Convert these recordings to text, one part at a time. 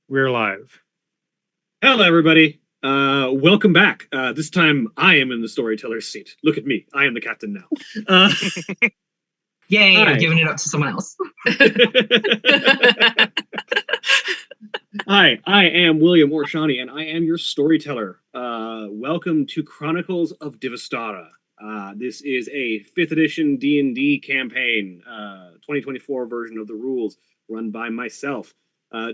We're live. Hello, everybody. Welcome back. This time I am in the storyteller's seat. Look at me. I am the captain now. Yay, Hi. I'm giving it up to someone else. Hi, I am William Orshani, and I am your storyteller. Welcome to Chronicles of Divastara. This is a 5th edition D&D campaign, 2024 version of the rules, run by myself.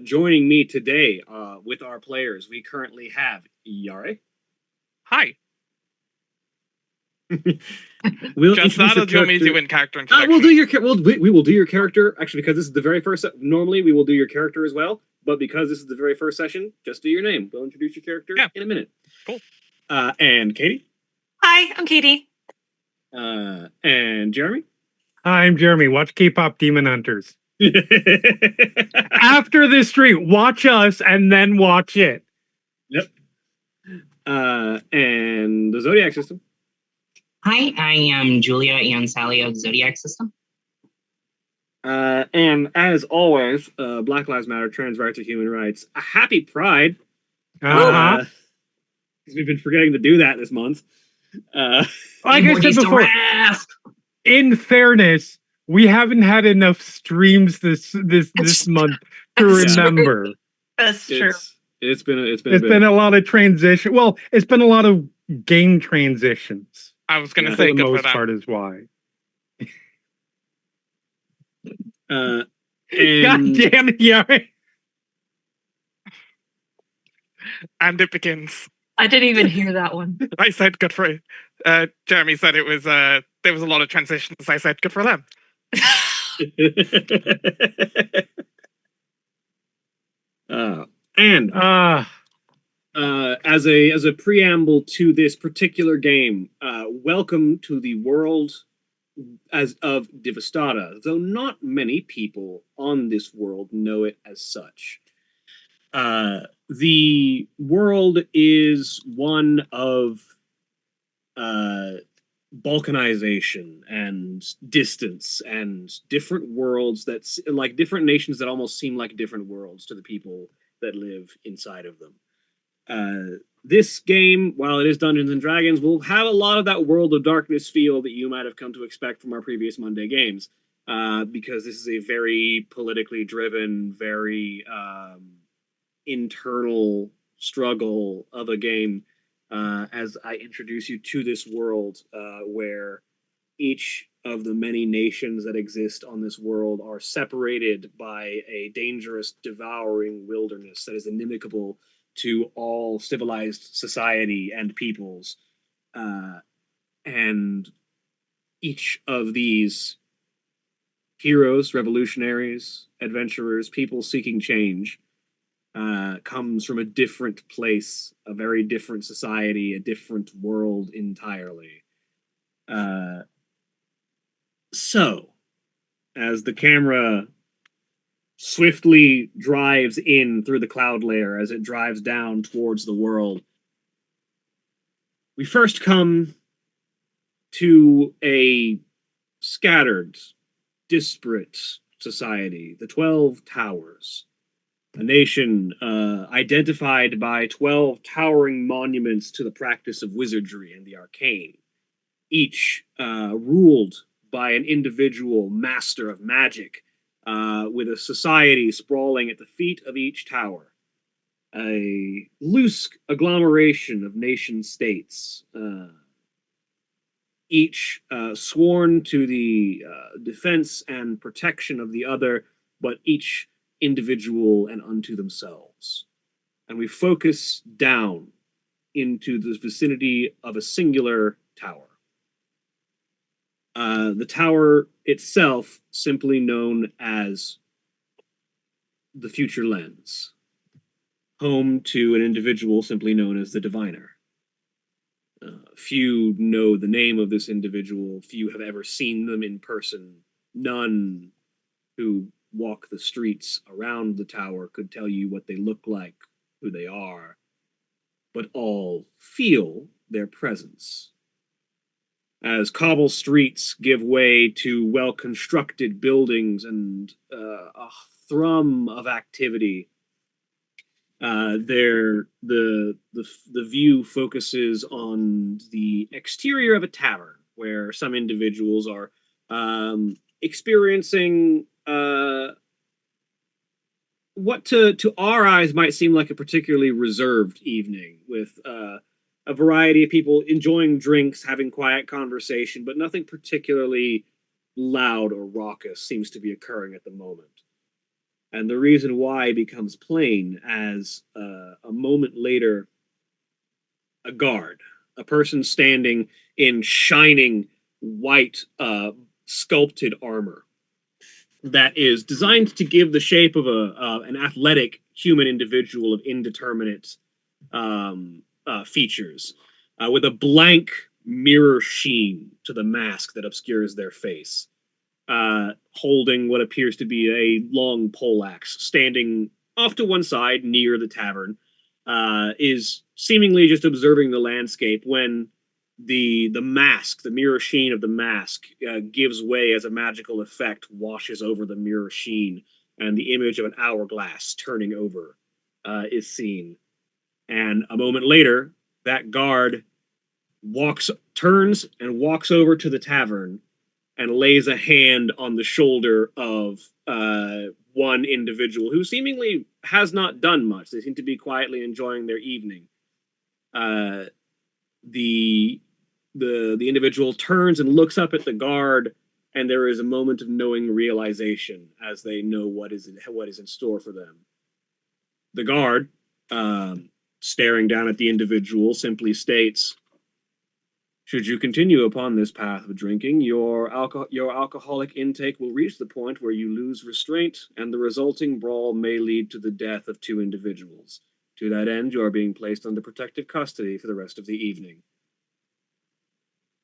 Joining me today with our players, we currently have Yare. Hi. We'll Just that, or do you want me to do in character introduction? We'll do your we will do your character, actually, because this is the very first normally we will do your character as well, but because this is the very first session, just do your name. We'll introduce your character in a minute. Cool. And Katie. Hi, I'm Katie. And Jeremy. Hi, I'm Jeremy. Watch K-pop Demon Hunters. After this stream, watch us and then watch it. Yep. And the Zodiac System. Hi, I am Julia and Sally of the Zodiac System. And as always, Black Lives Matter, trans rights are human rights. A happy Pride. Because we've been forgetting to do that this month. Like I said before, in fairness, we haven't had enough streams this month to remember. That's true. It's been a lot of transition. Well, it's been a lot of game transitions. I was going to say, for the good most for that. part is why. And God damn it, yeah. And it begins. I didn't even hear that one. I said good for it. Jeremy said it was there was a lot of transitions. I said good for them. As a preamble to this particular game, welcome to the world as of Divastara, though not many people on this world know it as such. The world is one of balkanization and distance and different worlds that's like different nations that almost seem like different worlds to the people that live inside of them. This game, while it is Dungeons and Dragons, will have a lot of that World of Darkness feel that you might have come to expect from our previous Monday games, because this is a very politically driven, very internal struggle of a game. As I introduce you to this world, where each of the many nations that exist on this world are separated by a dangerous, devouring wilderness that is inimicable to all civilized society and peoples. And each of these heroes, revolutionaries, adventurers, people seeking change, comes from a different place, a very different society, a different world entirely. So, as the camera swiftly drives in through the cloud layer, as it drives down towards the world, we first come to a scattered, disparate society, the 12 Towers. A nation identified by 12 towering monuments to the practice of wizardry and the arcane, each ruled by an individual master of magic, with a society sprawling at the feet of each tower. A loose agglomeration of nation-states, each sworn to the defense and protection of the other, but each individual and unto themselves. And we focus down into the vicinity of a singular tower. The tower itself simply known as the Future Lens, home to an individual simply known as the Diviner. Few know the name of this individual, few have ever seen them in person, none who walk the streets around the tower could tell you what they look like, who they are, but all feel their presence. As cobble streets give way to well-constructed buildings and a thrum of activity, The view focuses on the exterior of a tavern where some individuals are experiencing what to our eyes might seem like a particularly reserved evening, with a variety of people enjoying drinks, having quiet conversation, but nothing particularly loud or raucous seems to be occurring at the moment. And the reason why becomes plain as a moment later, a guard, a person standing in shining white sculpted armor that is designed to give the shape of an athletic human individual of indeterminate features, with a blank mirror sheen to the mask that obscures their face. Holding what appears to be a long poleaxe, standing off to one side near the tavern, is seemingly just observing the landscape when the mask, the mirror sheen of the mask, gives way as a magical effect washes over the mirror sheen, and the image of an hourglass turning over is seen. And a moment later, that guard turns and walks over to the tavern and lays a hand on the shoulder of one individual who seemingly has not done much. They seem to be quietly enjoying their evening. The individual turns and looks up at the guard, and there is a moment of knowing realization as they know what is in store for them. The guard, staring down at the individual, simply states, "Should you continue upon this path of drinking, your alcoholic intake will reach the point where you lose restraint, and the resulting brawl may lead to the death of 2 individuals. To that end, you are being placed under protective custody for the rest of the evening."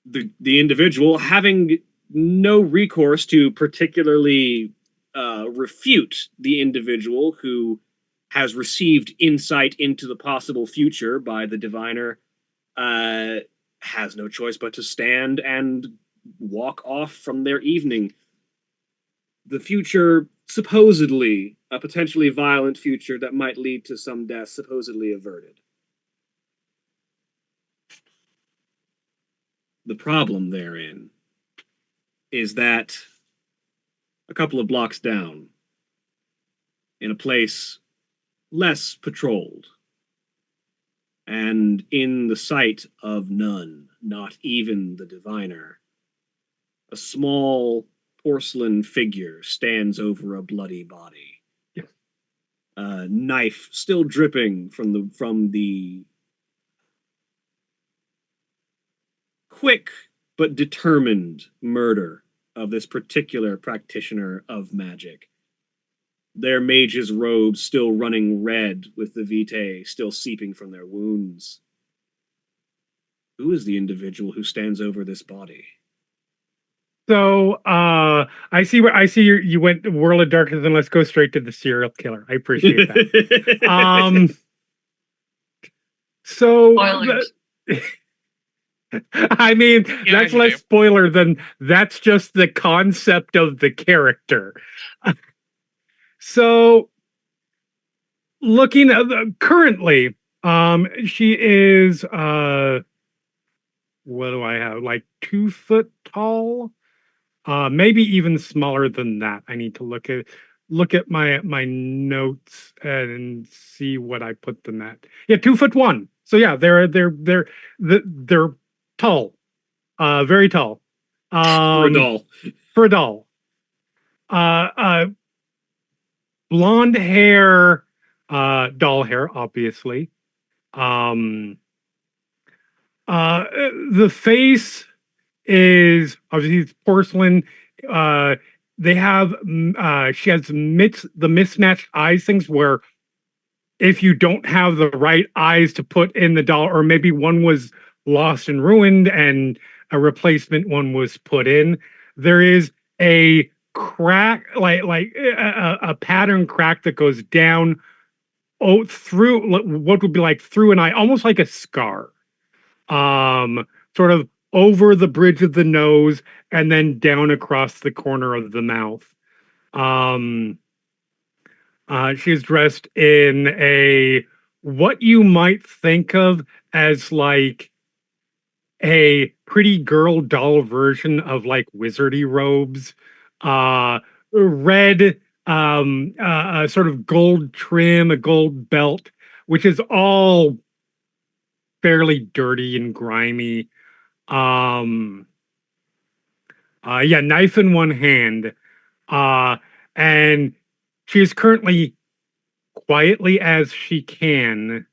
The individual, having no recourse to particularly refute the individual who has received insight into the possible future by the diviner, has no choice but to stand and walk off from their evening. The future, supposedly a potentially violent future that might lead to some death, supposedly averted. The problem therein is that a couple of blocks down, in a place less patrolled, and in the sight of none, not even the diviner, a small porcelain figure stands over a bloody body. Yes. A knife still dripping from the quick but determined murder of this particular practitioner of magic. Their mage's robes still running red, with the vitae still seeping from their wounds. Who is the individual who stands over this body? So I see you went the World of Darkness, and let's go straight to the serial killer. I appreciate that. So Spoilers. I mean, Yeah, that's you less do. spoiler than that's just the concept of the character. So looking at currently, she is what do I have? Like 2 foot tall? Maybe even smaller than that. I need to look at my notes and see what I put them at. Yeah, 2'1". So yeah, they're tall, very tall. For a doll. For a doll. Blonde hair, doll hair, obviously. The face is obviously porcelain. They have she has the mismatched eyes things where if you don't have the right eyes to put in the doll, or maybe one was lost and ruined and a replacement one was put in, there is a crack, like a pattern crack that goes down through what would be like through an eye, almost like a scar. Sort of over the bridge of the nose and then down across the corner of the mouth. She is dressed in a what you might think of as like a pretty girl doll version of like wizardy robes, red, sort of gold trim, a gold belt, which is all fairly dirty and grimy. Um, yeah, knife in one hand. And she is currently quietly as she can,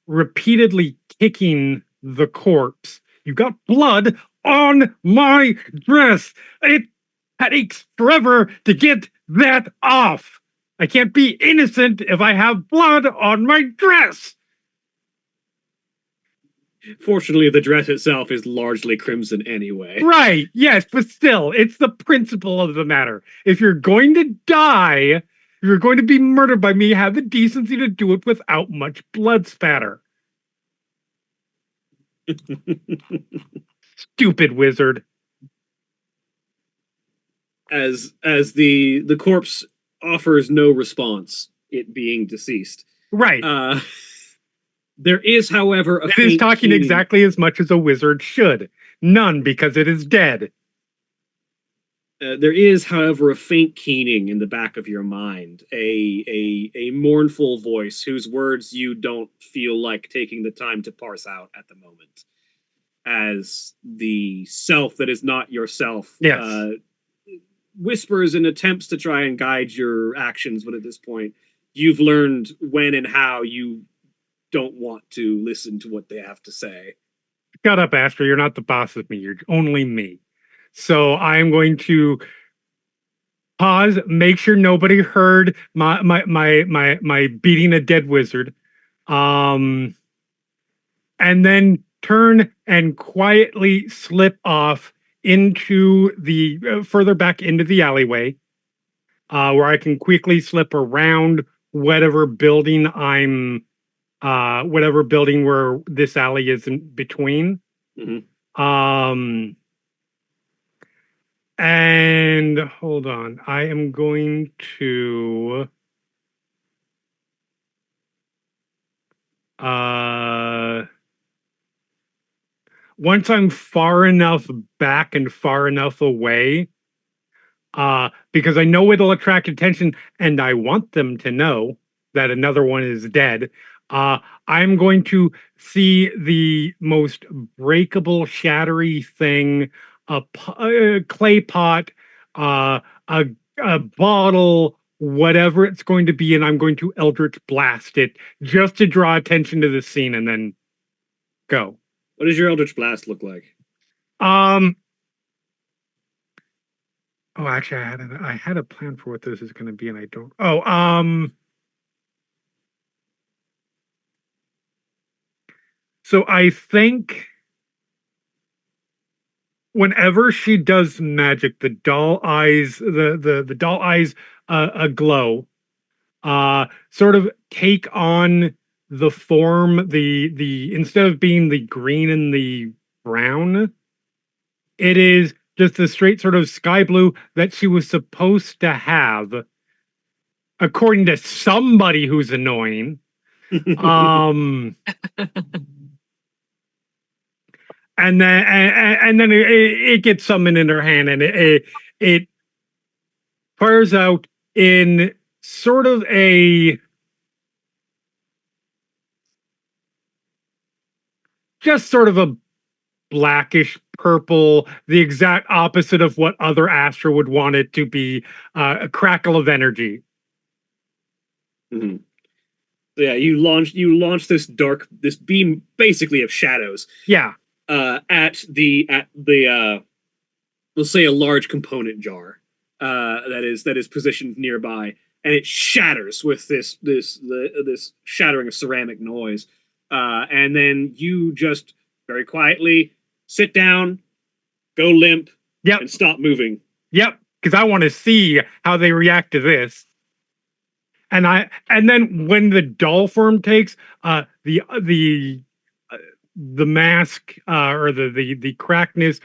repeatedly kicking the corpse. You got blood on my dress. It takes forever to get that off. I can't be innocent if I have blood on my dress. Fortunately, the dress itself is largely crimson anyway. Right, yes, but still, it's the principle of the matter. If you're going to die, if you're going to be murdered by me, have the decency to do it without much blood spatter. Stupid wizard. As the corpse offers no response, it being deceased. Right. There is, however, a It is faint talking keening. exactly as much as a wizard should. None, because it is dead. There is, however, a faint keening in the back of your mind, a mournful voice whose words you don't feel like taking the time to parse out at the moment, as the self that is not yourself Yes. whispers and attempts to try and guide your actions, but at this point, you've learned when and how you don't want to listen to what they have to say. Shut up, Astra. You're not the boss of me. You're only me. So I'm going to pause, make sure nobody heard my beating a dead wizard. And then turn and quietly slip off into the further back into the alleyway, where I can quickly slip around whatever building whatever building where this alley is in between. Mhm. And hold on, I am going to once I'm far enough back and far enough away, because I know it'll attract attention and I want them to know that another one is dead. I'm going to see the most breakable, shattery thing, a clay pot, a bottle, whatever it's going to be, and I'm going to Eldritch Blast it just to draw attention to the scene and then go. What does your Eldritch Blast look like? Oh, actually, I had a plan for what this is going to be, and I don't. Oh, so I think whenever she does magic, the doll eyes, the doll eyes, glow, sort of take on the form, the instead of being the green and the brown, it is just the straight sort of sky blue that she was supposed to have, according to somebody who's annoying. And then it gets summoned in her hand, and it fires out in sort of a just sort of a blackish purple, the exact opposite of what other Astra would want it to be, a crackle of energy. Mhm. Yeah, you launch this beam basically of shadows. Yeah. At the let's say a large component jar that is positioned nearby, and it shatters with this shattering of ceramic noise. And then you just very quietly sit down, go limp, Yep. and stop moving. Yep. Because I want to see how they react to this. And then when the doll form takes, the mask, or the crackness,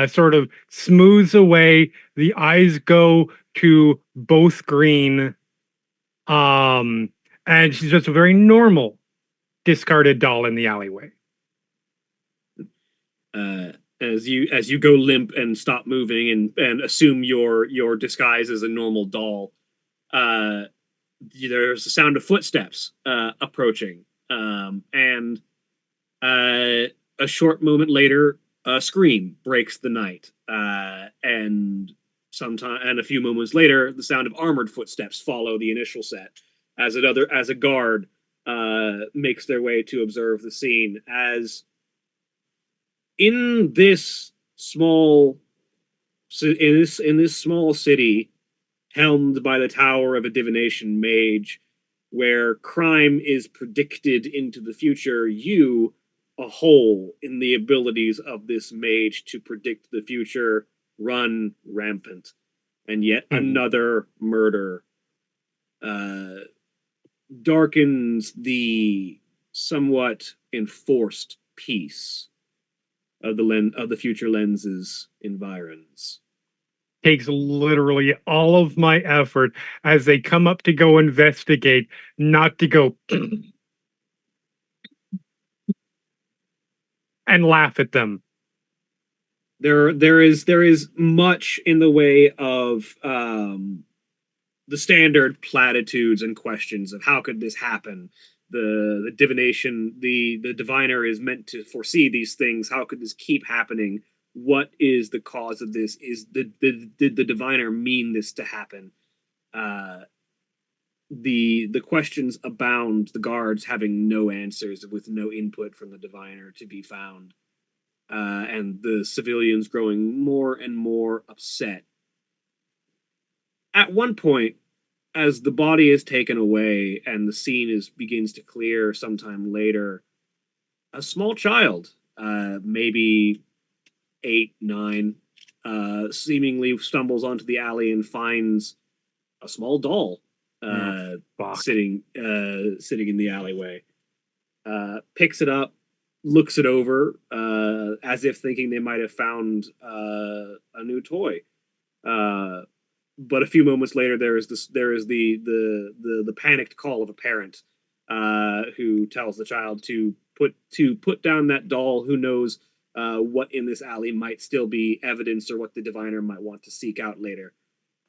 sort of smooths away. The eyes go to both green, And she's just a very normal discarded doll in the alleyway. As you go limp and stop moving and assume your disguise as a normal doll, there's a sound of footsteps approaching, and a short moment later, a scream breaks the night, and a few moments later, the sound of armored footsteps follow the initial set as a guard makes their way to observe the scene. As in this small small city, helmed by the tower of a divination mage, where crime is predicted into the future, you, a hole in the abilities of this mage to predict the future, run rampant. And yet another murder darkens the somewhat enforced peace of the future lens's environs. Takes literally all of my effort as they come up to go investigate, not to go and laugh at them. There is much in the way of the standard platitudes and questions of how could this happen. The divination, the diviner is meant to foresee these things. How could this keep happening? What is the cause of this? Did the diviner mean this to happen? The questions abound. The guards having no answers, with no input from the diviner to be found, and the civilians growing more and more upset. At one point, as the body is taken away and the scene begins to clear sometime later, a small child, maybe 8, 9, seemingly stumbles onto the alley and finds a small doll sitting in the alleyway. Picks it up, looks it over, as if thinking they might have found a new toy. But a few moments later, there is the panicked call of a parent who tells the child to put down that doll. Who knows what in this alley might still be evidence, or what the diviner might want to seek out later.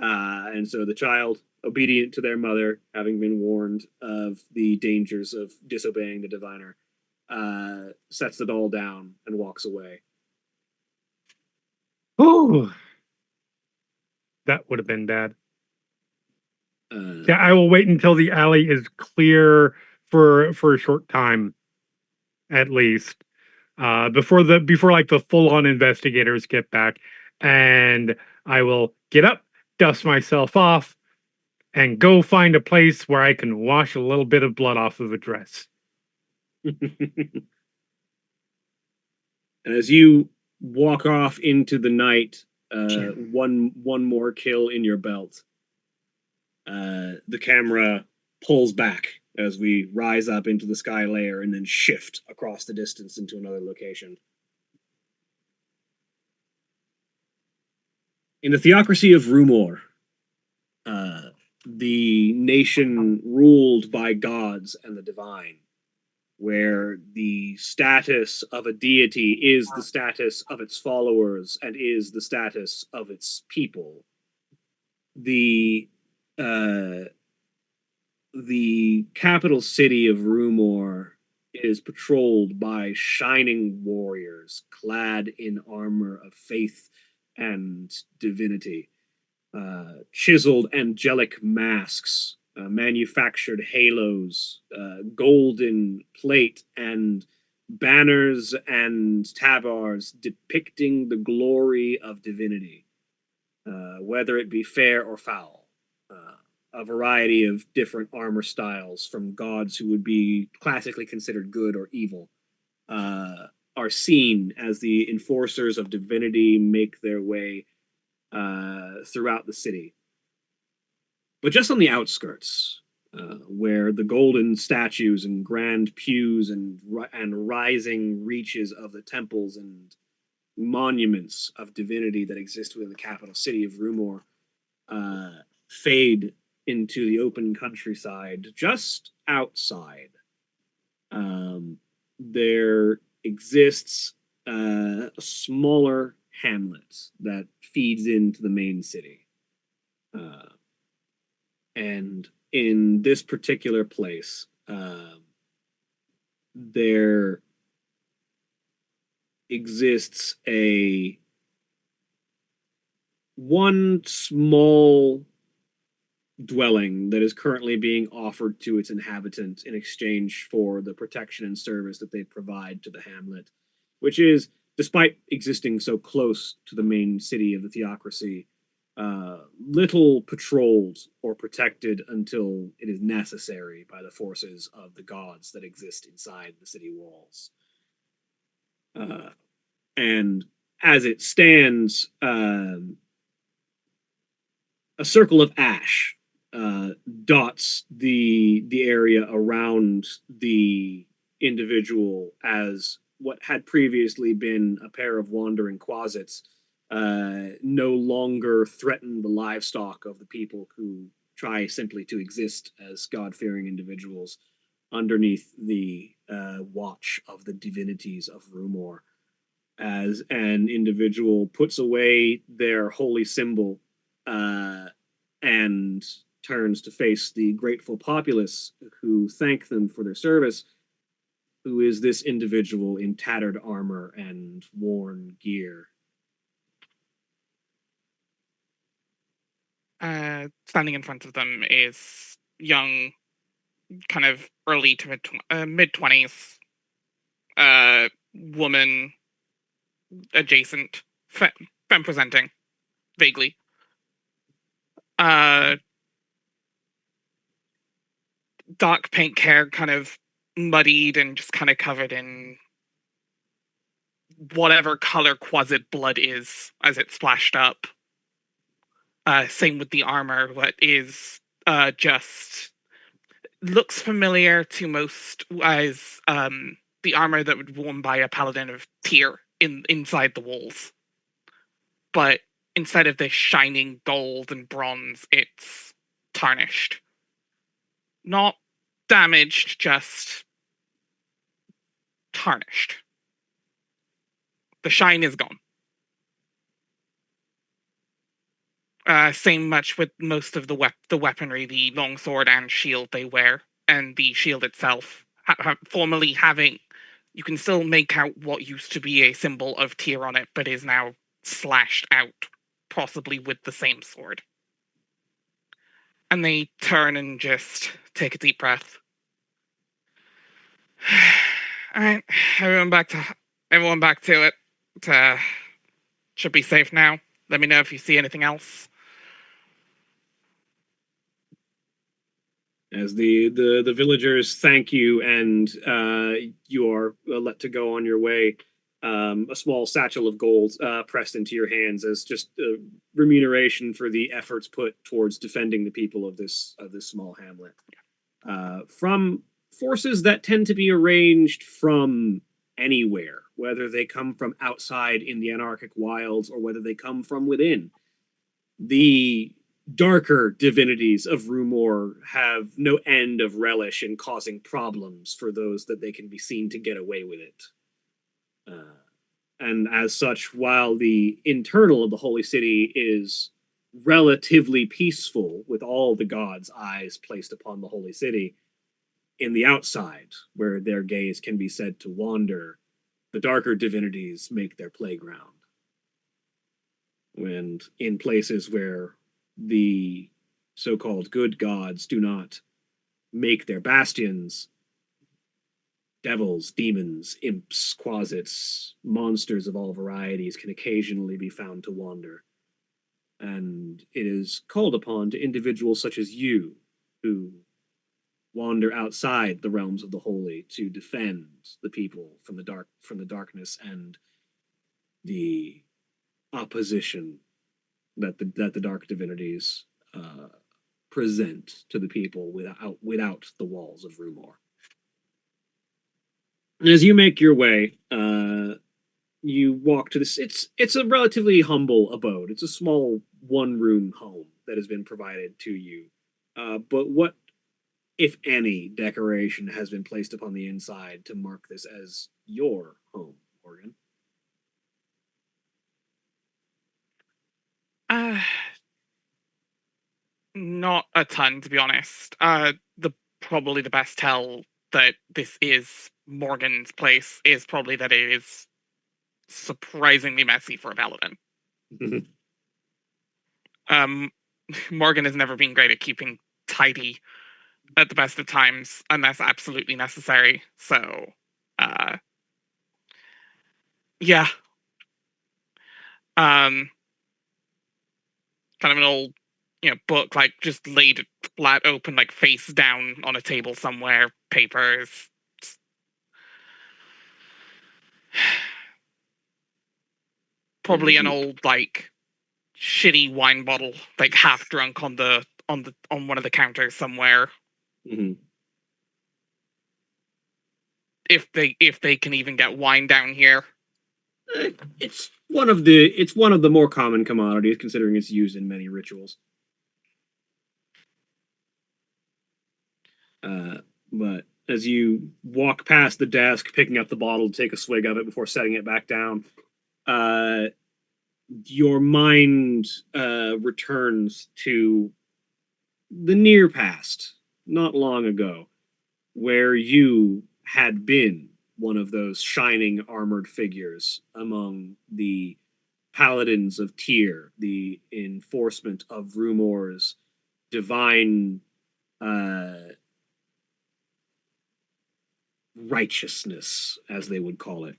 And so the child, obedient to their mother, having been warned of the dangers of disobeying the diviner, sets the doll down and walks away. Oh, that would have been bad. Yeah, I will wait until the alley is clear for a short time, at least, before like the full on investigators get back, and I will get up, dust myself off, and go find a place where I can wash a little bit of blood off of a dress. And as you walk off into the night, one more kill in your belt, the camera pulls back as we rise up into the sky layer and then shift across the distance into another location. In the theocracy of Rumor, the nation ruled by gods and the divine, where the status of a deity is the status of its followers and is the status of its people. The capital city of Rumor is patrolled by shining warriors clad in armor of faith and divinity. Chiseled angelic masks, manufactured halos, golden plate, and banners and tabars depicting the glory of divinity, whether it be fair or foul. A variety of different armor styles from gods who would be classically considered good or evil are seen as the enforcers of divinity make their way throughout the city. But just on the outskirts, where the golden statues and grand pews and rising reaches of the temples and monuments of divinity that exist within the capital city of Rumor fade into the open countryside just outside, there exists a smaller hamlet that feeds into the main city. And in this particular place, there exists one small dwelling that is currently being offered to its inhabitants in exchange for the protection and service that they provide to the hamlet, which is, despite existing so close to the main city of the theocracy, little patrolled or protected until it is necessary by the forces of the gods that exist inside the city walls. And as it stands, a circle of ash dots the area around the individual as what had previously been a pair of wandering quasits no longer threaten the livestock of the people who try simply to exist as God-fearing individuals underneath the watch of the divinities of Rumor. As an individual puts away their holy symbol and turns to face the grateful populace who thank them for their service, who is this individual in tattered armor and worn gear. Standing in front of them is young, kind of early to mid-20s woman adjacent, femme presenting, vaguely. Dark pink hair, kind of muddied and just kind of covered in whatever color quasit blood is as it splashed up. Same with the armor, what is just looks familiar to most as the armor that would be worn by a paladin of Tyr inside the walls. But instead of this shining gold and bronze, it's tarnished. Not damaged, just tarnished. The shine is gone. Same much with most of the weaponry, the longsword and shield they wear, and the shield itself, formerly having, you can still make out what used to be a symbol of Tyr on it, but is now slashed out, possibly with the same sword. And they turn and just take a deep breath. All right, everyone back to it. Should be safe now. Let me know if you see anything else. As the villagers thank you and you are let to go on your way, a small satchel of gold pressed into your hands as just remuneration for the efforts put towards defending the people of this small hamlet from forces that tend to be arranged from anywhere, whether they come from outside in the anarchic wilds or whether they come from within. The darker divinities of Rumor have no end of relish in causing problems for those that they can be seen to get away with it. And as such, while the internal of the holy city is relatively peaceful, with all the gods' eyes placed upon the holy city, in the outside, where their gaze can be said to wander, the darker divinities make their playground. And in places where the so-called good gods do not make their bastions, devils, demons, imps, quasits, monsters of all varieties can occasionally be found to wander. And it is called upon to individuals such as you, who wander outside the realms of the holy to defend the people from the darkness and the opposition that the dark divinities present to the people without the walls of Rumor. And as you make your way, you walk to this. It's a relatively humble abode. It's a small one-room home that has been provided to you. But what, if any, decoration has been placed upon the inside to mark this as your home, Morgan? Uh, Not a ton, to be honest. The probably the best tell that this is Morgan's place is probably that it is surprisingly messy for a paladin. Um, Morgan has never been great at keeping tidy at the best of times, unless absolutely necessary. So, uh, yeah, um, kind of an old, book like just laid flat open, like face down on a table somewhere. Papers. Probably an old like shitty wine bottle, like half drunk on one of the counters somewhere. Mm-hmm. If they can even get wine down here. It's one of the more common commodities, considering it's used in many rituals. But as you walk past the desk, picking up the bottle to take a swig of it before setting it back down, your mind returns to the near past, not long ago, where you had been one of those shining armored figures among the paladins of Tyr, the enforcement of Rumor's divine righteousness, as they would call it,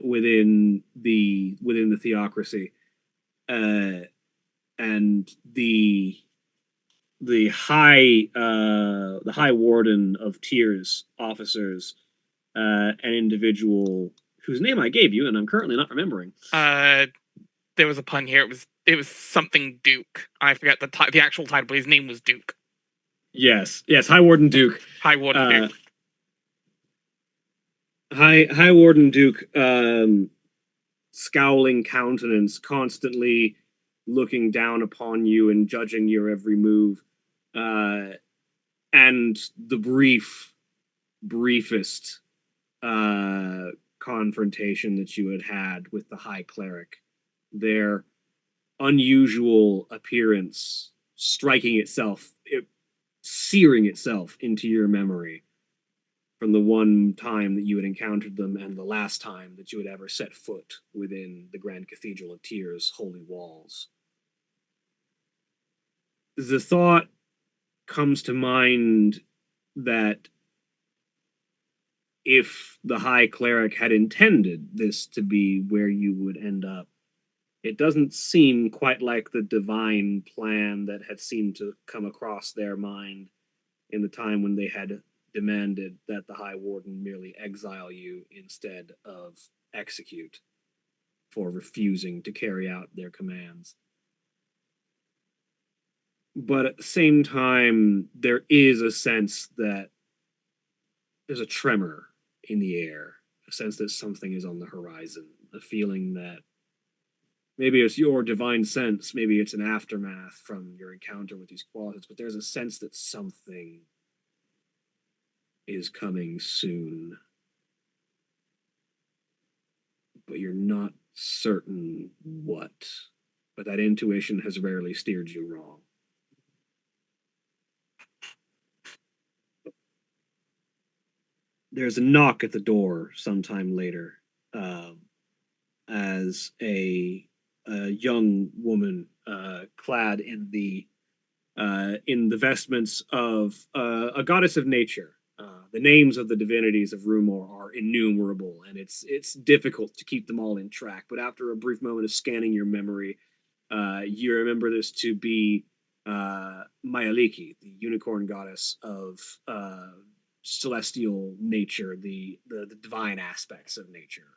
within the theocracy, and the high warden of Tyr's officers, an individual whose name I gave you, and I'm currently not remembering. There was a pun here. It was something Duke. I forget the actual title, but his name was Duke. Yes, High Warden Duke. High Warden Duke. High Warden Duke, scowling countenance, constantly looking down upon you and judging your every move, and the briefest confrontation that you had with the High Cleric, their unusual appearance searing itself into your memory from the one time that you had encountered them and the last time that you had ever set foot within the Grand Cathedral of Tyr's holy walls. The thought comes to mind that if the High Cleric had intended this to be where you would end up, it doesn't seem quite like the divine plan that had seemed to come across their mind in the time when they had demanded that the High Warden merely exile you instead of execute for refusing to carry out their commands. But at the same time, there is a sense that there's a tremor in the air, a sense that something is on the horizon, a feeling that maybe it's your divine sense, maybe it's an aftermath from your encounter with these qualities, but there's a sense that something is coming soon. But you're not certain what. But that intuition has rarely steered you wrong. There's a knock at the door sometime later, as a young woman clad in the vestments of a goddess of nature. The names of the divinities of Rumor are innumerable, and it's difficult to keep them all in track. But after a brief moment of scanning your memory, you remember this to be Mayaliki, the unicorn goddess of celestial nature, the divine aspects of nature.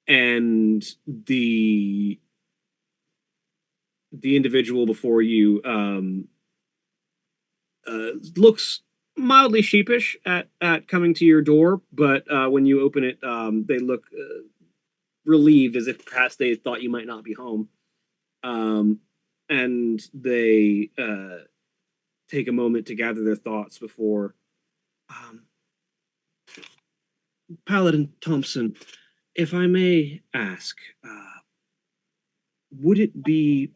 And the individual before you looks mildly sheepish at coming to your door, but when you open it, they look relieved, as if perhaps they thought you might not be home. And they take a moment to gather their thoughts before. Paladin Thompson, if I may ask, would it be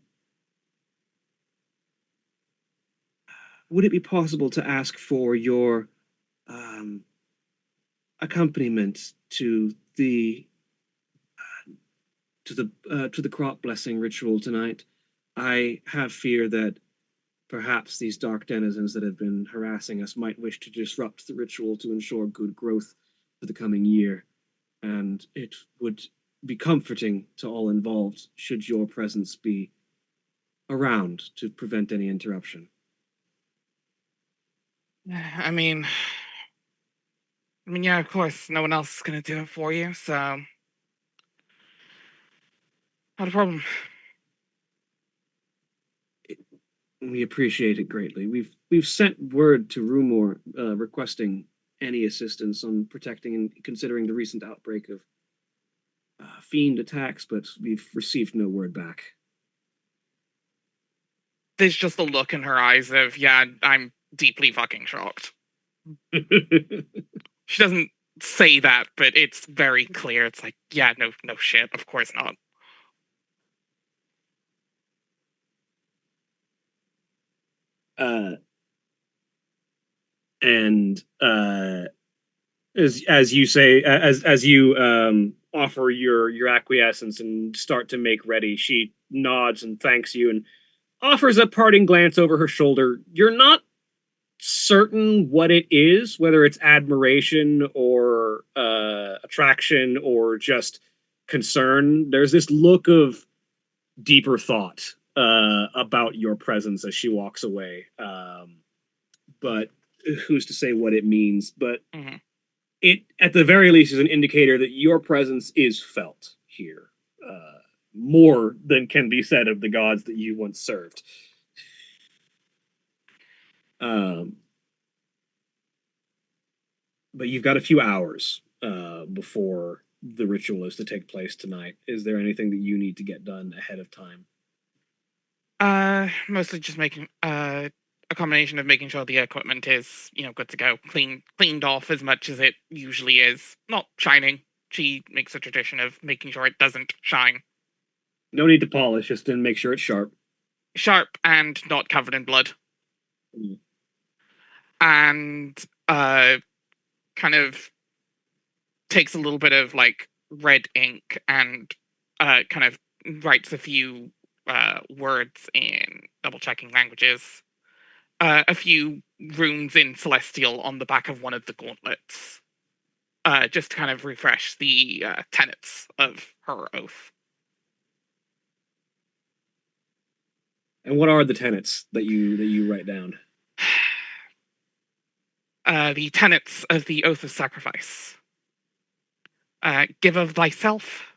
possible to ask for your accompaniment to the crop blessing ritual tonight? I have fear that perhaps these dark denizens that have been harassing us might wish to disrupt the ritual to ensure good growth for the coming year, and it would be comforting to all involved should your presence be around to prevent any interruption. Yeah, of course, no one else is gonna do it for you, so not a problem. We appreciate it greatly. We've sent word to Rumor requesting any assistance on protecting and considering the recent outbreak of fiend attacks, but we've received no word back. There's just a look in her eyes of, yeah, I'm deeply fucking shocked. She doesn't say that, but it's very clear. It's like, yeah, no shit, of course not. And as you say, as you offer your acquiescence and start to make ready, she nods and thanks you and offers a parting glance over her shoulder. You're not certain what it is, whether it's admiration or attraction or just concern. There's this look of deeper thought about your presence as she walks away. But who's to say what it means? But it, at the very least, is an indicator that your presence is felt here. More than can be said of the gods that you once served. But you've got a few hours before the ritual is to take place tonight. Is there anything that you need to get done ahead of time? Mostly just making a combination of making sure the equipment is, good to go, cleaned off as much as it usually is. Not shining. She makes a tradition of making sure it doesn't shine. No need to polish, just to make sure it's sharp. Sharp and not covered in blood. Mm. And kind of takes a little bit of like red ink and kind of writes a few words in double checking languages, a few runes in Celestial on the back of one of the gauntlets, just to kind of refresh the tenets of her oath. And what are the tenets that you write down? The tenets of the Oath of Sacrifice. Give of thyself,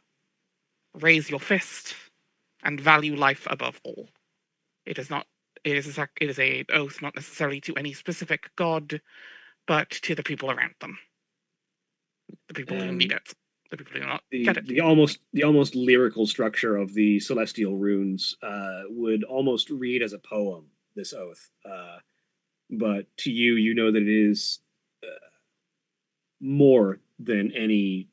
raise your fist, and value life above all. It is a oath not necessarily to any specific god, but to the people around them. The people who need it. The people who do not get it. The almost lyrical structure of the celestial runes would almost read as a poem, this oath. But to you, you know that it is more than any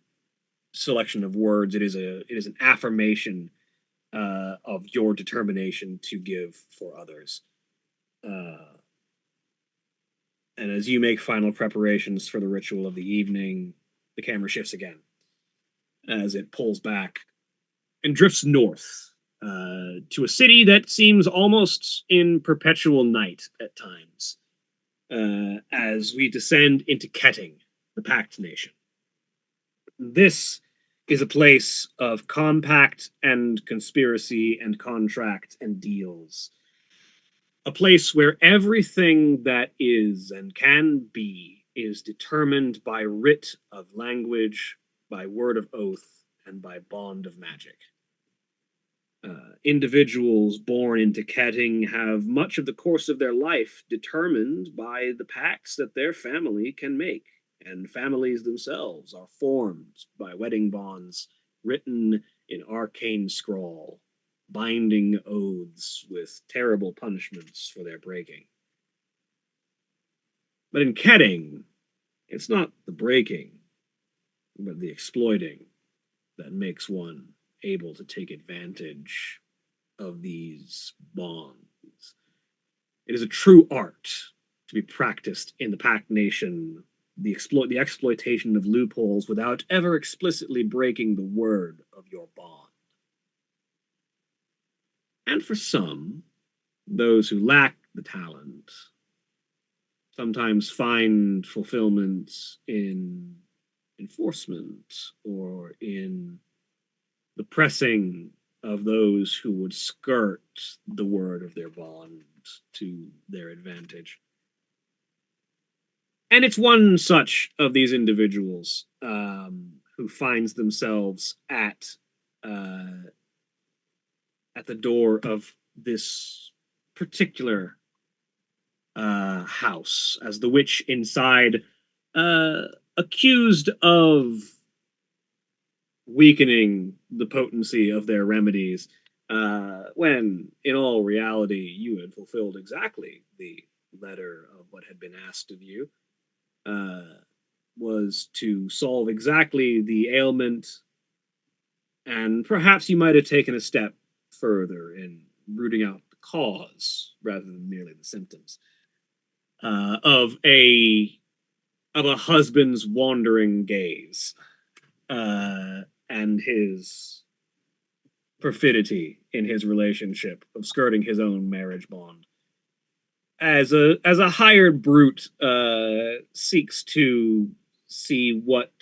selection of words. It is an affirmation of your determination to give for others. And as you make final preparations for the ritual of the evening, the camera shifts again as it pulls back and drifts north to a city that seems almost in perpetual night at times. As we descend into Ketting, the Pact Nation. This is a place of compact and conspiracy and contract and deals. A place where everything that is and can be is determined by writ of language, by word of oath, and by bond of magic. Individuals born into Ketting have much of the course of their life determined by the pacts that their family can make, and families themselves are formed by wedding bonds written in arcane scrawl binding oaths with terrible punishments for their breaking. But in Ketting, it's not the breaking, but the exploiting that makes one able to take advantage of these bonds. It is a true art to be practiced in the Pact Nation, the exploitation of loopholes without ever explicitly breaking the word of your bond. And for some, those who lack the talent sometimes find fulfillment in enforcement or in the pressing of those who would skirt the word of their bond to their advantage. And it's one such of these individuals who finds themselves at the door of this particular house, as the witch inside, accused of weakening the potency of their remedies, when in all reality you had fulfilled exactly the letter of what had been asked of you, was to solve exactly the ailment, and perhaps you might have taken a step further in rooting out the cause rather than merely the symptoms of a husband's wandering gaze and his perfidy in his relationship of skirting his own marriage bond. As a hired brute seeks to see what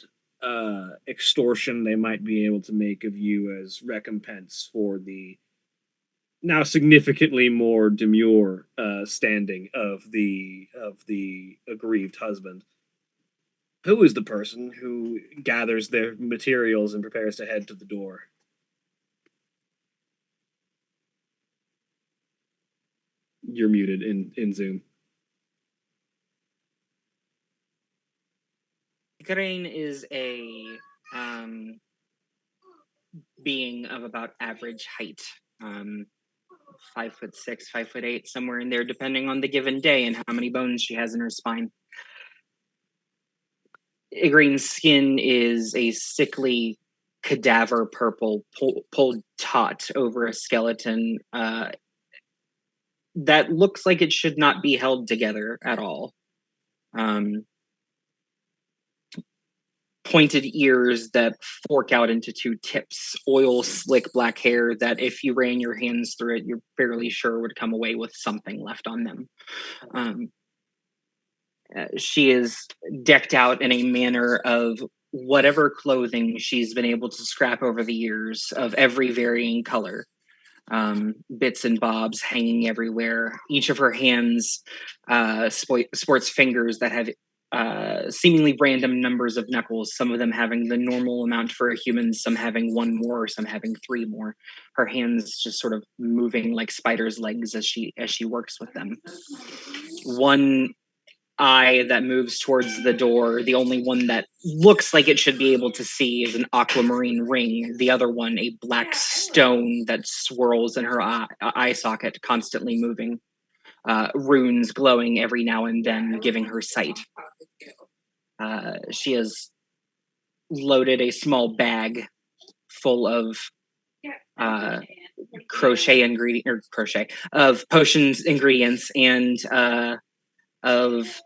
extortion they might be able to make of you as recompense for the now significantly more demure standing of the aggrieved husband. Who is the person who gathers their materials and prepares to head to the door? You're muted in Zoom. Crane is a being of about average height. 5'6", 5'8", somewhere in there, depending on the given day and how many bones she has in her spine. Igreen's skin is a sickly cadaver purple pulled taut over a skeleton that looks like it should not be held together at all. Pointed ears that fork out into two tips, oil slick black hair that if you ran your hands through it, you're fairly sure would come away with something left on them. She is decked out in a manner of whatever clothing she's been able to scrap over the years of every varying color. Bits and bobs hanging everywhere. Each of her hands sports fingers that have seemingly random numbers of knuckles, some of them having the normal amount for a human, some having one more, some having three more. Her hands just sort of moving like spider's legs as she works with them. One eye that moves towards the door, the only one that looks like it should be able to see, is an aquamarine ring. The other one, a black stone that swirls in her eye socket, constantly moving. Runes glowing every now and then, giving her sight. She has loaded a small bag full of potions ingredients and of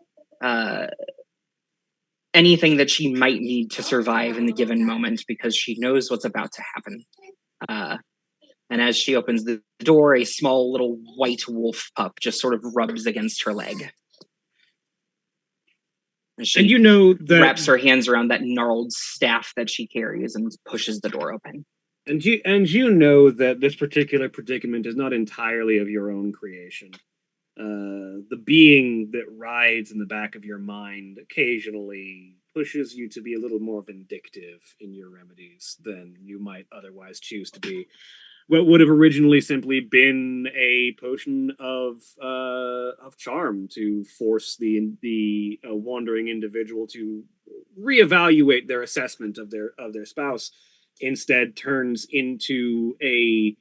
anything that she might need to survive in the given moment, because she knows what's about to happen. And as she opens the door, a small little white wolf pup just sort of rubs against her leg. And she you know that wraps her hands around that gnarled staff that she carries and pushes the door open. And you know that this particular predicament is not entirely of your own creation. The being that rides in the back of your mind occasionally pushes you to be a little more vindictive in your remedies than you might otherwise choose to be. What would have originally simply been a potion of charm to force the wandering individual to reevaluate their assessment of their spouse, instead turns into a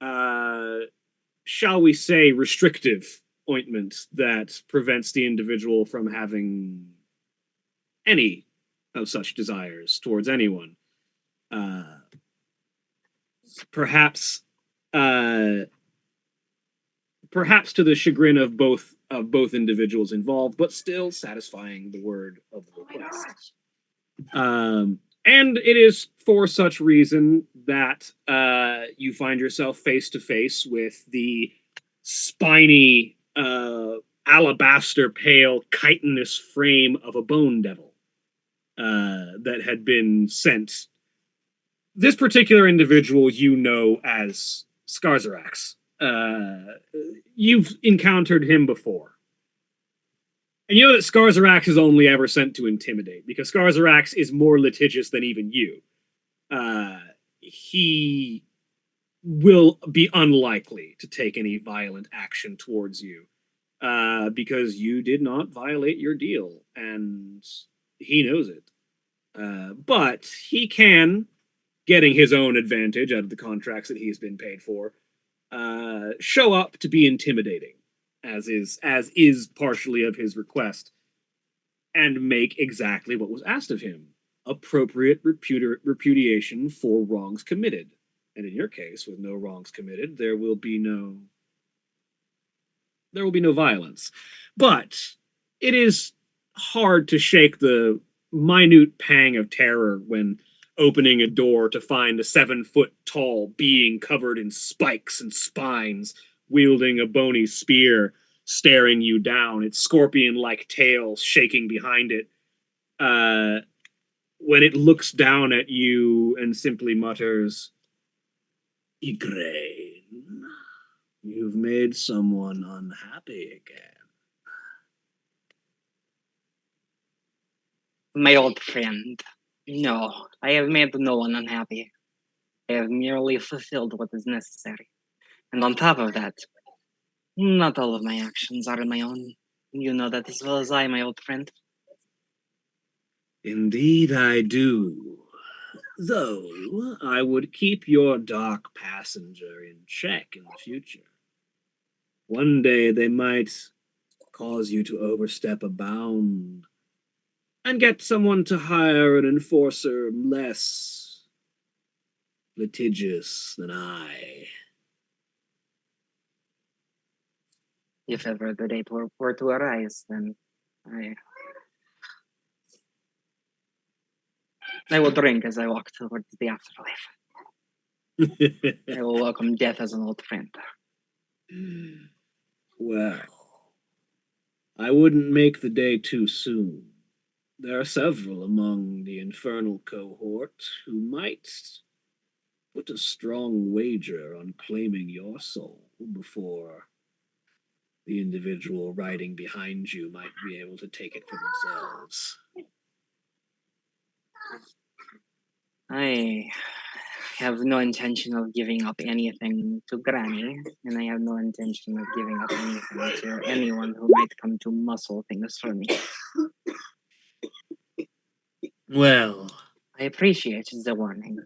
shall we say, restrictive ointment that prevents the individual from having any of such desires towards anyone. Perhaps, perhaps to the chagrin of both individuals involved, but still satisfying the word of the request. And it is for such reason that you find yourself face to face with the spiny, alabaster pale, chitinous frame of a bone devil that had been sent. This particular individual you know as Skarzarax. You've encountered him before. And you know that Skarzarax is only ever sent to intimidate, because Skarzarax is more litigious than even you. He will be unlikely to take any violent action towards you, because you did not violate your deal, and he knows it. But he can, getting his own advantage out of the contracts that he's been paid for, show up to be intimidating, as is partially of his request, and make exactly what was asked of him: appropriate repudiation for wrongs committed. And in your case, with no wrongs committed, there will be no violence. But it is hard to shake the minute pang of terror when opening a door to find a 7-foot-tall being covered in spikes and spines, wielding a bony spear, staring you down, its scorpion-like tail shaking behind it. When it looks down at you and simply mutters, "Igraine, you've made someone unhappy again." My old friend. No, I have made no one unhappy. I have merely fulfilled what is necessary. And on top of that, not all of my actions are my own. You know that as well as I, my old friend. Indeed I do. Though I would keep your dark passenger in check in the future. One day they might cause you to overstep a bound and get someone to hire an enforcer less litigious than I. If ever the day were to arise, then I will drink as I walk towards the afterlife. I will welcome death as an old friend. Well, I wouldn't make the day too soon. There are several among the infernal cohort who might put a strong wager on claiming your soul before the individual riding behind you might be able to take it for themselves. I have no intention of giving up anything to Granny, and I have no intention of giving up anything to anyone who might come to muscle things for me. Well, I appreciate the warning.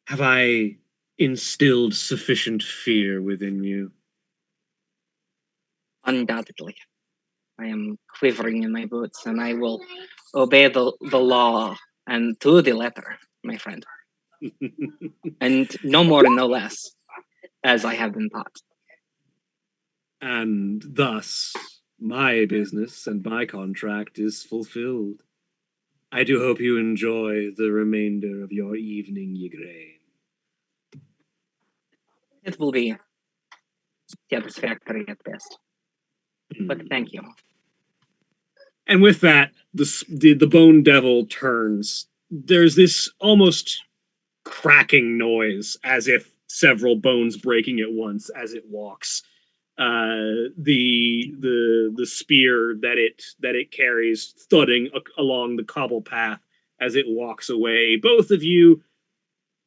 have I instilled sufficient fear within you? Undoubtedly. I am quivering in my boots, and I will obey the law and to the letter, my friend. And no more and no less, as I have been taught. And thus, my business and my contract is fulfilled. I do hope you enjoy the remainder of your evening, Igraine. It will be satisfactory at best. But thank you. And with that, the bone devil turns. There's this almost cracking noise, as if several bones breaking at once as it walks. The spear that it carries thudding along the cobble path as it walks away. Both of you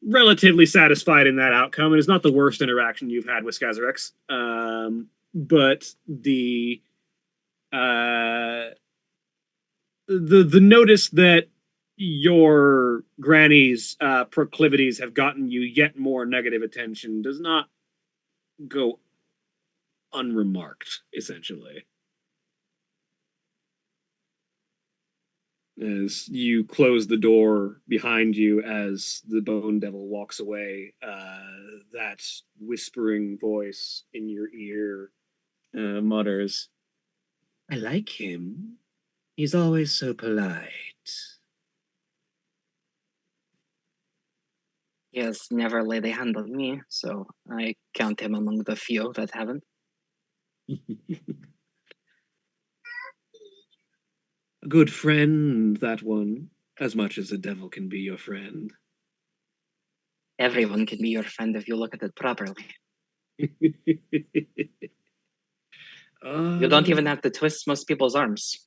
relatively satisfied in that outcome. It is not the worst interaction you've had with Skazarex, but the notice that your granny's proclivities have gotten you yet more negative attention does not go unremarked, essentially. As you close the door behind you as the Bone Devil walks away, that whispering voice in your ear mutters, "I like him. He's always so polite." He has never laid a hand on me, so I count him among the few that haven't. A good friend, that one, as much as the devil can be your friend. Everyone can be your friend if you look at it properly. You don't even have to twist most people's arms.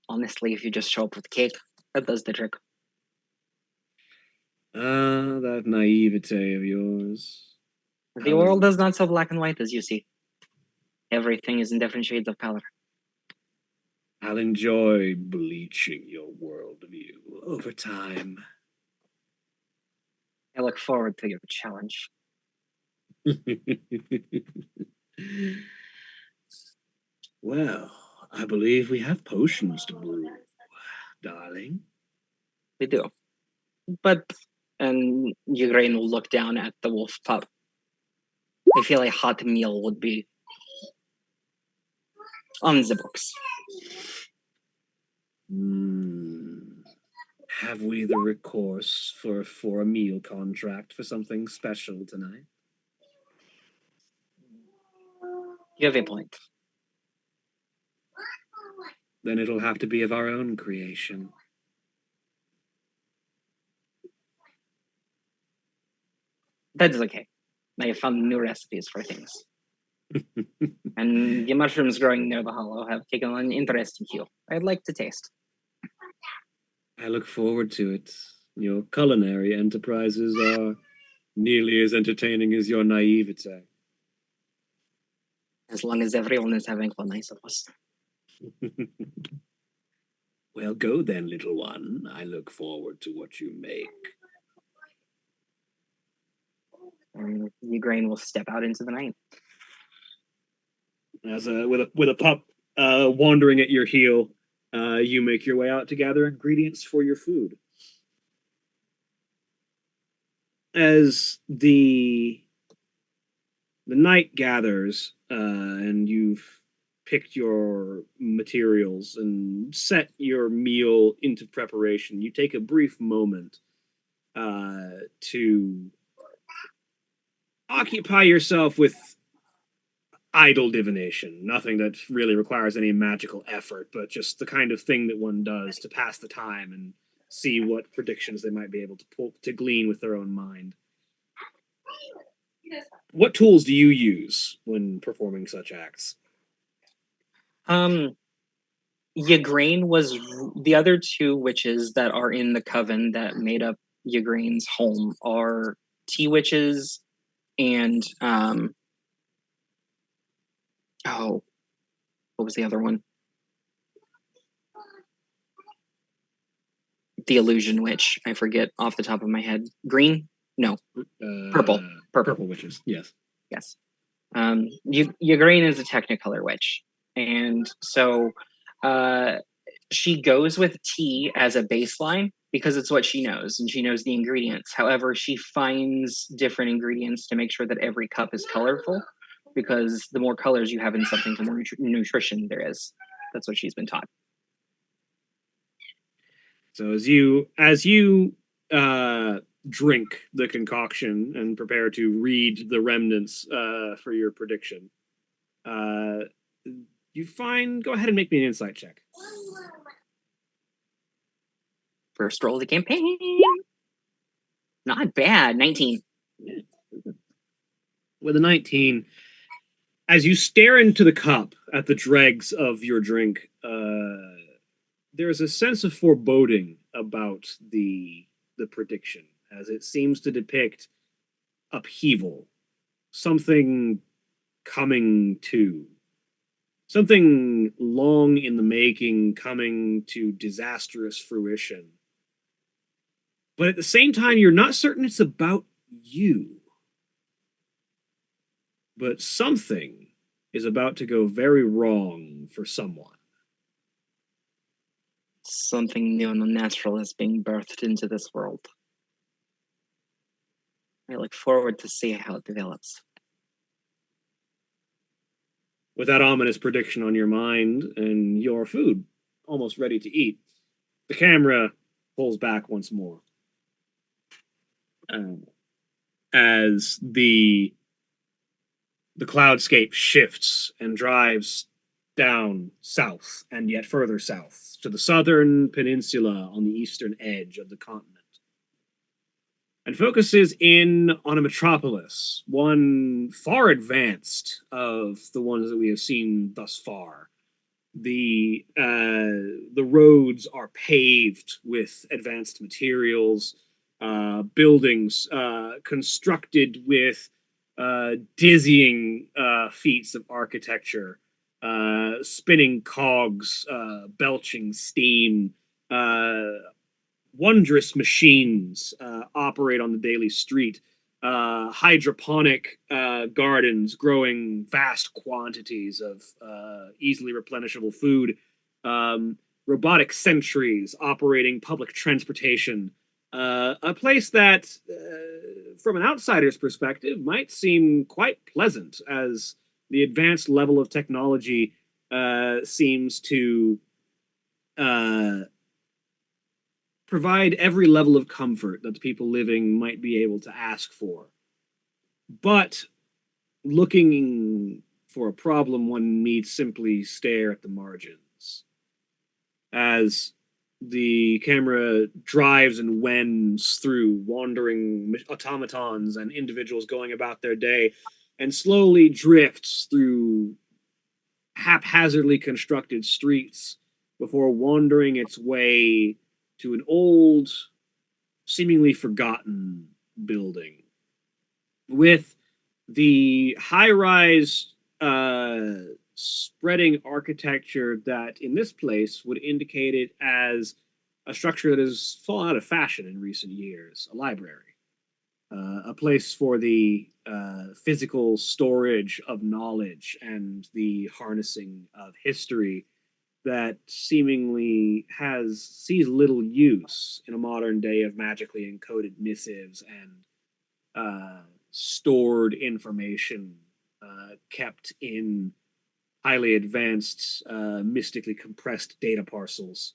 Honestly, if you just show up with cake, that does the trick. That naivete of yours. The world is not so black and white as you see. Everything is in different shades of color. I'll enjoy bleaching your worldview over time. I look forward to your challenge. Well, I believe we have potions to brew, darling. We do. But, and Ukraine will look down at the wolf pup. I feel a hot meal would be on the books. Have we the recourse for a meal contract for something special tonight? You have a point. Then it'll have to be of our own creation. That is okay. I have found new recipes for things. And the mushrooms growing near the hollow have taken on an interesting hue. I'd like to taste. I look forward to it. Your culinary enterprises are nearly as entertaining as your naivete. As long as everyone is having fun, I suppose. Well, go then, little one. I look forward to what you make. And Ukraine will step out into the night. As with a pup wandering at your heel, you make your way out to gather ingredients for your food. As the night gathers, and you've picked your materials and set your meal into preparation, you take a brief moment to occupy yourself with idle divination, nothing that really requires any magical effort, but just the kind of thing that one does to pass the time and see what predictions they might be able to glean with their own mind. What tools do you use when performing such acts? Ygraine was the other two witches that are in the coven that made up Ygraine's home are tea witches and what was the other one? The illusion witch. I forget off the top of my head. Green? No. Purple. Purple witches, yes. Yes. Ygraine is a Technicolor witch. And so she goes with tea as a baseline because it's what she knows and she knows the ingredients. However, she finds different ingredients to make sure that every cup is colorful because the more colors you have in something, the more nutrition there is. That's what she's been taught. So as you drink the concoction and prepare to read the remnants for your prediction, you find. Go ahead and make me an insight check. First roll of the campaign. Not bad. 19. With a 19, as you stare into the cup at the dregs of your drink, there's a sense of foreboding about the prediction, as it seems to depict upheaval, something coming to, something long in the making coming to disastrous fruition. But at the same time, you're not certain it's about you. But something is about to go very wrong for someone. Something new and unnatural is being birthed into this world. I look forward to see how it develops. With that ominous prediction on your mind and your food almost ready to eat, the camera pulls back once more. As the cloudscape shifts and drives down south and yet further south to the southern peninsula on the eastern edge of the continent, and focuses in on a metropolis, one far advanced of the ones that we have seen thus far. The roads are paved with advanced materials, buildings constructed with dizzying feats of architecture, spinning cogs, belching steam, wondrous machines operate on the daily street, hydroponic gardens growing vast quantities of easily replenishable food, robotic sentries operating public transportation. A place that, from an outsider's perspective, might seem quite pleasant, as the advanced level of technology seems to provide every level of comfort that the people living might be able to ask for. But looking for a problem, one need simply stare at the margins. As the camera drives and wends through wandering automatons and individuals going about their day, and slowly drifts through haphazardly constructed streets before wandering its way to an old, seemingly forgotten building. With the high-rise spreading architecture that in this place would indicate it as a structure that has fallen out of fashion in recent years, a library, a place for the physical storage of knowledge and the harnessing of history that seemingly sees little use in a modern day of magically encoded missives and stored information kept in highly advanced, mystically compressed data parcels.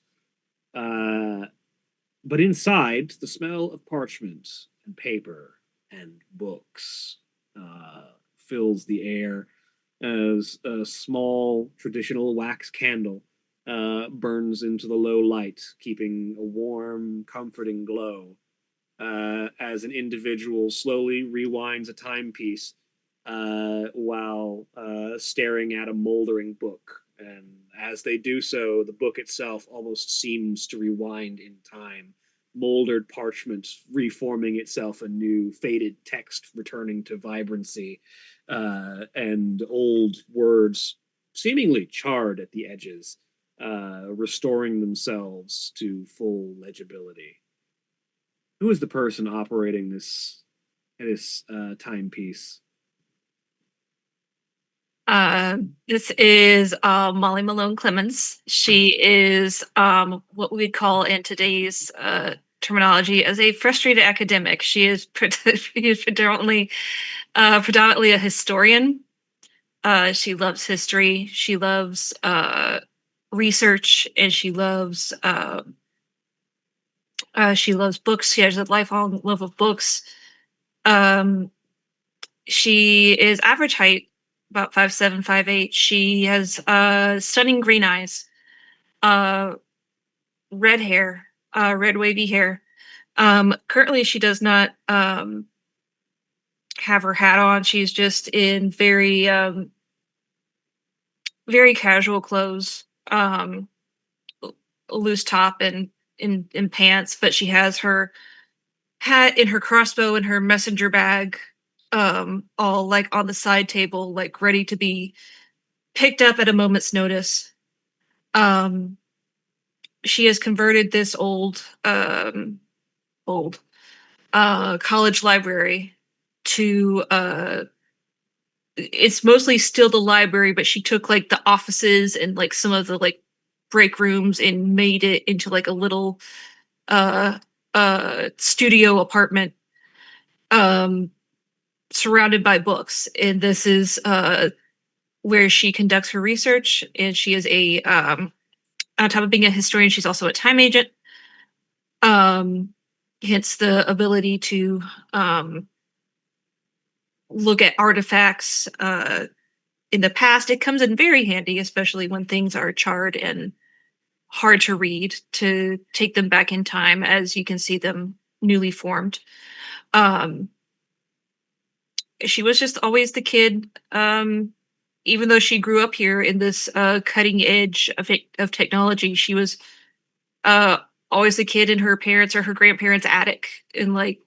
But inside, the smell of parchment and paper and books fills the air as a small traditional wax candle burns into the low light, keeping a warm, comforting glow as an individual slowly rewinds a timepiece while staring at a moldering book. And as they do so, the book itself almost seems to rewind in time. Moldered parchment reforming itself anew, faded text returning to vibrancy, and old words seemingly charred at the edges, restoring themselves to full legibility. Who is the person operating this timepiece? This is Molly Malone Clemens. She is what we would call in today's terminology as a frustrated academic. She is predominantly a historian. She loves history. She loves research, and she loves books. She has a lifelong love of books. She is average height, about 5'7", 5'8". She has stunning green eyes, red hair, red wavy hair. Currently, she does not have her hat on. She's just in very casual clothes, loose top and in pants. But she has her hat and her crossbow and her messenger bag, all like on the side table, like ready to be picked up at a moment's notice. She has converted this old old college library to it's mostly still the library, but she took like the offices and like some of the like break rooms and made it into like a little uh studio apartment um surrounded by books. And this is where she conducts her research, and she is a on top of being a historian, she's also a time agent. Um hence the ability to um look at artifacts in the past. It comes in very handy, especially when things are charred and hard to read, to take them back in time as you can see them newly formed. Um, she was just always the kid, even though she grew up here in this cutting edge of technology. She was uh, always the kid in her parents' or her grandparents' attic, and like,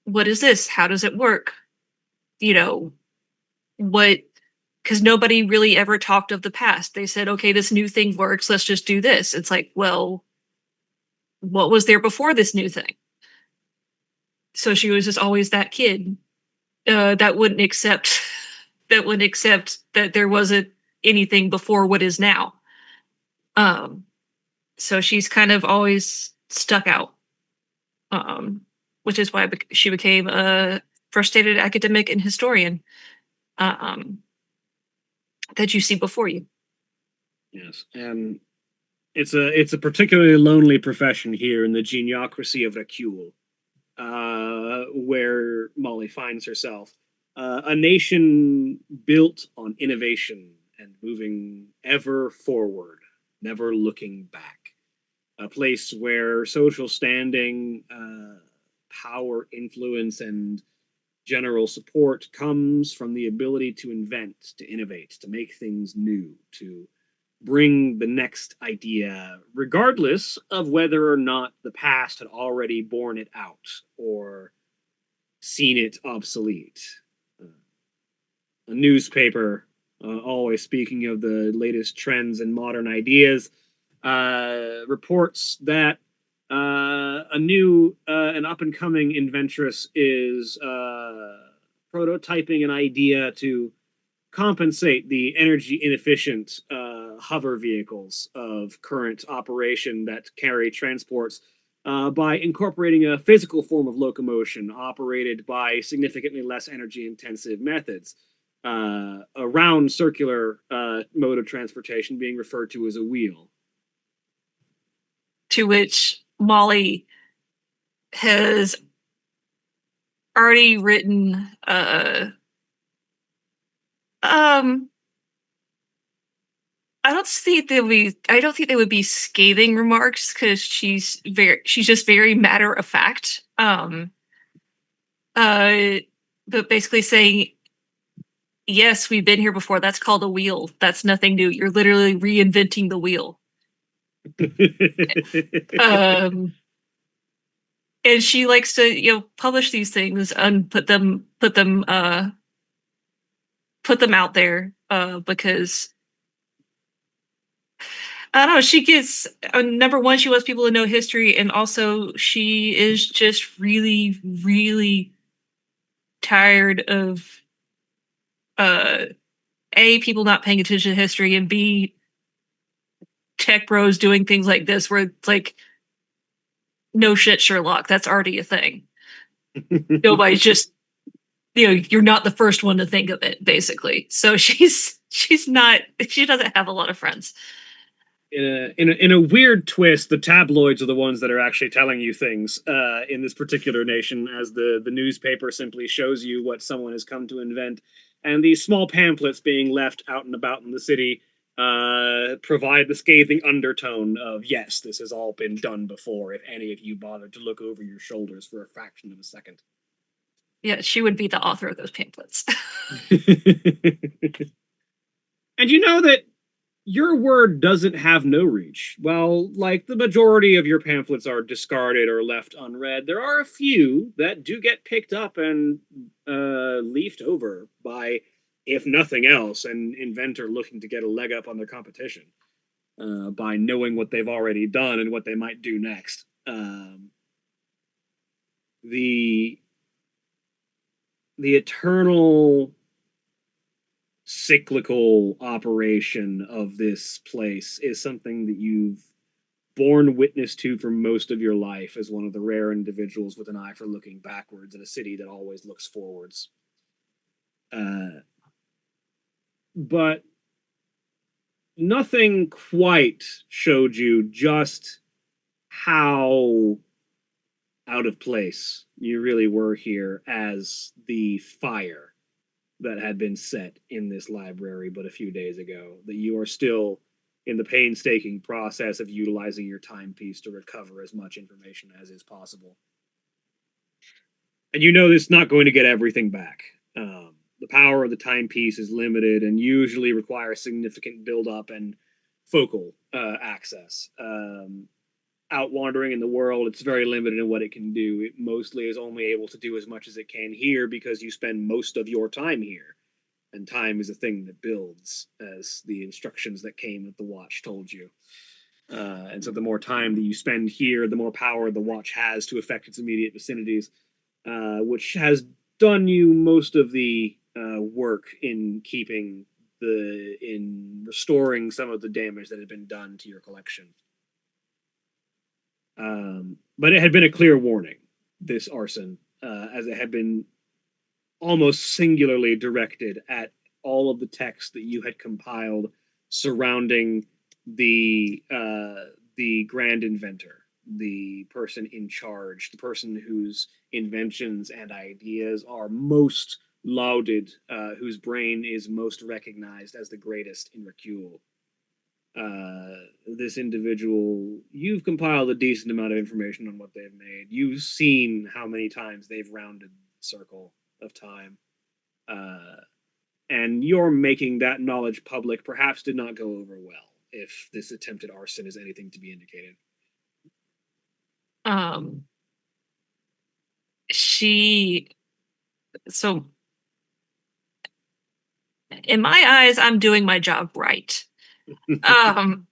what is this? How does it work? You know, what, because nobody really ever talked of the past. They said, okay, this new thing works, let's just do this. It's like, well, what was there before this new thing? So she was just always that kid that wouldn't accept that there wasn't anything before what is now. Um, so she's kind of always stuck out, which is why she became a frustrated academic and historian um, that you see before you. Yes, and it's a particularly lonely profession here in the geniocracy of Racule, where Molly finds herself. A nation built on innovation and moving ever forward, never looking back. A place where social standing, power, influence, and general support comes from the ability to invent, to innovate, to make things new, to bring the next idea, regardless of whether or not the past had already borne it out or seen it obsolete. A newspaper, always speaking of the latest trends and modern ideas, reports that a new and up and coming inventress is prototyping an idea to compensate the energy inefficient hover vehicles of current operation that carry transports by incorporating a physical form of locomotion operated by significantly less energy intensive methods. A round circular mode of transportation being referred to as a wheel. To which Molly has already written I don't think they would be scathing remarks, because she's just very matter of fact. But basically saying, yes, we've been here before. That's called a wheel. That's nothing new. You're literally reinventing the wheel. Um, and she likes to, publish these things and put them out there because I don't know. She gets number one. She wants people to know history, and also she is just really, really tired of a, people not paying attention to history, and b, tech bros doing things like this where it's like, no shit, Sherlock, that's already a thing. Nobody's just, you're not the first one to think of it, basically. So she doesn't have a lot of friends. In a weird twist, the tabloids are the ones that are actually telling you things in this particular nation, as the newspaper simply shows you what someone has come to invent, and these small pamphlets being left out and about in the city provide the scathing undertone of, yes, this has all been done before, if any of you bothered to look over your shoulders for a fraction of a second. Yeah, she would be the author of those pamphlets. And you know that your word doesn't have no reach. Well, like the majority of your pamphlets are discarded or left unread, there are a few that do get picked up and leafed over by, if nothing else, an inventor looking to get a leg up on their competition by knowing what they've already done and what they might do next. the eternal cyclical operation of this place is something that you've borne witness to for most of your life as one of the rare individuals with an eye for looking backwards in a city that always looks forwards. But nothing quite showed you just how out of place you really were here as the fire that had been set in this library but a few days ago, that you are still in the painstaking process of utilizing your timepiece to recover as much information as is possible. And you know this is not going to get everything back. The power of the timepiece is limited and usually requires significant build-up and focal access. Out wandering in the world, it's very limited in what it can do. It mostly is only able to do as much as it can here because you spend most of your time here. And time is a thing that builds, as the instructions that came with the watch told you. And so the more time that you spend here, the more power the watch has to affect its immediate vicinities, which has done you most of the work in restoring some of the damage that had been done to your collection. But it had been a clear warning, this arson, as it had been almost singularly directed at all of the text that you had compiled surrounding the grand inventor, the person in charge, the person whose inventions and ideas are most lauded, whose brain is most recognized as the greatest in Recule. This individual, you've compiled a decent amount of information on what they've made. You've seen how many times they've rounded the circle of time. And your making that knowledge public perhaps did not go over well, if this attempted arson is anything to be indicated. So in my eyes, I'm doing my job right. And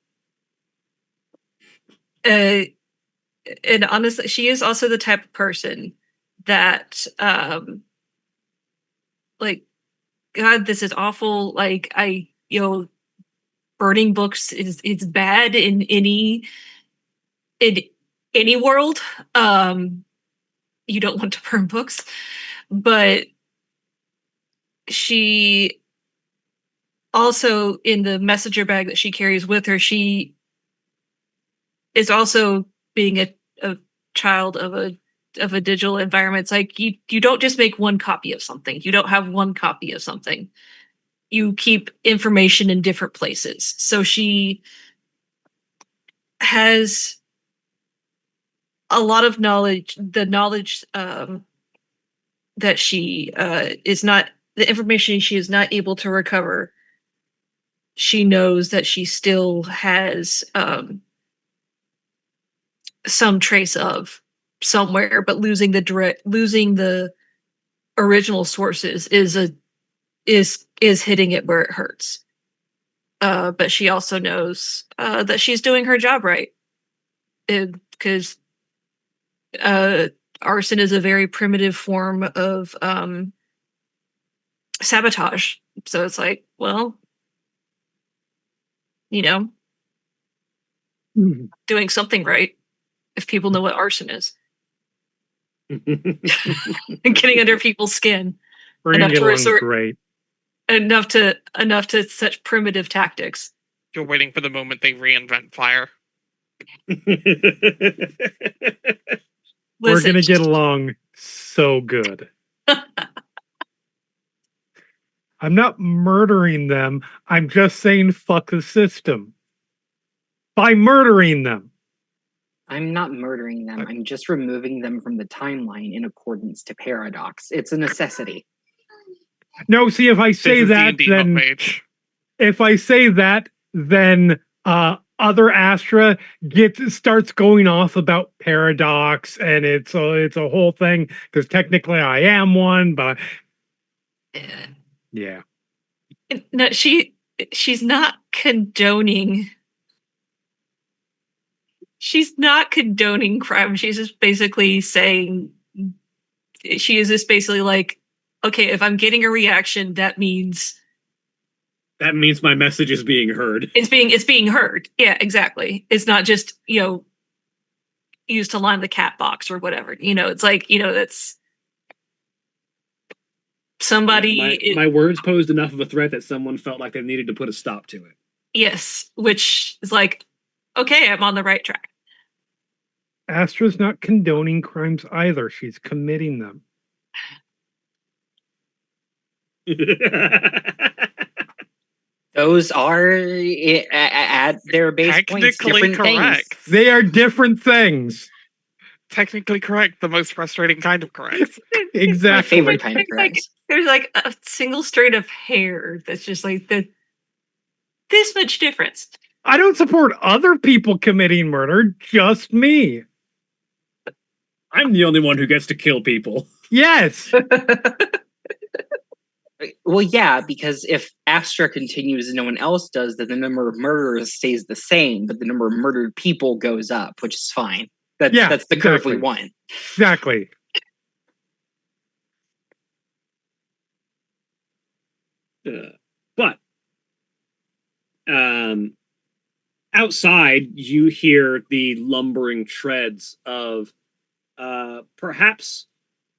honestly, she is also the type of person that, like, God, this is awful. Like, burning books is bad in any world. You don't want to burn books, but she also, in the messenger bag that she carries with her, she is also being a child of a digital environment. It's like you don't just make one copy of something. You don't have one copy of something. You keep information in different places. So she has a lot of knowledge. The knowledge that she is not, the information she is not able to recover, she knows that she still has some trace of somewhere, but losing the original sources is hitting it where it hurts. But she also knows that she's doing her job right, because arson is a very primitive form of sabotage. So it's like, well, doing something right if people know what arson is. Getting under people's skin. We're gonna get along great. Enough to such primitive tactics. You're waiting for the moment they reinvent fire. We're gonna get along so good. I'm not murdering them. I'm just saying fuck the system. By murdering them. I'm not murdering them. I'm just removing them from the timeline in accordance to paradox. It's a necessity. No, see, if I say that, then if I say that, then other Astra starts going off about paradox, and it's a whole thing because technically I am one, but yeah. No, she's not condoning. She's not condoning crime. She's just basically saying she is just basically like, okay, if I'm getting a reaction, that means my message is being heard. it's being heard. Yeah, exactly. It's not just, used to line the cat box or whatever. It's like, that's somebody. My words posed enough of a threat that someone felt like they needed to put a stop to it. Yes, which is like, okay, I'm on the right track. Astra's not condoning crimes either. She's committing them. Those are at their base points Technically different correct. things. They are different things. Technically correct. The most frustrating kind of correct. Exactly. My favorite kind of There's like, correct. there's like a single strand of hair that's just like this much difference. I don't support other people committing murder, just me. I'm the only one who gets to kill people. Yes. Well, yeah, because if Astra continues and no one else does, then the number of murderers stays the same, but the number of murdered people goes up, which is fine. That's the curve we exactly. want. Exactly. But outside, you hear the lumbering treads of perhaps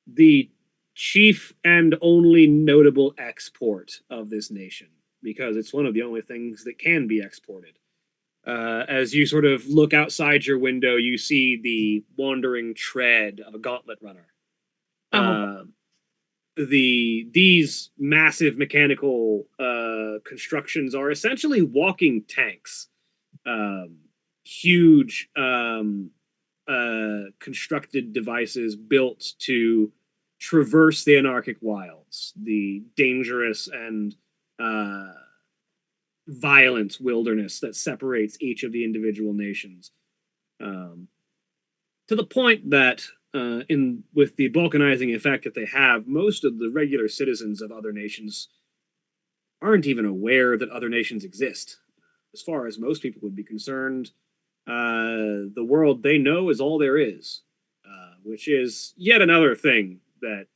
the chief and only notable export of this nation, because it's one of the only things that can be exported. As you sort of look outside your window, you see the wandering tread of a gauntlet runner. These massive mechanical constructions are essentially walking tanks. Huge constructed devices built to traverse the anarchic wilds, the dangerous and violent wilderness that separates each of the individual nations. To the point that with the balkanizing effect that they have, most of the regular citizens of other nations aren't even aware that other nations exist. As far as most people would be concerned, the world they know is all there is, which is yet another thing that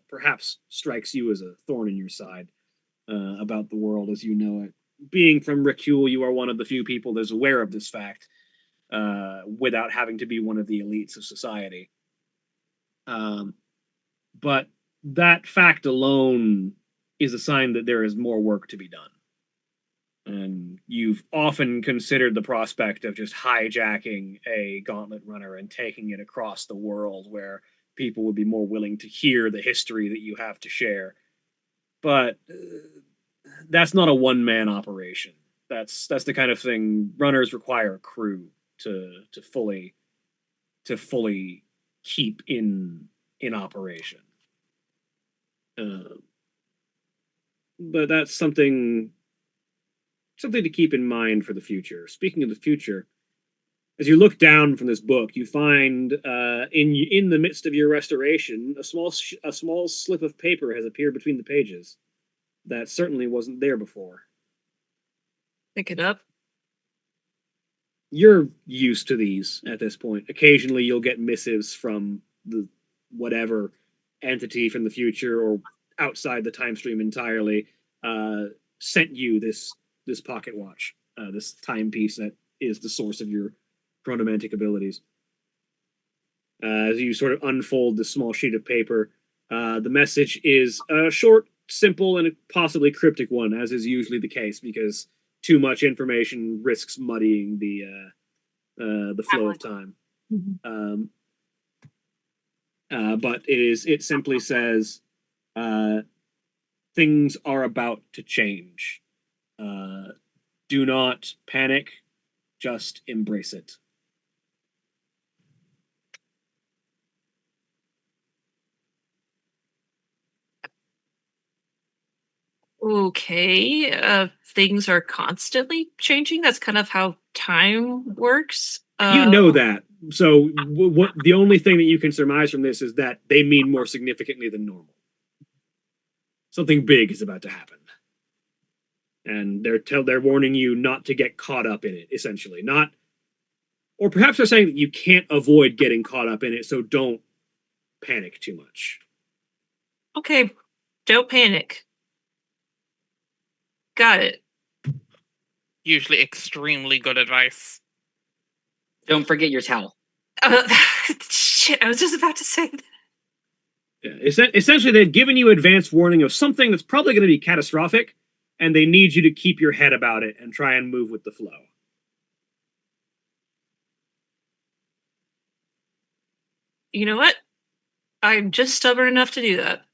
perhaps strikes you as a thorn in your side about the world as you know it. Being from Ricule, you are one of the few people that's aware of this fact without having to be one of the elites of society. But that fact alone is a sign that there is more work to be done. And you've often considered the prospect of just hijacking a gauntlet runner and taking it across the world where people would be more willing to hear the history that you have to share. But that's not a one-man operation. That's the kind of thing runners require a crew to fully keep in operation. But that's something to keep in mind for the future. Speaking of the future, as you look down from this book, you find in the midst of your restoration, a small slip of paper has appeared between the pages that certainly wasn't there before. Pick it up. You're used to these at this point. Occasionally, you'll get missives from the whatever entity from the future or outside the time stream entirely sent you this pocket watch, this timepiece that is the source of your chronomantic abilities. As you sort of unfold this small sheet of paper, the message is a short, simple, and possibly cryptic one, as is usually the case, because too much information risks muddying the flow of time. Mm-hmm. But it simply says, things are about to change. Do not panic, just embrace it. Okay. Things are constantly changing. That's kind of how time works. You know that. So what the only thing that you can surmise from this is that they mean more significantly than normal. Something big is about to happen. And they're warning you not to get caught up in it, essentially. Or perhaps they're saying that you can't avoid getting caught up in it, so don't panic too much. Okay, don't panic. Got it. Usually extremely good advice. Don't forget your towel. Shit, I was just about to say that. Yeah, essentially, they've given you advance warning of something that's probably going to be catastrophic, and they need you to keep your head about it and try and move with the flow. You know what? I'm just stubborn enough to do that.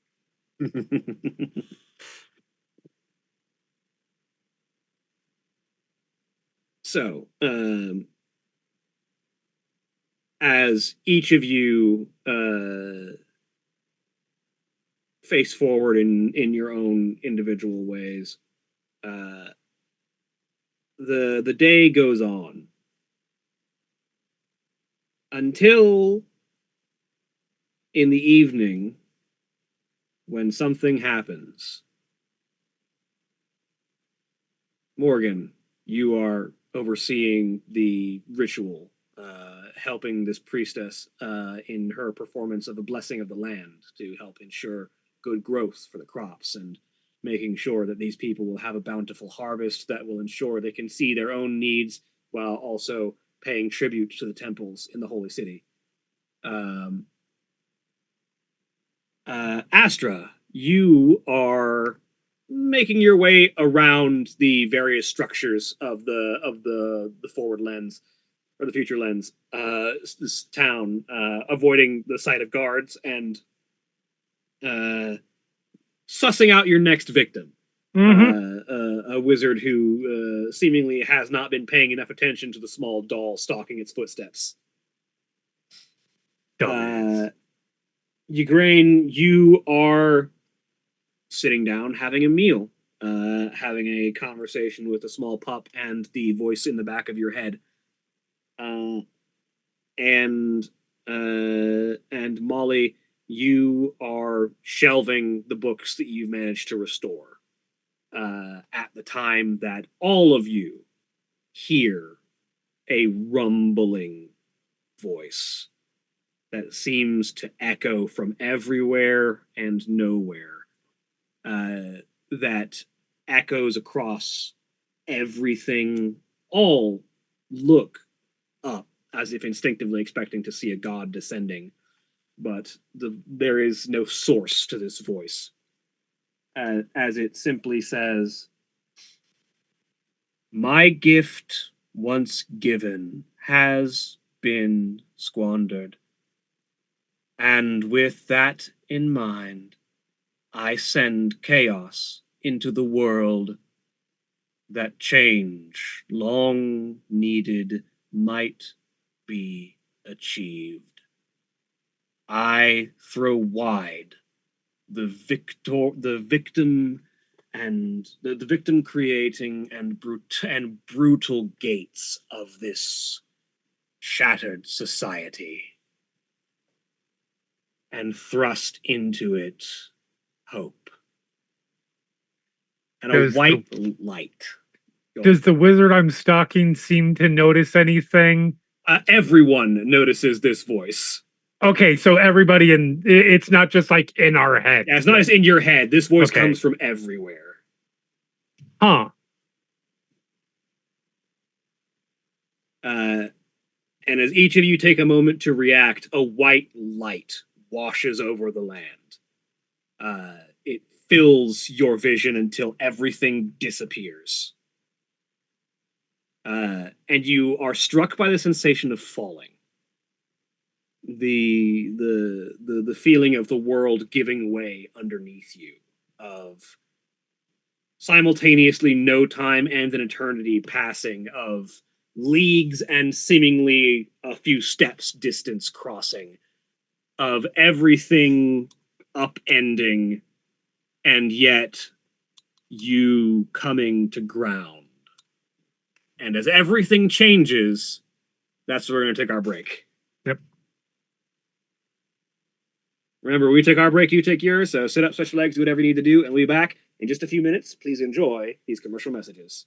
So, as each of you face forward in your own individual ways, the day goes on until in the evening when something happens. Morgan, you are overseeing the ritual, helping this priestess in her performance of the blessing of the land to help ensure good growth for the crops and making sure that these people will have a bountiful harvest that will ensure they can see their own needs while also paying tribute to the temples in the holy city. Astra, you are making your way around the various structures of the forward lens or the future lens, this town, avoiding the sight of guards and sussing out your next victim. A wizard who seemingly has not been paying enough attention to the small doll stalking its footsteps. Ugrain, you are sitting down having a meal, having a conversation with a small pup and the voice in the back of your head. And Molly, you are shelving the books that you've managed to restore at the time that all of you hear a rumbling voice that seems to echo from everywhere and nowhere, that echoes across everything. All look up as if instinctively expecting to see a god descending, but there is no source to this voice, as it simply says, "My gift, once given, has been squandered. And with that in mind, I send chaos into the world that change, long needed, might be achieved. I throw wide the victim and the victim creating and brutal gates of this shattered society, and thrust into it hope and a white light." Does the wizard I'm stalking seem to notice anything? Everyone notices this voice. Okay, so everybody it's not just like in our head. Yeah, it's not just in your head. This voice Okay. comes from everywhere. Huh. And as each of you take a moment to react, a white light washes over the land. It fills your vision until everything disappears. And you are struck by the sensation of falling. The feeling of the world giving way underneath you, of simultaneously no time and an eternity passing, of leagues and seemingly a few steps distance crossing, of everything upending, and yet you coming to ground. And as everything changes, that's where we're going to take our break. Yep. Remember, we take our break, you take yours, so sit up, stretch your legs, do whatever you need to do, and we'll be back in just a few minutes. Please enjoy these commercial messages.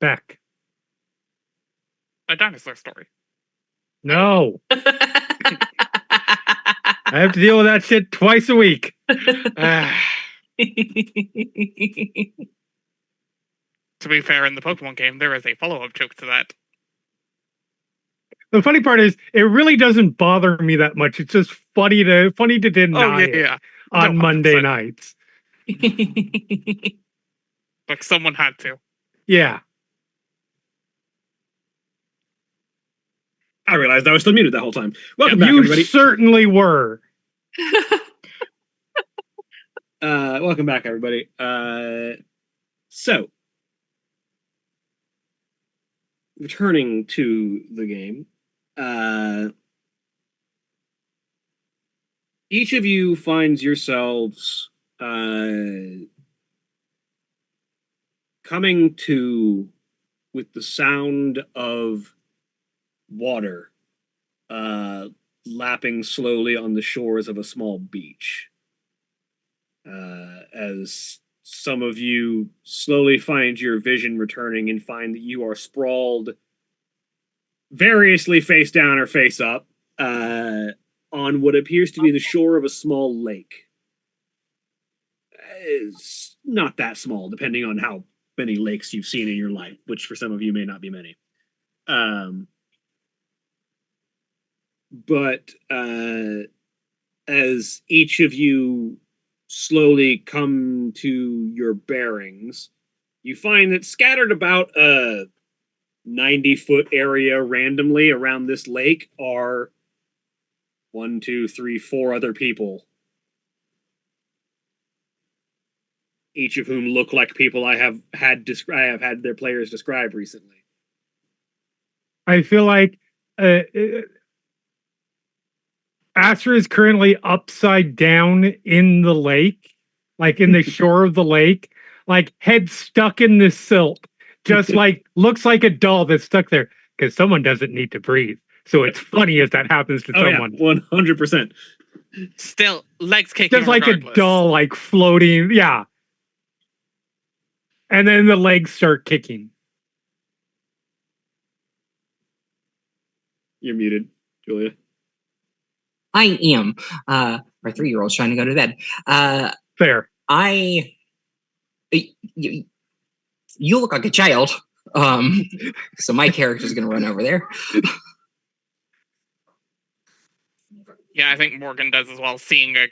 Beck. A dinosaur story. No. I have to deal with that shit twice a week. To be fair, in the Pokemon game, there is a follow-up joke to that. The funny part is, it really doesn't bother me that much. It's just funny to deny it yeah. on No, Monday 100%. nights. Like someone had to. Yeah. I realized I was still muted that whole time. Welcome back, You everybody. certainly were. Welcome back, everybody. So, returning to the game, each of you finds yourselves coming to with the sound of water lapping slowly on the shores of a small beach. As some of you slowly find your vision returning and find that you are sprawled variously face down or face up on what appears to be the shore of a small lake. It's not that small, depending on how many lakes you've seen in your life, which for some of you may not be many. But as each of you slowly come to your bearings, you find that scattered about a 90-foot area randomly around this lake are 1, 2, 3, 4 other people. Each of whom look like people I have had their players describe recently. I feel like Astra is currently upside down in the lake, like in the shore of the lake, like head stuck in the silt, just like looks like a doll that's stuck there because someone doesn't need to breathe. So it's funny if that happens to someone. Yeah, 100%. Still, legs kicking Just like regardless. a doll, like floating. Yeah. And then the legs start kicking. You're muted, Julia. I am. Our 3-year-old's trying to go to bed. Fair. You look like a child. So my character's gonna run over there. Yeah, I think Morgan does as well, seeing a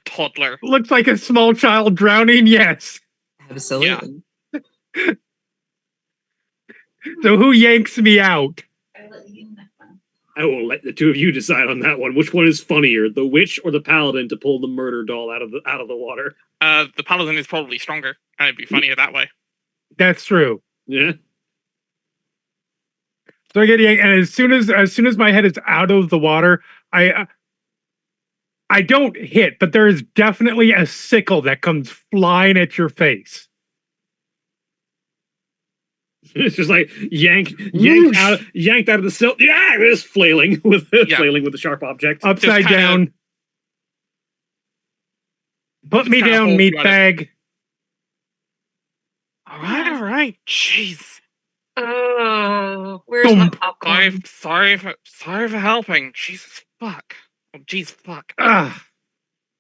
toddler. Looks like a small child drowning, yes. Absolutely. So who yanks me out? I will let the two of you decide on that one. Which one is funnier, the witch or the paladin to pull the murder doll out of the water? The paladin is probably stronger, and it'd be funnier that way. That's true. Yeah. So I get yanked, and as soon as my head is out of the water, I don't hit, but there is definitely a sickle that comes flying at your face. It's just like yanked Whoosh. out of the silt. Yeah, it is flailing with flailing with the sharp object. Upside Just kinda- down. Put me kinda down, hold you at meatbag. All right. Jeez. Oh, where's my Thump. popcorn? Sorry for helping. Jesus fuck. Oh, jeez fuck. Ah,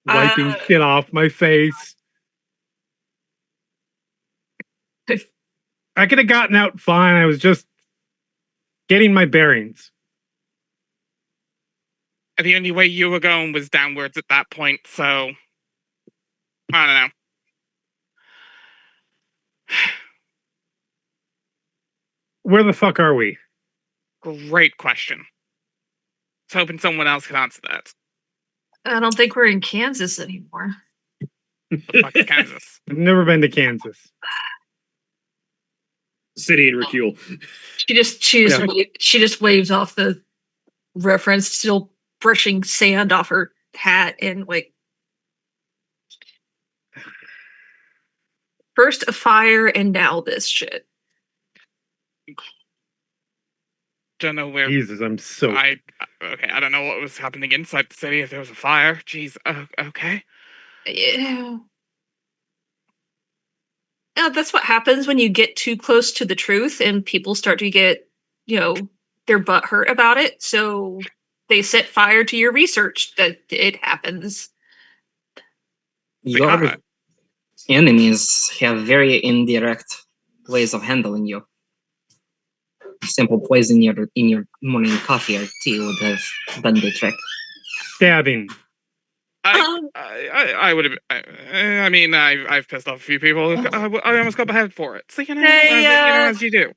wiping shit off my face. I could have gotten out fine. I was just getting my bearings. And the only way you were going was downwards at that point, so I don't know. Where the fuck are we? Great question. I was hoping someone else could answer that. I don't think we're in Kansas anymore. The fuck is Kansas? I've never been to Kansas. City and Recule. She just waves off the reference, still brushing sand off her hat, and like first a fire and now this shit. Don't know where. Jesus, I'm so. I don't know what was happening inside the city. If there was a fire, jeez. Okay. Yeah. That's what happens when you get too close to the truth and people start to get, their butt hurt about it. So they set fire to your research. That it happens. Your enemies have very indirect ways of handling you. Simple poison in your morning coffee or tea would have done the trick. Stabbing. I would have. I mean, I've pissed off a few people. I almost got beheaded for it. So as you do.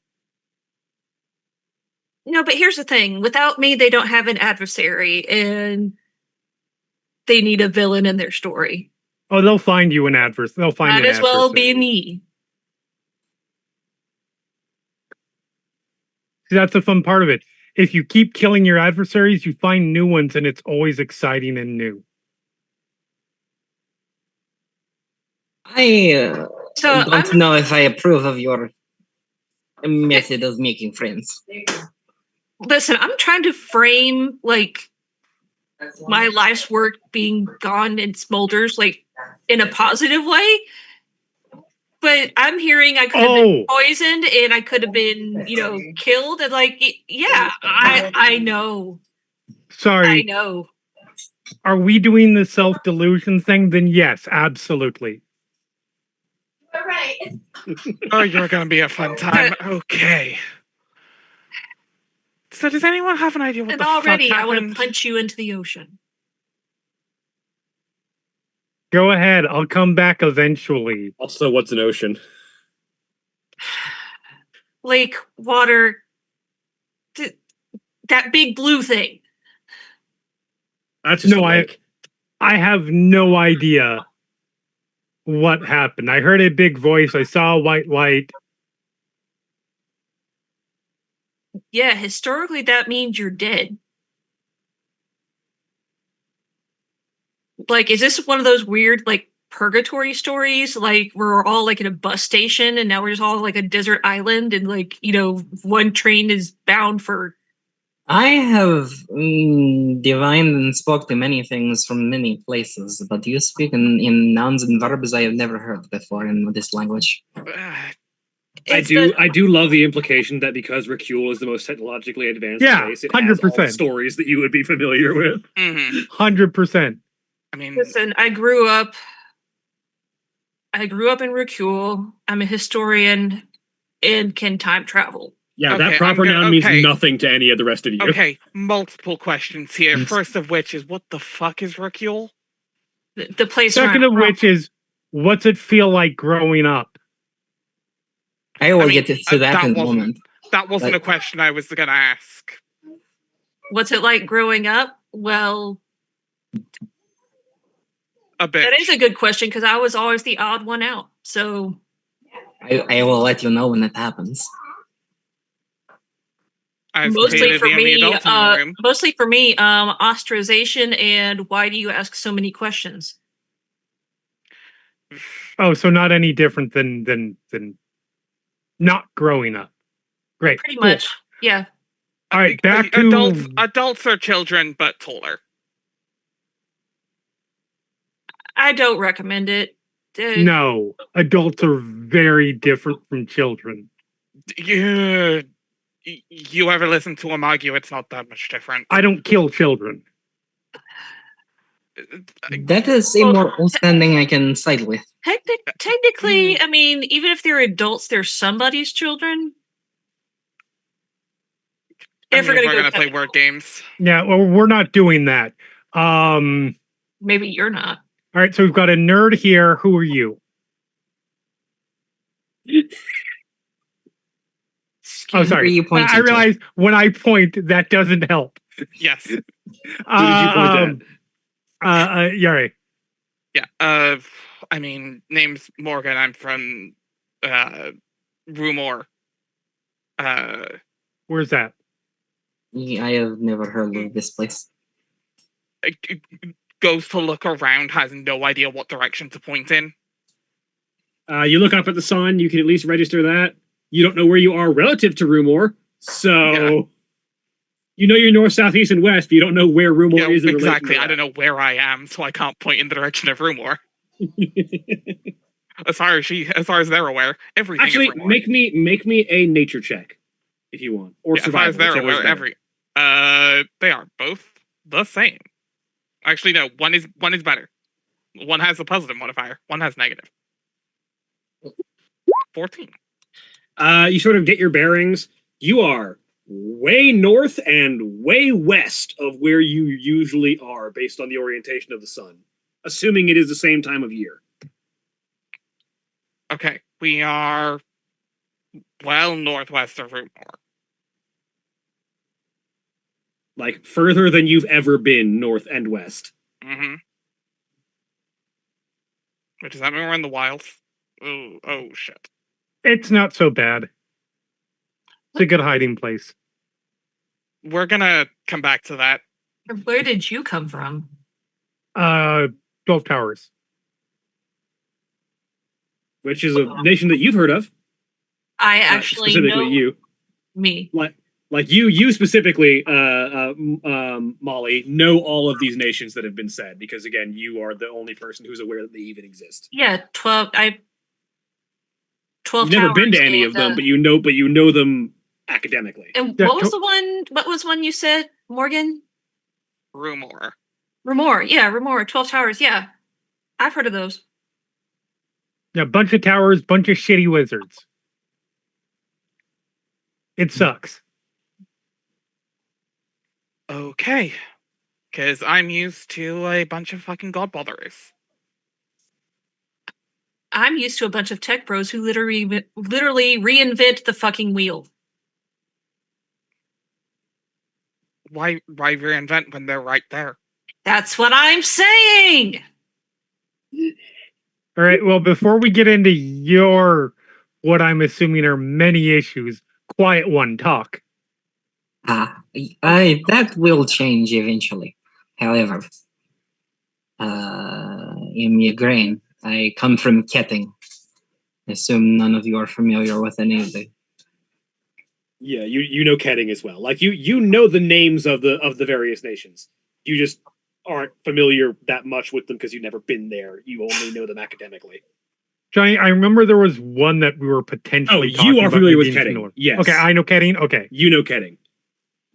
No, but here's the thing: without me, they don't have an adversary, and they need a villain in their story. Oh, they'll find you an adverse. They'll find Might an as well be adversary. me. See, that's the fun part of it. If you keep killing your adversaries, you find new ones, and it's always exciting and new. I So don't know if I approve of your method of making friends. Listen, I'm trying to frame like my life's work being gone in smolders, like in a positive way. But I'm hearing I could have been poisoned and I could have been, killed. And like, yeah, I know. Sorry. I know. Are we doing the self-delusion thing? Then yes, absolutely. All right. Oh, you're going to be a fun time. Okay. So does anyone have an idea what And the already fuck I want happened? to punch you into the ocean. Go ahead. I'll come back eventually. Also, what's an ocean? Lake, water, that big blue thing. That's just I have no idea what happened. I heard a big voice. I saw a white light. Yeah, historically that means you're dead. Like, is this one of those weird, like, purgatory stories? Like, we're all, like, in a bus station, and now we're just all, like, a desert island, and, like, one train is bound for... I have divined and spoke to many things from many places, but you speak in nouns and verbs I have never heard before in this language. I do love the implication that because Ricule is the most technologically advanced place, it has all the stories that you would be familiar with. 100%. I mean, listen, I grew up in Ricule. I'm a historian and can time travel. Yeah, that proper noun means nothing to any of the rest of you. Okay, multiple questions here. First of which is, what the fuck is Ricule? The place. Second of which is, what's it feel like growing up? I will get to that in a moment. That wasn't a question I was going to ask. What's it like growing up? Well, a bit. That is a good question because I was always the odd one out. So I will let you know when it happens. Mostly for me, ostracization and why do you ask so many questions? Oh, so not any different than not growing up. Great. Pretty much. Yeah. All right, back to adults or children, but taller. I don't recommend it. No, adults are very different from children. You ever listen to them argue? It's not that much different. I don't kill children. That is a more understanding I can side with. Technically, I mean, even if they're adults, they're somebody's children. If we're gonna play word games. Yeah, well, we're not doing that. Maybe you're not. All right, so we've got a nerd here. Who are you? Oh, sorry. I realize when I point, that doesn't help. Yes. Who did you point at? Yari. Yeah. I mean, name's Morgan. I'm from Rumor. Where's that? I have never heard of this place. Goes to look around, has no idea what direction to point in. You look up at the sun, you can at least register that. You don't know where you are relative to Rumor, so you know you're north, south, east, and west, but you don't know where Rumor is in relation to that. I don't know where I am, so I can't point in the direction of Rumor. As far as they're aware, everything Actually, is Rumor. make me a nature check if you want, or Yeah, as far as survival, they're whichever is aware, better. they are both the same. Actually, no, one is better. One has a positive modifier, one has negative. 14. You sort of get your bearings. You are way north and way west of where you usually are based on the orientation of the sun, assuming it is the same time of year. Okay, we are well northwest of Route 4. Like further than you've ever been north and west. Mm-hmm. Wait, does that mean we're in the wilds? Oh shit. It's not so bad. It's a good hiding place. We're gonna come back to that. Where did you come from? 12 Towers. Which is a nation that you've heard of. I actually specifically know you. me. Like you specifically, Molly, know all of these nations that have been said because again, you are the only person who's aware that they even exist. Yeah, 12. 12 You've never been to towers any and, of them, but you know them academically. And Yeah, what was the one? What was one you said, Morgan? Rumor. Remore. Yeah, Remore. 12 towers. Yeah, I've heard of those. Yeah, bunch of towers, bunch of shitty wizards. It sucks. Okay. Because I'm used to a bunch of fucking godbotherers. I'm used to a bunch of tech bros who literally reinvent the fucking wheel. Why reinvent when they're right there? That's what I'm saying. All right, well, before we get into your, what I'm assuming are many issues, quiet one, talk. That will change eventually. However, in Ukraine, I come from Ketting. I assume none of you are familiar with any of the. Yeah, you know Ketting as well. Like you know the names of the various nations. You just aren't familiar that much with them because you've never been there. You only know them academically. Johnny, I remember there was one that we were potentially talking you are about familiar with maybe in Ketting. North. Yes. Okay, I know Ketting. Okay, You know Ketting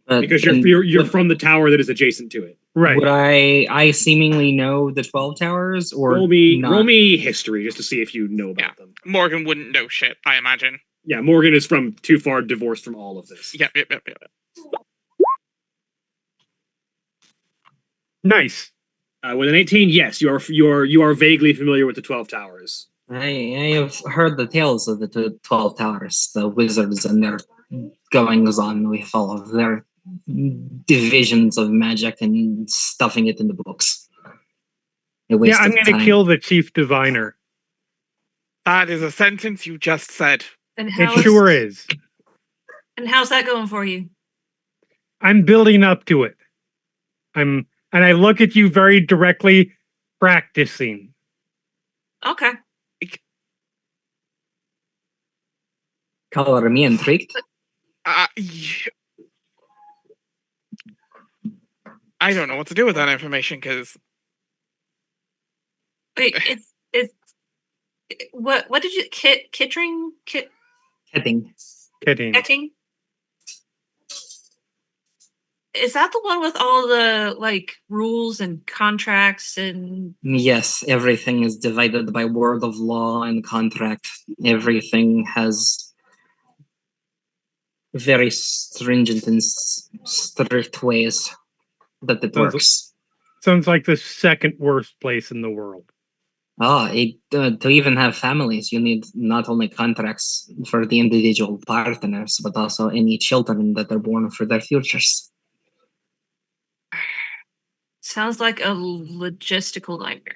because you're from the tower that is adjacent to it. right. Would I seemingly know the 12 towers or Roll me not? history just to see if you know about Yeah. them. Morgan wouldn't know shit, I imagine. Yeah, Morgan is from too far divorced from all of this. Yep. Nice. With an 18, yes, you are vaguely familiar with the 12 towers. I have heard the tales of the 12 towers, the wizards and their goings on with all of their divisions of magic and stuffing it in the books. A waste Yeah, I'm of going to time. kill the chief diviner. That is a sentence you just said. And It sure is. And how's that going for you? I'm building up to it. And I look at you very directly, practicing. Okay. Color me intrigued. I don't know what to do with that information because Wait, it's what did you Kittring? Heading. Kidding. Ketting? Is that the one with all the like rules and contracts and Yes, everything is divided by word of law and contract. Everything has very stringent and strict ways that it works. Sounds like the second worst place in the world. To even have families, you need not only contracts for the individual partners, but also any children that are born for their futures. sounds like a logistical nightmare.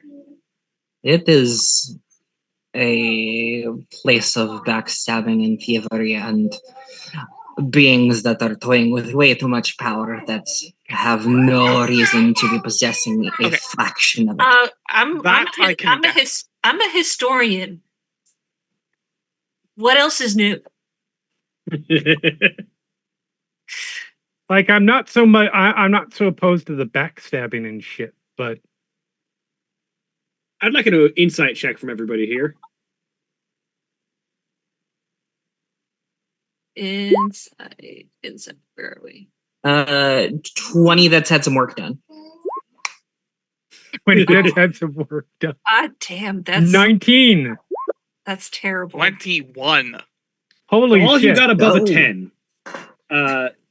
It is a place of backstabbing and thievery and beings that are toying with way too much power that have no reason to be possessing a Okay. fraction of it. I'm a historian. What else is new? Like I'm not so much. I'm not so opposed to the backstabbing and shit. But I'd like an insight check from everybody here. Inside. Where are we? 20 that's had some work done. When that's had some work done. Ah, damn, that's 19. terrible. 21. Holy All of shit. you got above a Oh. 10.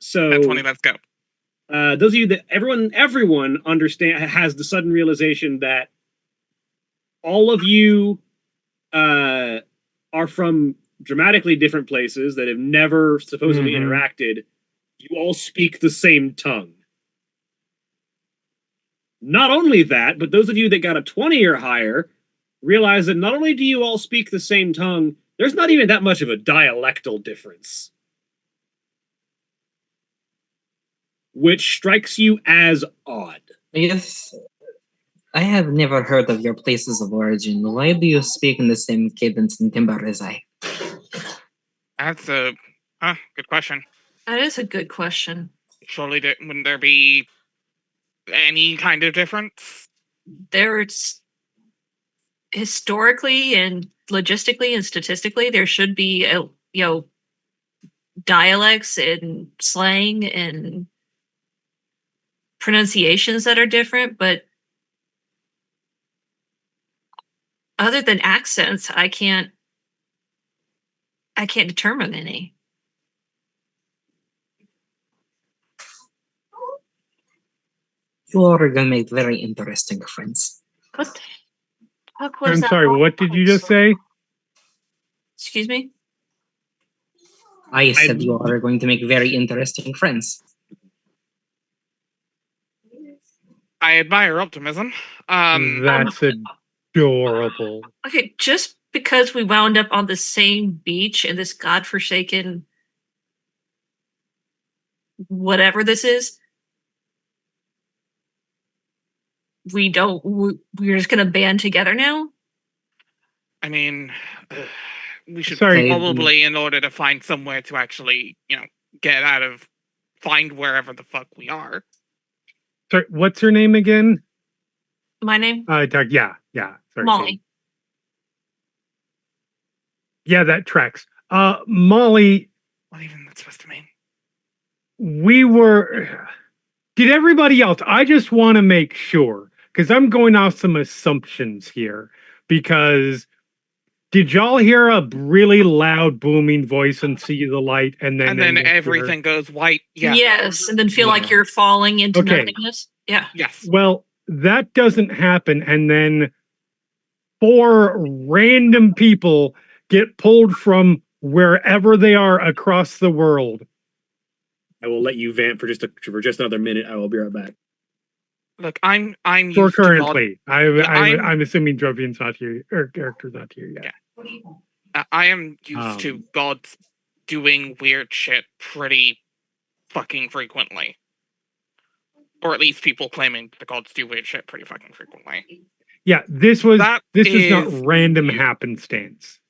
So At 20, let's go. those of you that everyone has the sudden realization that all of you are from dramatically different places that have never supposedly Mhm. interacted. You all speak the same tongue. Not only that, but those of you that got a 20 or higher realize that not only do you all speak the same tongue, there's not even that much of a dialectal difference. Which strikes you as odd. If I have never heard of your places of origin, why do you speak in the same cadence in timber as I? That's a good question. That is a good question. Surely wouldn't there be any kind of difference? There's historically and logistically and statistically, there should be dialects and slang and pronunciations that are different, but other than accents, I can't determine any. You are gonna make very interesting friends. What the fuck was I'm that? sorry, what did you just say? Excuse me? I said you are going to make very interesting friends. I admire optimism. That's adorable. Okay, just because we wound up on the same beach in this godforsaken whatever this is, we're just gonna band together now? I mean, we should Sorry. probably, in order to find somewhere to actually, find wherever the fuck we are. Sorry, what's her name again? My name? Doug, yeah. Sorry. Molly. Yeah, that tracks. Molly, What even that's supposed to mean? did everybody else, I just want to make sure, because I'm going off some assumptions here, because did y'all hear a really loud booming voice and see the light and then everything goes white? Yeah. Yes, and then feel like you're falling into Okay. nothingness. Yeah. Yes. Well, that doesn't happen, and then 4 random people get pulled from wherever they are across the world. I will let you vamp for just another minute. I will be right back. Look, I'm For used to God. currently, I'm- I'm assuming Drovian's not here, or character's not here yet. I am used to gods doing weird shit pretty fucking frequently. Or at least people claiming the gods do weird shit pretty fucking frequently. Yeah, this is not is random weird. happenstance.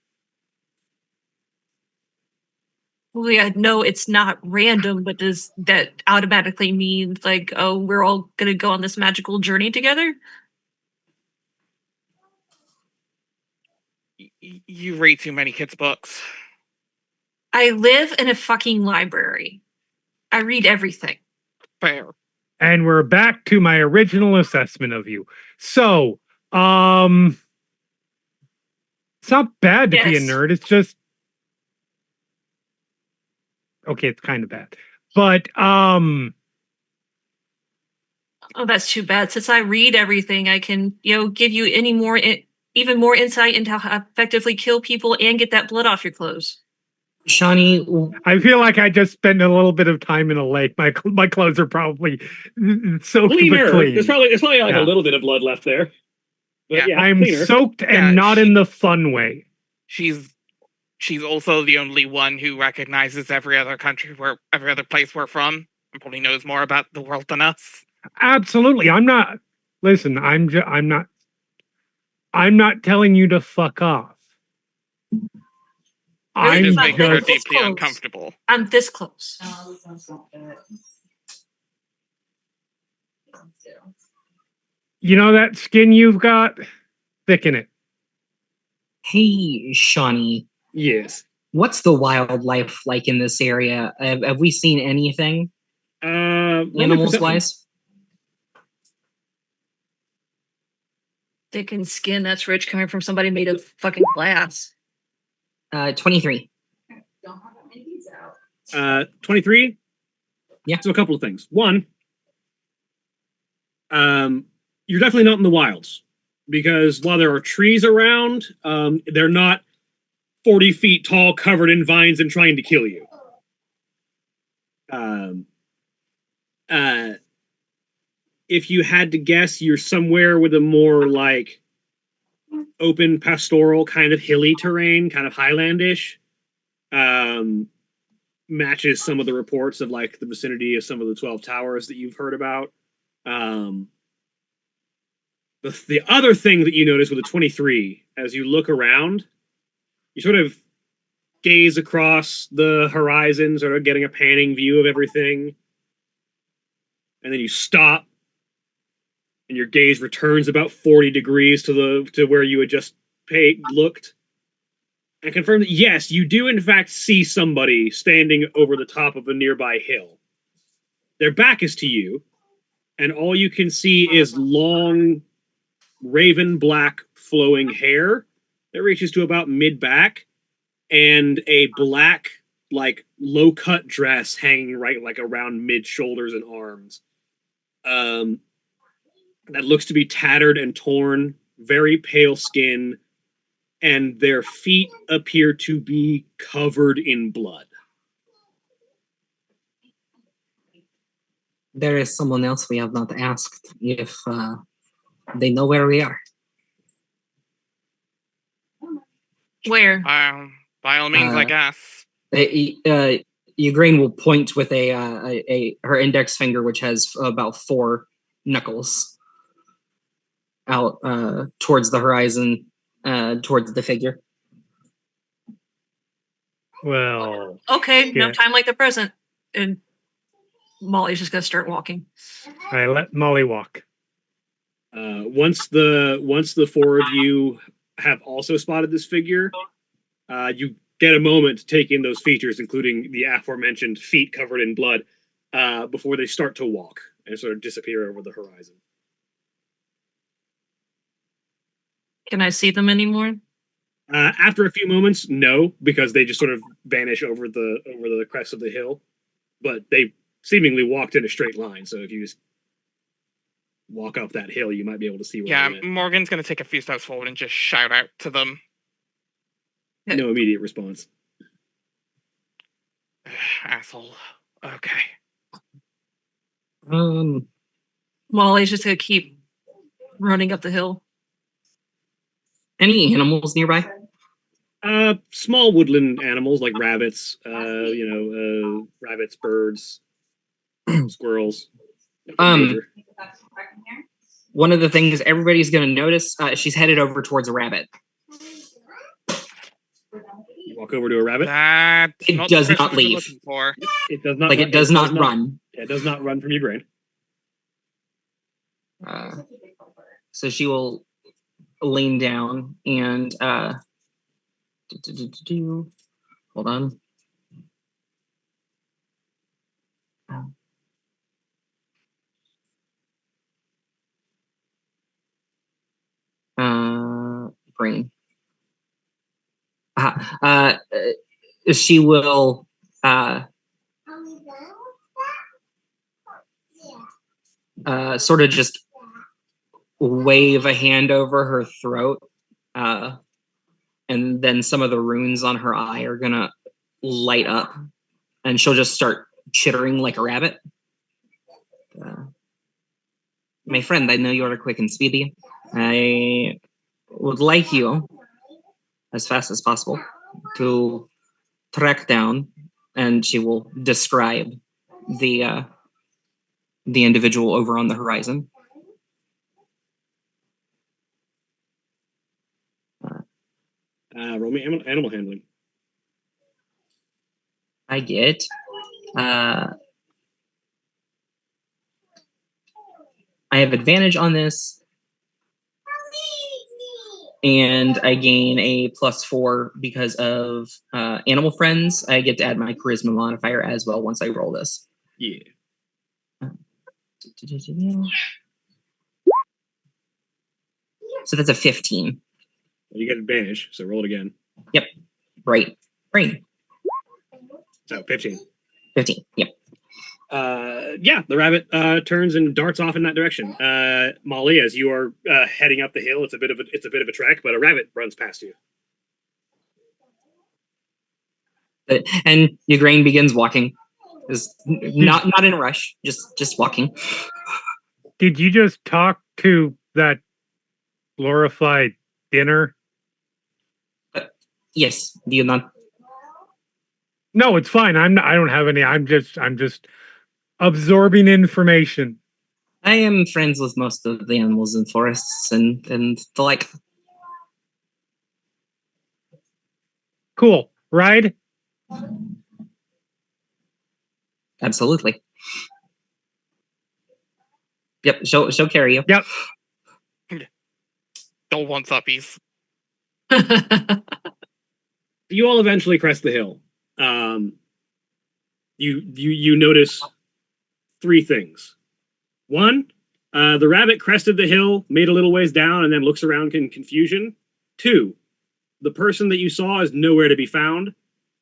Well, yeah, no, it's not random, but does that automatically mean like, oh, we're all gonna go on this magical journey together? You read too many kids' books. I live in a fucking library. I read everything. Fair. And we're back to my original assessment of you. So, it's not bad to be a Yes. nerd. It's just okay. It's kind of bad, but Oh, that's too bad. Since I read everything, I can, give you even more insight into how to effectively kill people and get that blood off your clothes. Shawnee, I feel like I just spent a little bit of time in a lake. My clothes are probably soaked but Cleaner. clean. There's probably like Yeah. a little bit of blood left there. But yeah, I'm cleaner. soaked and Yeah, not in the fun way. She's also the only one who recognizes every other place we're from and probably knows more about the world than us. Absolutely. I'm not. Listen, I'm not telling you to fuck off. Really? I'm Just Not making her this deeply close. uncomfortable. I'm this close. You know that skin you've got? Thicken it. hey, Shawnee, Yes. What's the wildlife like in this area? Have we seen anything roll me animals perception. wise? Thick and skin that's rich coming from somebody made of fucking glass. 23. 23. Yeah. So a couple of things. One, you're definitely not in the wilds because while there are trees around, they're not 40 feet tall, covered in vines and trying to kill you. If you had to guess, you're somewhere with a more like open pastoral kind of hilly terrain, kind of highlandish. Matches some of the reports of like the vicinity of some of the 12 towers that you've heard about. The other thing that you notice with the 23, as you look around, you sort of gaze across the horizon, sort of getting a panning view of everything. And then you stop, and your gaze returns about 40 degrees to where you had just looked. And confirm that, yes, you do in fact see somebody standing over the top of a nearby hill. Their back is to you, and all you can see is long, raven black flowing hair that reaches to about mid-back, and a black, like, low-cut dress hanging right, like, around mid-shoulders and arms. That looks to be tattered and torn, very pale skin, and their feet appear to be covered in blood. There is someone else we have not asked if they know where we are. Where? By all means, I guess. Ukraine will point with her index finger, which has about 4 knuckles, out towards the horizon, towards the figure. Well, Okay, no Yeah. time like the present. And Molly's just gonna start walking. I let Molly walk. Once the 4 of you have also spotted this figure, you get a moment to take in those features, including the aforementioned feet covered in blood, before they start to walk and sort of disappear over the horizon. Can I see them anymore? After a few moments, no, because they just sort of vanish over the crest of the hill. But they seemingly walked in a straight line, so if you just walk up that hill, you might be able to see where Yeah, they went. Morgan's going to take a few steps forward and just shout out to them. No immediate response. Asshole. Okay. Molly's just gonna keep running up the hill. Any animals nearby? Small woodland animals like rabbits, rabbits, birds, squirrels. Major. One of the things everybody's going to notice, she's headed over towards a rabbit. You walk over to a rabbit. That's It not does the not person we're leave. looking for. It does not. Like, it does not run. It does not run from your brain. So she will lean down and hold on. Brain. She will sort of just wave a hand over her throat, and then some of the runes on her eye are gonna light up, and she'll just start chittering like a rabbit. My friend, I know you are quick and speedy. I would like you, as fast as possible, to track down, and she will describe the individual over on the horizon. Roll me animal handling. I get I have advantage on this. And I gain a +4 because of animal friends. I get to add my charisma modifier as well once I roll this. Yeah. So that's a 15. You get advantage, so roll it again. Right. So 15. 15. Yep. Yeah, the rabbit turns and darts off in that direction. Molly, as you are heading up the hill, it's a bit of a trek, but a rabbit runs past you. And Ugraine begins walking. Is not in a rush, just walking. Did you just talk to that glorified dinner? Yes. Do you not? No, it's fine. I don't have any. I'm just absorbing information. I am friends with most of the animals in forests and the like. Cool. Ride? Absolutely. Yep. She'll carry you. Yep. Don't want uppies. You all eventually crest the hill. You notice 3 things. One, the rabbit crested the hill, made a little ways down, and then looks around in confusion. 2, the person that you saw is nowhere to be found.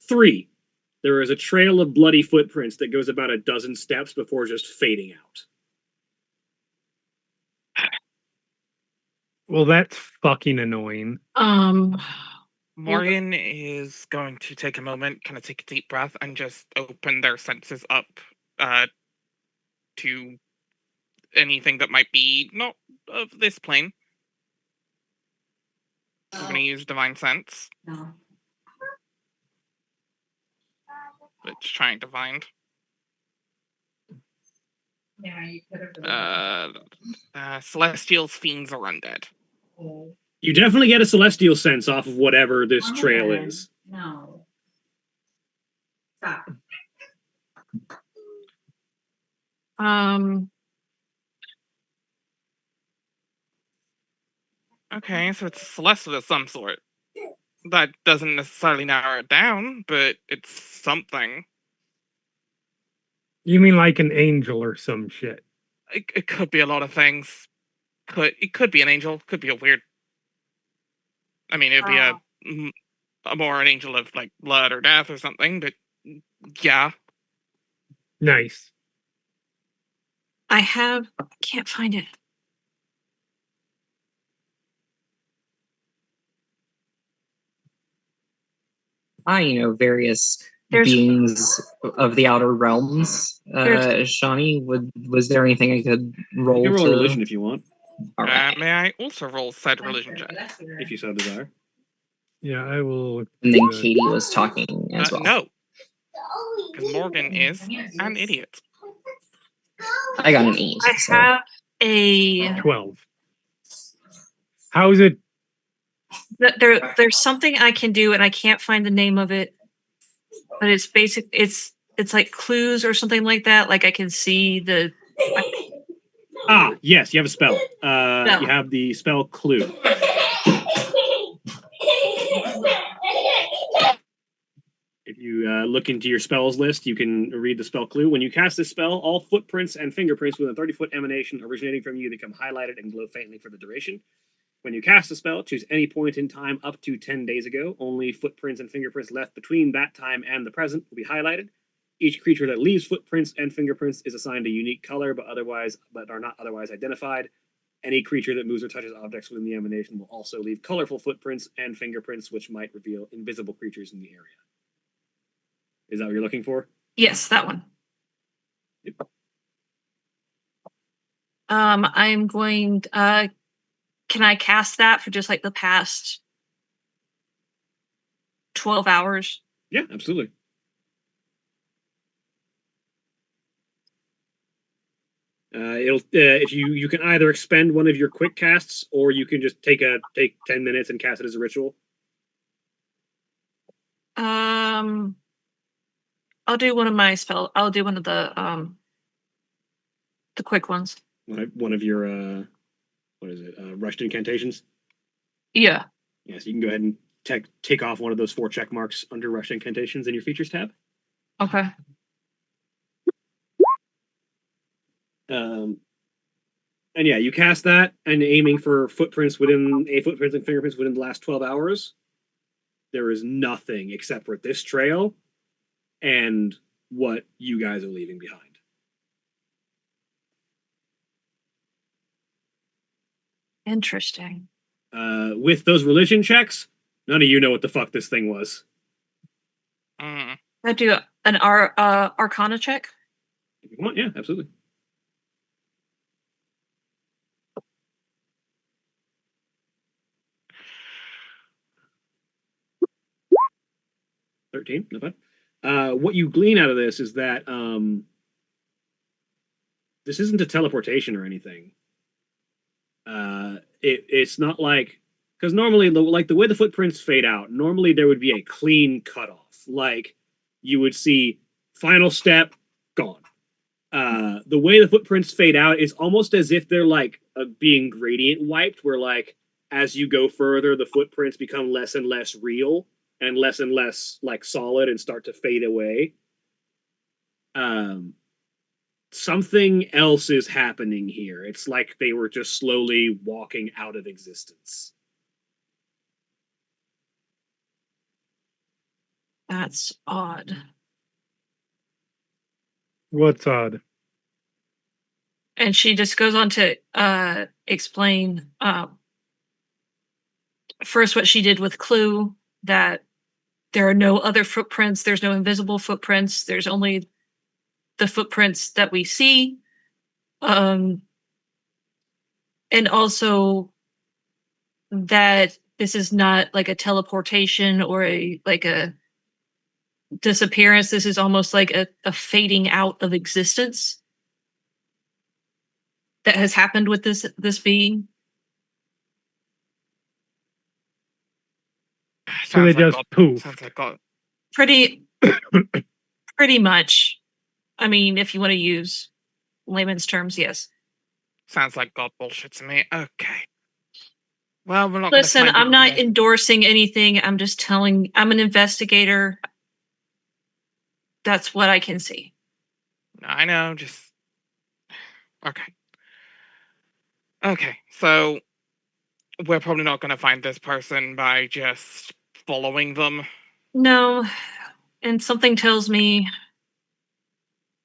3, there is a trail of bloody footprints that goes about a dozen steps before just fading out. Well, that's fucking annoying. Morgan is going to take a moment, kind of take a deep breath, and just open their senses up to anything that might be not of this plane. I'm going to use Divine Sense. No. Which trying to find. Yeah, you could have. Celestials, Fiends, or Undead. You definitely get a celestial sense off of whatever this trail is. No. Stop. Okay, so it's a celestial of some sort. That doesn't necessarily narrow it down, but it's something. You mean like an angel or some shit? It could be a lot of things. It could be an angel. Could be a weird. I mean, it'd be a more an angel of like blood or death or something. But yeah, Nice. I can't find it. Various There's- beings of the outer realms. Shawnee, was there anything I could roll? You can roll to... religion if you want, All right. may I also roll said religion check? if you so desire. Yeah, I will. And then Katie was talking as well. No, because Morgan is an idiot. I got an 8. I so. have a 12. How is it? there's something I can do and I can't find the name of it, but it's basic. It's like clues or something like that. Like I can see the. Yes, you have a spell. No. You have the spell Clue. If you look into your spells list, you can read the spell Clue. When you cast this spell, all footprints and fingerprints within a 30-foot emanation originating from you become highlighted and glow faintly for the duration. When you cast a spell, choose any point in time up to 10 days ago. Only footprints and fingerprints left between that time and the present will be highlighted. Each creature that leaves footprints and fingerprints is assigned a unique color, but are not otherwise identified. Any creature that moves or touches objects within the emanation will also leave colorful footprints and fingerprints, which might reveal invisible creatures in the area. Is that what you're looking for? Yes, that one. Yep. I'm going. Can I cast that for just like the past 12 hours? Yeah, absolutely. It'll if you can either expend one of your quick casts or you can just take 10 minutes and cast it as a ritual. I'll do one of my spell. I'll do one of the quick ones. One of your rushed incantations. Yeah. Yes, you can go ahead and take off one of those 4 check marks under Rush Incantations in your features tab. Okay. And yeah, you cast that and aiming for footprints and fingerprints within the last 12 hours. There is nothing except for this trail and what you guys are leaving behind. Interesting. With those religion checks, none of you know what the fuck this thing was. Mm. I do an Arcana check. If you want, yeah, absolutely. $13, not bad. What you glean out of this is that this isn't a teleportation or anything. It's not like, because normally the way the footprints fade out, normally there would be a clean cutoff. Like you would see final step gone. The way the footprints fade out is almost as if they're like being gradient wiped, where like as you go further, the footprints become less and less real and less like solid and start to fade away. Something else is happening here. It's like they were just slowly walking out of existence. That's odd. What's odd? And she just goes on to explain first what she did with Clue, that there are no other footprints, there's no invisible footprints, there's only the footprints that we see. And also that this is not like a teleportation or a disappearance. This is almost like a fading out of existence that has happened with this being. So they Sounds like just God. poof. Sounds like God. Pretty much. I mean, if you want to use layman's terms, yes. Sounds like God bullshit to me. Okay. Well, we're not. Listen, gonna I'm not endorsing anything. I'm just telling. I'm an investigator. That's what I can see. I know. Just okay. Okay. So we're probably not going to find this person by just following them. No, and something tells me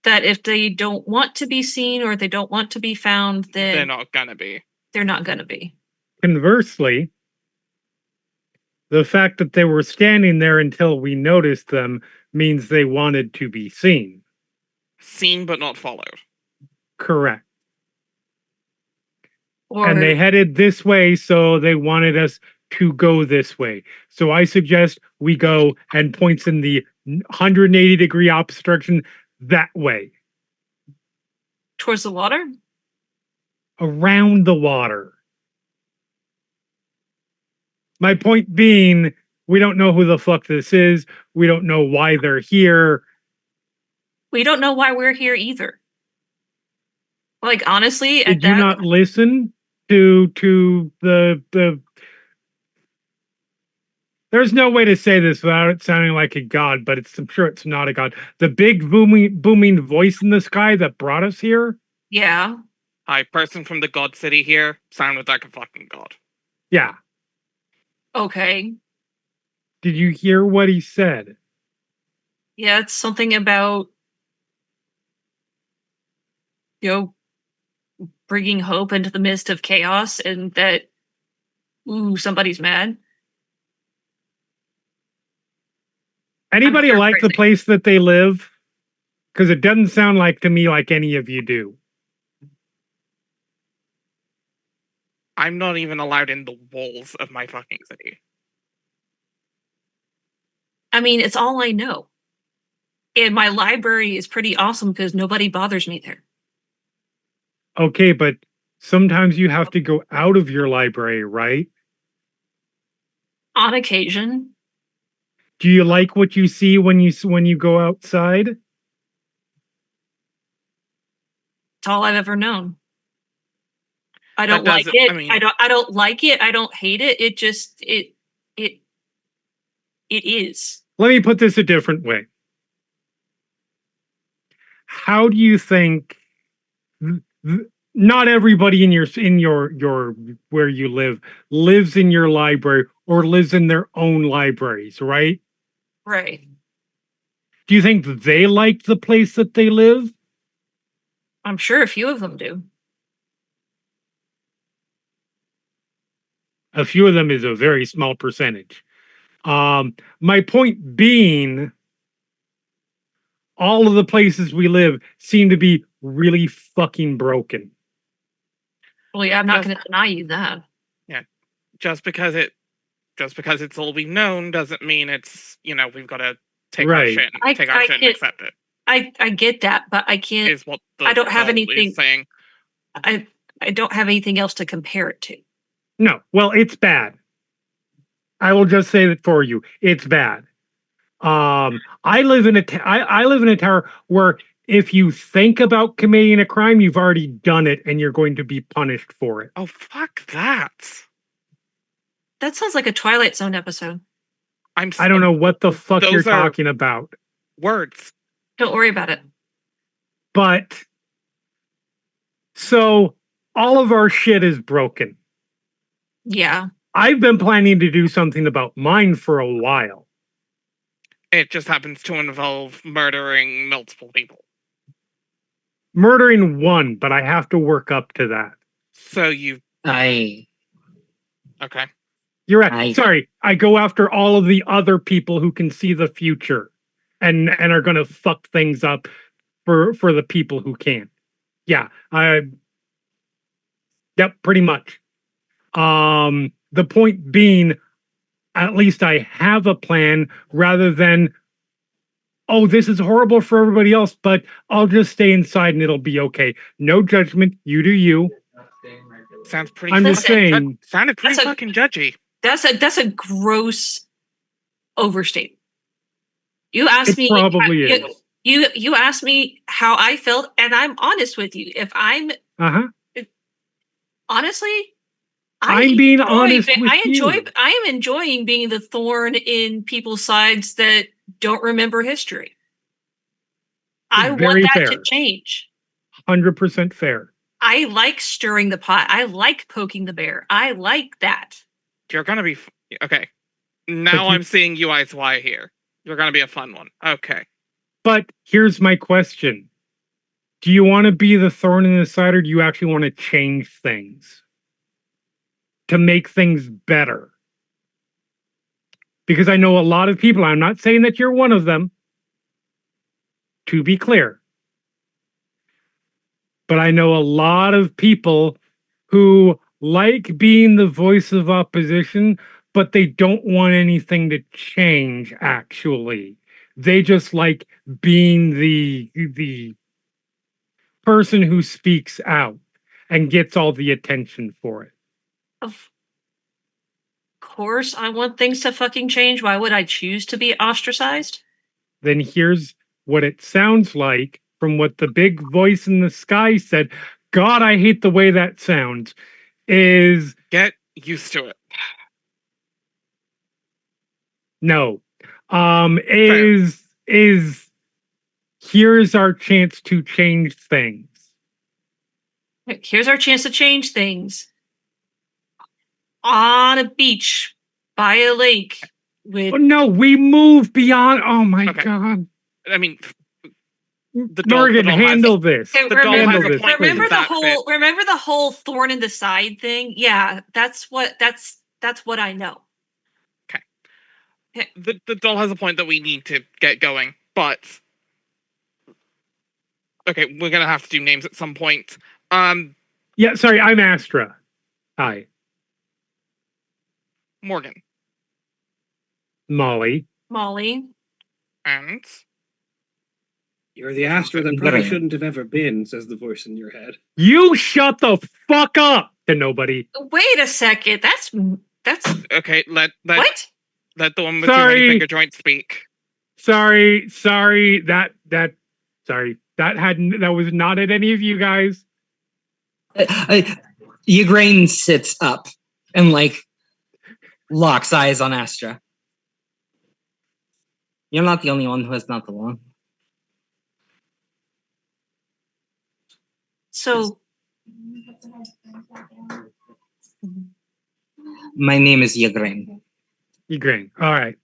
that if they don't want to be seen or they don't want to be found, then They're not gonna be. they're not going to be. Conversely, the fact that they were standing there until we noticed them means they wanted to be seen. Seen but not followed. Correct. Or And they headed this way, so they wanted us to go this way. So I suggest we go and points in the 180-degree opposite direction that way, towards the water. around the water. My point being, we don't know who the fuck this is. We don't know why they're here. We don't know why we're here either. Like honestly, Did you not listen to the there's no way to say this without it sounding like a god, but I'm sure it's not a god. The big booming voice in the sky that brought us here? Yeah. Hi, person from the God City here. Sounded like a fucking god. Yeah. Okay. Did you hear what he said? Yeah, it's something about, you know, bringing hope into the midst of chaos, and that, ooh, somebody's mad. Anybody like the paraphrasing. place that they live? Because it doesn't sound like to me like any of you do. I'm not even allowed in the walls of my fucking city. I mean, it's all I know. And my library is pretty awesome because nobody bothers me there. Okay, but sometimes you have to go out of your library, right? On occasion. Do you like what you see when you go outside? It's all I've ever known. I don't That like doesn't- it. I mean- I don't like it. I don't hate it. It just it is. Let me put this a different way. How do you think not everybody in your where you lives in your library or lives in their own libraries, right? Right. Do you think they like the place that they live? I'm sure a few of them do. A few of them is a very small percentage. My point being, all of the places we live seem to be really fucking broken. Well, yeah, I'm not Just- going to deny you that. Just because it's all we've known doesn't mean it's, we've got to take Right. our shit and I and get- accept it. I get that, but I can't. Is what the I don't have doll anything- is saying. I don't have anything else to compare it to. No, well, it's bad. I will just say that for you, it's bad. I live in I live in a tower where if you think about committing a crime, you've already done it, and you're going to be punished for it. Oh, fuck that. That sounds like a Twilight Zone episode. I don't know what the fuck Those you're are- talking about, Words. Don't worry about it. but so all of our shit is broken. Yeah. I've been planning to do something about mine for a while. It just happens to involve murdering multiple people. Murdering one, but I have to work up to that. So you I okay? You're right. I- Sorry, I go after all of the other people who can see the future, and are going to fuck things up for the people who can't. Yeah, yep, pretty much. The point being, at least I have a plan rather than, oh, this is horrible for everybody else, but I'll just stay inside and it'll be okay. No judgment. You do you. Sounds pretty. I'm just Listen, saying. Sounded pretty That's a- fucking judgy. That's a gross overstatement. You asked It me probably is. you asked me how I felt, and I'm honest with you. If I'm Uh-huh. honestly, I'm being honest with I enjoy you. I am enjoying being the thorn in people's sides that don't remember history. I want Very that fair. to change. 100% fair. I like stirring the pot. I like poking the bear. I like that. You're gonna be okay. Now you- I'm seeing you eyes why here. You're gonna be a fun one. Okay. But here's my question. Do you want to be the thorn in the side, or do you actually want to change things to make things better? Because I know a lot of people, I'm not saying that you're one of them, to be clear, but I know a lot of people who like being the voice of opposition, but they don't want anything to change, actually. They just like being the person who speaks out and gets all the attention for it. Of course, I want things to fucking change. Why would I choose to be ostracized? Then here's what it sounds like from what the big voice in the sky said. God, I hate the way that sounds. Is Get used to it. no. Is here's our chance to change things. Here's our chance to change things. On a beach, by a lake, with Oh, no, we move beyond. Oh my Okay. God. I mean, the doll, Morgan, the doll has- handle this. Okay, the doll Handle has a this, point please. remember the that whole remember the whole thorn in the side thing? Yeah, that's what I know. the doll has a point that we need to get going, but okay, we're gonna have to do names at some point. Yeah, sorry, I'm Astra. Hi, Morgan Molly. Molly. and You're the Astra that probably Right. shouldn't have ever been, says the voice in your head. You shut the fuck up to nobody. Wait a second. That's okay, let what? the one with Sorry. too many finger joints speak. Sorry, that sorry. That was not at any of you guys. I Ygraine sits up and locks eyes on Astra. You're not the only one who has not alone. So, My name is Ygraine. Ukraine. All right.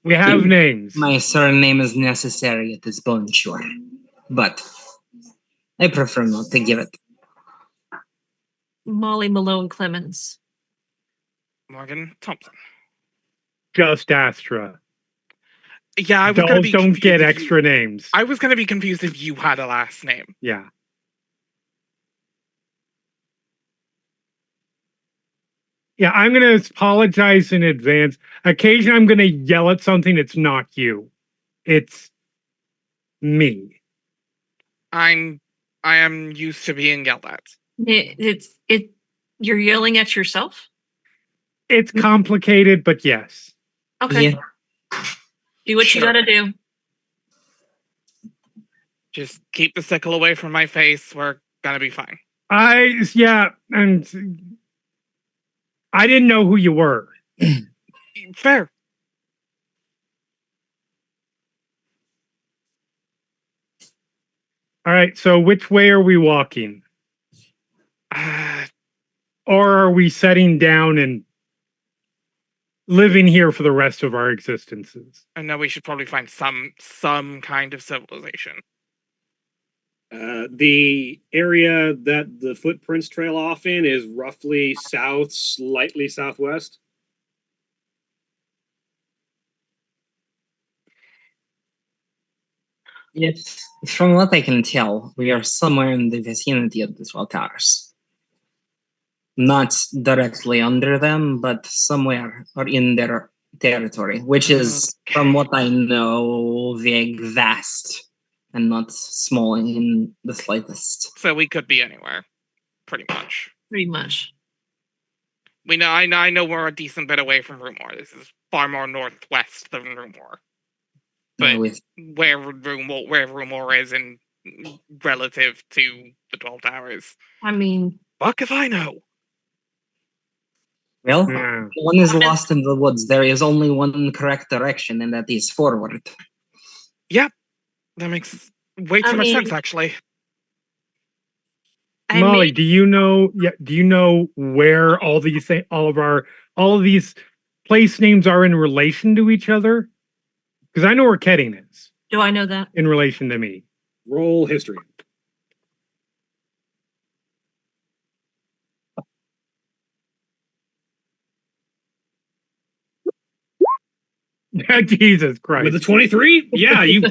We have names. My surname is necessary at this point, sure. But I prefer not to give it. Molly Malone Clemens. Morgan Thompson. Just Astra. Yeah, I was gonna be Don't confused get if extra names. I was gonna be confused if you had a last name. Yeah. Yeah, I'm going to apologize in advance. Occasionally, I'm going to yell at something. It's not you. It's me. I am used to being yelled at. It. You're yelling at yourself. It's complicated, but yes. Okay. Yeah. Do what you Sure. gotta do. Just keep the sickle away from my face. We're gonna be fine. And I didn't know who you were. Fair. All right, so which way are we walking? Or are we setting down and living here for the rest of our existences? I know we should probably find some kind of civilization. The area that the footprints trail off in is roughly south, slightly southwest. Yes. From what I can tell, we are somewhere in the vicinity of the 12 towers. Not directly under them, but somewhere or in their territory, which is, from what I know, vast and not small in the slightest. So we could be anywhere, pretty much. Pretty much. We know. I know we're a decent bit away from Rumor. This is far more northwest than Rumor. But where Rumor is in relative to the 12 towers. I mean, Fuck if I know. Well, Yeah. one is lost in the woods. There is only one correct direction, and that is forward. That makes way too much sense, actually. Molly, do you know? Yeah, do you know where all of these place names are in relation to each other? Because I know where Ketting is do I know that? in relation to me. Roll history. Jesus Christ. With the 23, yeah, you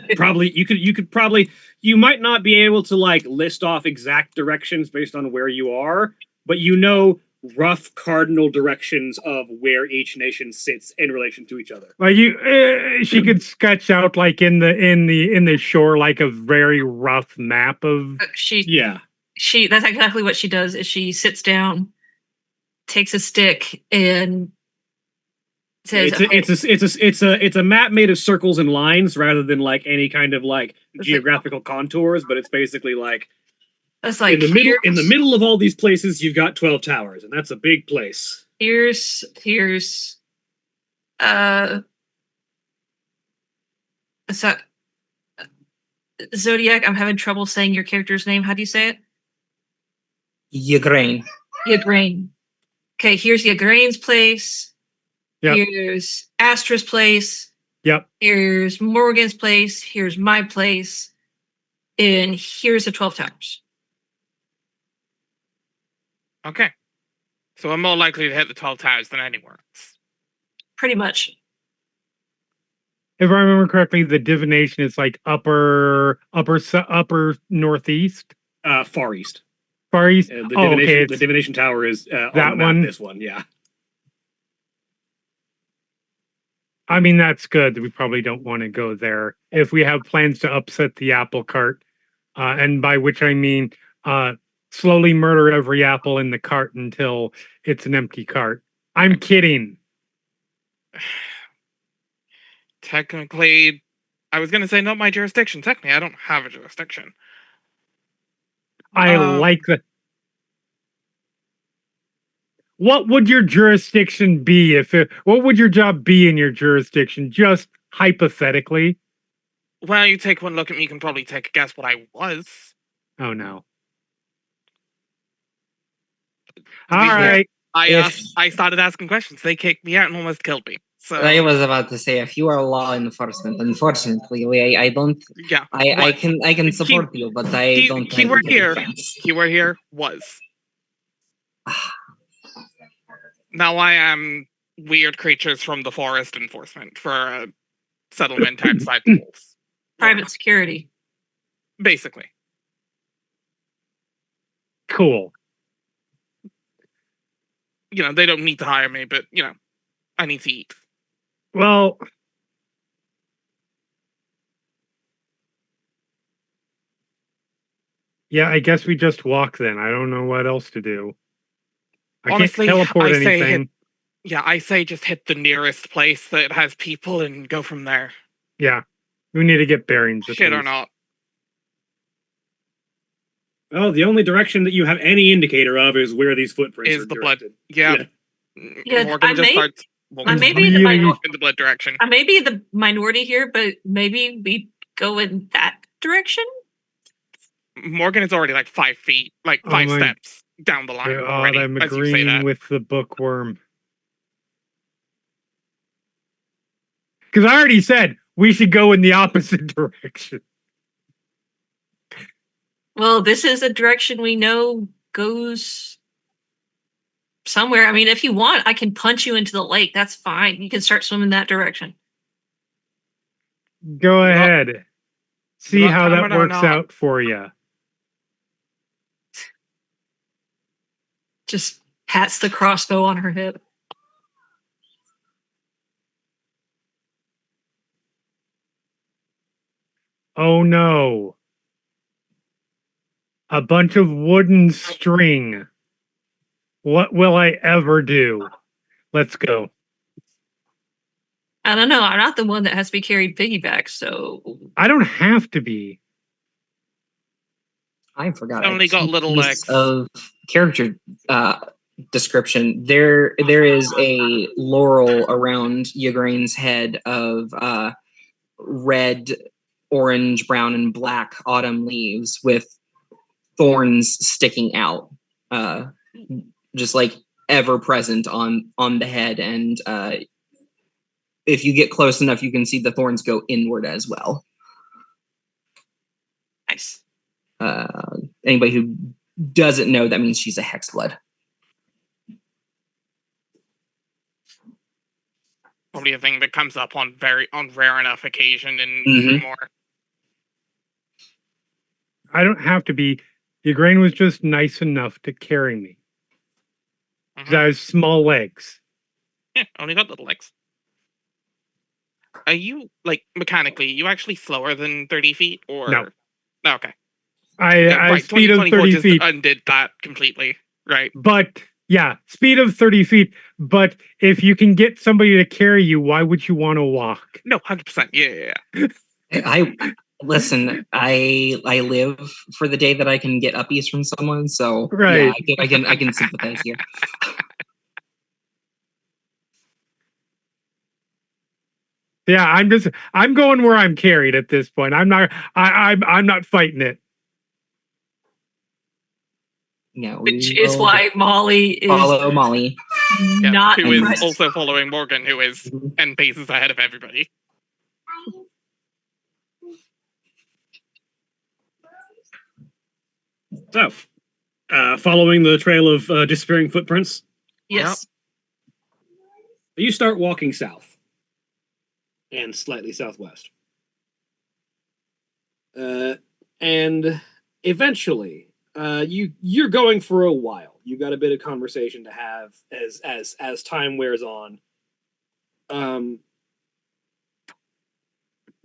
might not be able to list off exact directions based on where you are, but you know rough cardinal directions of where each nation sits in relation to each other. Like she could sketch out in the shore a very rough map of. That's exactly what she does. Is she sits down, takes a stick, and says, it's a map made of circles and lines rather than any kind of geographical contours, but it's basically that's in the middle of all these places you've got 12 towers, and that's a big place. Here's so Zodiac, I'm having trouble saying your character's name. How do you say it? Ygraine. Ygraine. Okay, here's Ygraine's place. Yep. Here's Astra's place. Yep. Here's Morgan's place. Here's my place. And here's the 12 towers. Okay. So I'm more likely to hit the 12 towers than anywhere else. Pretty much. If I remember correctly, the divination is upper northeast. Far east. Far east. The divination tower is that on the map, one. This one, yeah. I mean, that's good. We probably don't want to go there if we have plans to upset the apple cart, and by which I mean slowly murder every apple in the cart until it's an empty cart. I'm kidding. Technically, I was going to say not my jurisdiction. Technically, I don't have a jurisdiction. I like that. what would your jurisdiction be what would your job be in your jurisdiction, just hypothetically? Well, you take one look at me, you can probably take a guess what I was. Oh no. To All be fair, right. I started asking questions. They kicked me out and almost killed me. So I was about to say, if you are law enforcement, unfortunately, I don't. yeah, I was. can support you, but I don't. Keyword have here. defense. Keyword here was. Now I am weird creatures from the forest enforcement for a settlement outside the walls. Private security. Basically. Cool. You know, they don't need to hire me, but you know, I need to eat. Well, yeah, I guess we just walk then. I don't know what else to do. I Honestly, can't teleport I say anything. Yeah, I say just hit the nearest place that has people and go from there. Yeah. We need to get bearings. At Shit or least. not. Well, the only direction that you have any indicator of is where these footprints Is are the blood. directed. Yeah. Yeah, Morgan I just may- starts I may be Really- in the blood direction. I may be the minority here, but maybe we go in that direction. Morgan is already like 5 feet, like Oh 5 my steps down the line God, already. I'm As you say agreeing that. with the bookworm. Because I already said we should go in the opposite direction. Well, this is a direction we know goes somewhere. I mean, if you want, I can punch you into the lake. That's fine. You can start swimming that direction. Go Well, ahead. See well, how that Tamara or works not. out for you. Just pats the crossbow on her hip. Oh no. A bunch of wooden string. What will I ever do? Let's go. I don't know. I'm not the one that has to be carried piggyback, so I don't have to be. I forgot. Only a got key little piece legs. of character description. There is a laurel around Ygraine's head of red, orange, brown, and black autumn leaves with thorns sticking out, just like ever present on the head. And if you get close enough, you can see the thorns go inward as well. nice. Anybody who doesn't know, that means she's a hexblood. Probably a thing that comes up on rare enough occasion in Mhm. more. I don't have to be. Igraine was just nice enough to carry me. 'Cause I have small legs. Yeah, only got little legs. Are you, like, mechanically, you actually slower than 30 feet? Or No. Oh, okay. I Yeah, have right, speed of 2024 30 just feet. undid that completely. Right. But yeah, speed of 30 feet. But if you can get somebody to carry you, why would you want to walk? No, 100%. Yeah. I listen. I live for the day that I can get uppies from someone. So Right. yeah, I can sympathize here. Yeah, I'm going where I'm carried at this point. I'm not fighting it. Yeah, Which we is will why Molly is follow Molly. Yeah, not who is impressed. also following Morgan, who is Mhm. 10 paces ahead of everybody. So, following the trail of disappearing footprints, Yes. you start walking south and slightly southwest. And eventually, you're going for a while. You got a bit of conversation to have as time wears on.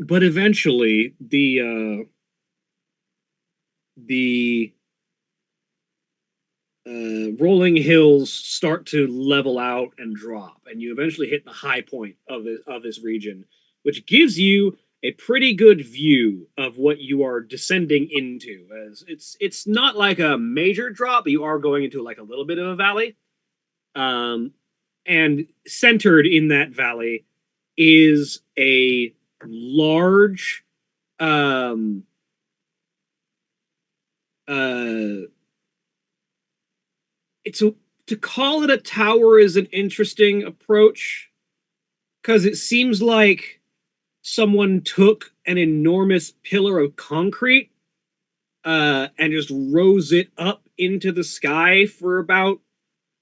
But eventually, the rolling hills start to level out and drop, and you eventually hit the high point of this region, which gives you a pretty good view of what you are descending into. As it's not like a major drop, but you are going into like a little bit of a valley. And centered in that valley is a large to call it a tower is an interesting approach, because it seems like someone took an enormous pillar of concrete and just rose it up into the sky for about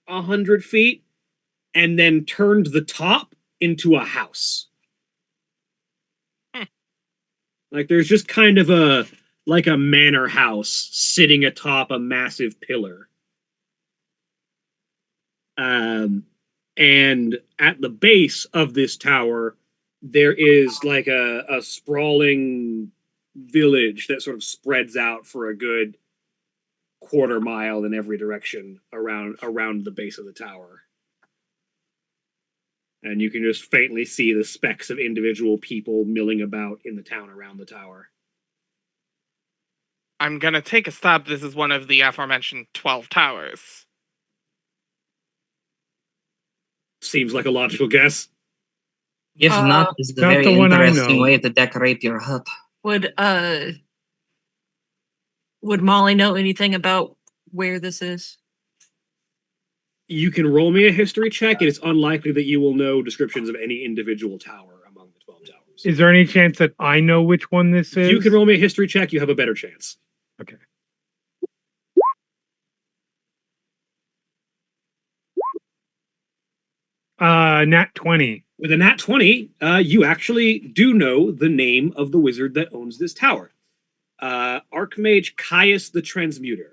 100 feet and then turned the top into a house. Like there's just kind of a manor house sitting atop a massive pillar. And at the base of this tower, there is like a sprawling village that sort of spreads out for a good quarter mile in every direction around the base of the tower. And you can just faintly see the specks of individual people milling about in the town around the tower. I'm gonna take a stab. This is one of the aforementioned 12 towers. Seems like a logical guess. If not, it's a Not very the one I interesting know. way to decorate your hut. Would Molly know anything about where this is? You can roll me a history check, and it's unlikely that you will know descriptions of any individual tower among the 12 towers. Is there any chance that I know which one this is? You can roll me a history check, you have a better chance. Okay. Nat 20. With a nat 20, you actually do know the name of the wizard that owns this tower. Archmage Caius the Transmuter.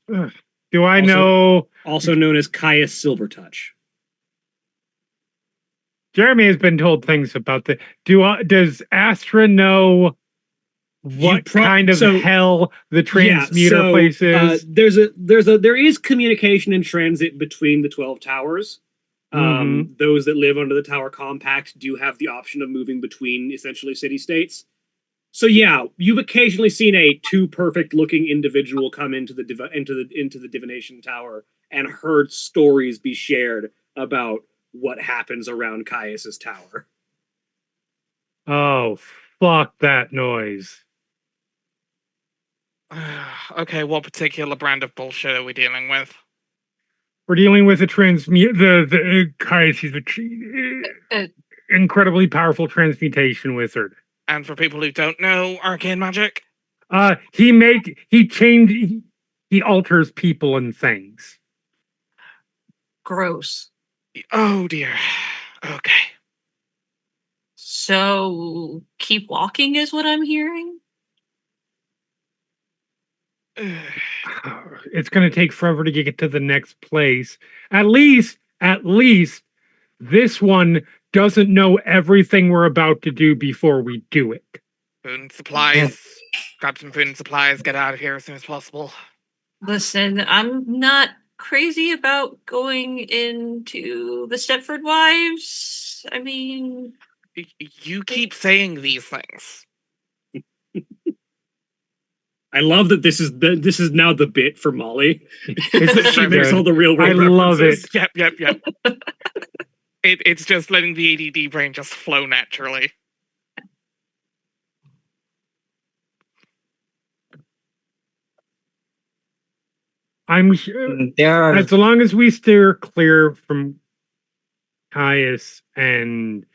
Do I Also- know? Also known as Caius Silvertouch. Jeremy has been told things about the. Does Astra know what kind of hell the transmuter place is? There is communication in transit between the 12 towers. Those that live under the tower compact do have the option of moving between essentially city states. So yeah, you've occasionally seen a too perfect looking individual come into the divination tower and heard stories be shared about what happens around Caius's tower. Oh, fuck that noise. Okay, what particular brand of bullshit are we dealing with? We're dealing with a he's incredibly powerful transmutation wizard. And for people who don't know arcane magic, he alters people and things. Gross. oh dear. Okay. So keep walking is what I'm hearing? It's going to take forever to get to the next place. At least this one doesn't know everything we're about to do before we do it. Food and supplies. Grab some food and supplies, get out of here as soon as possible. Listen, I'm not crazy about going into the Stepford Wives. I mean, You keep saying these things. I love that this is now the bit for Molly. She makes good. all the real world I love references. it. Yep. It's just letting the ADD brain just flow naturally. I'm sure There are as long as we steer clear from Caius and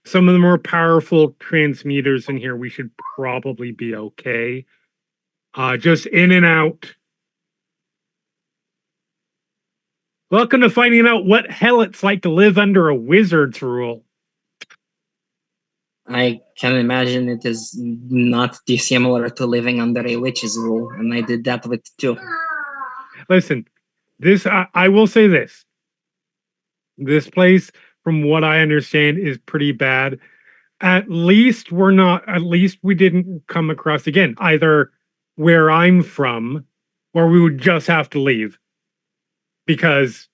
some of the more powerful transmuters in here, we should probably be okay. Just in and out. Welcome to finding out what hell it's like to live under a wizard's rule. I can imagine it is not dissimilar to living under a witch's rule, and I did that with two. Listen, I will say this. This place, from what I understand, is pretty bad. At least we didn't come across again, either where I'm from, or we would just have to leave. Because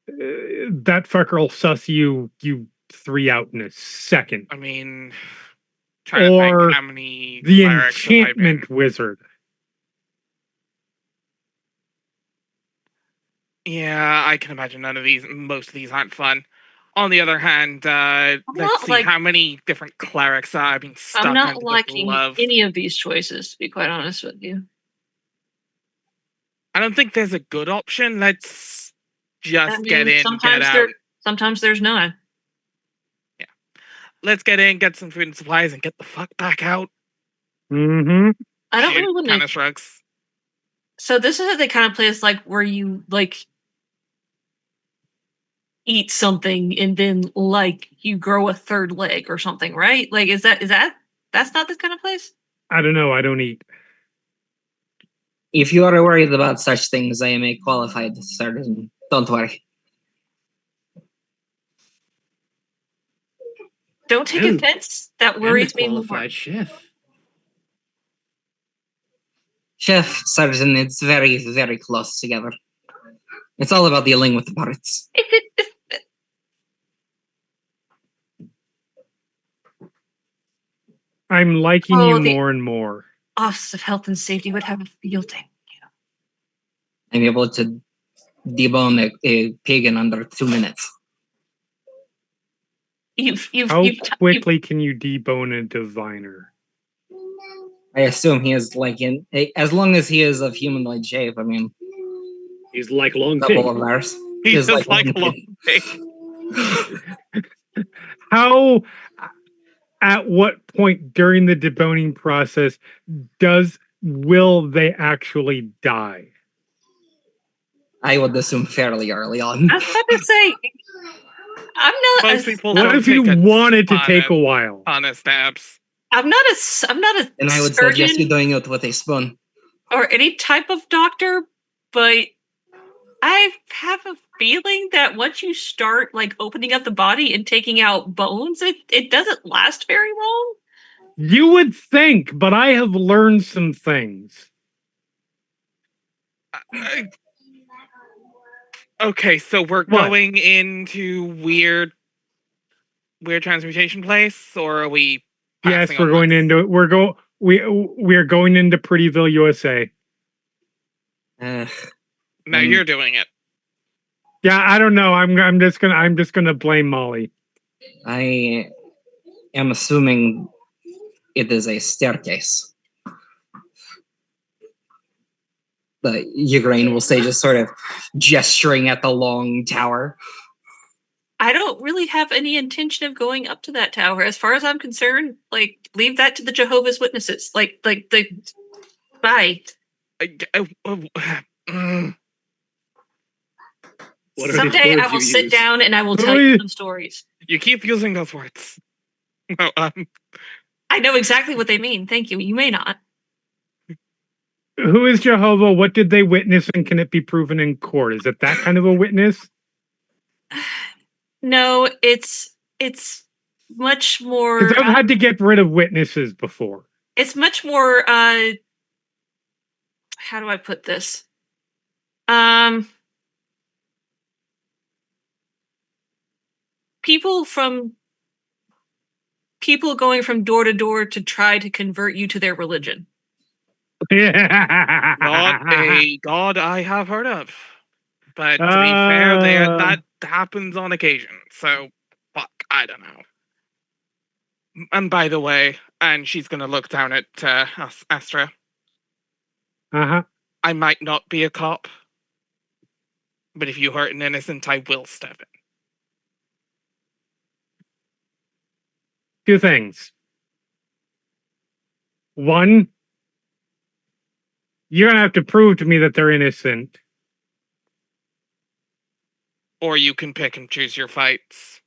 that fucker will suss you three out in a second. I mean, trying to Or think how many the clerics have I been. enchantment wizard. Yeah, I can imagine most of these aren't fun. On the other hand, not let's see like- how many different clerics are being stuck I'm not under the liking glove. any of these choices, to be quite honest with you. I don't think there's a good option. Let's just get in, sometimes get out. sometimes there's none. Let's get in, get some food and supplies, and get the fuck back out. Mm-hmm. I don't really want Kind to. of shrugs. So this is the kind of place like where you like eat something and then like you grow a third leg or something, right? Like is that that's not this kind of place? I don't know. I don't eat. If you are worried about such things, I am a qualified surgeon. Don't worry. Don't take And- offense. That And a worries me more. qualified chef. Chef, surgeon, it's very, very close together. It's all about dealing with the parts. I'm liking Oh, you the- more and more. Office of Health and Safety would have a field day. I'm able to debone a pig in under 2 minutes. How You've quickly can you debone a diviner? I assume he is like as long as he is of humanoid shape. I mean, He's like long double thing. of ours. He is just like long long pig. pig. How, at what point during the deboning process will they actually die? I would assume fairly early on. I was about to say, I'm not. Most people What don't if you take a want it to ton take a of- while? ton of stabs. I'm not a And I would surgeon suggest you doing it with a spoon. or any type of doctor, but I have a feeling that once you start like opening up the body and taking out bones, it doesn't last very long. You would think, but I have learned some things. Okay, so we're What? going into weird transmutation place, or are we? Yes, passing we're on going this? into we're going into Prettyville, USA. Uh, No, you're doing it. Yeah, I don't know. I'm just gonna blame Molly. I am assuming it is a staircase. The Ugrain will say, just sort of gesturing at the long tower. I don't really have any intention of going up to that tower. As far as I'm concerned, like leave that to the Jehovah's Witnesses. Like the bye. Mm. What are these Someday words I will you sit use? down and I will Who tell you is- some stories. You keep using those words. No, I know exactly what they mean. Thank you. You may not. Who is Jehovah? What did they witness, and can it be proven in court? Is it that kind of a witness? No, it's much more. Because I've had to get rid of witnesses before. It's much more. How do I put this? People going from door to door to try to convert you to their religion. not a god I have heard of. But to be fair, that happens on occasion. So, fuck, I don't know. And by the way, and she's gonna look down at Astra. Uh-huh. I might not be a cop, but if you hurt an innocent, I will step in. Two things. One, you're gonna have to prove to me that they're innocent. Or you can pick and choose your fights.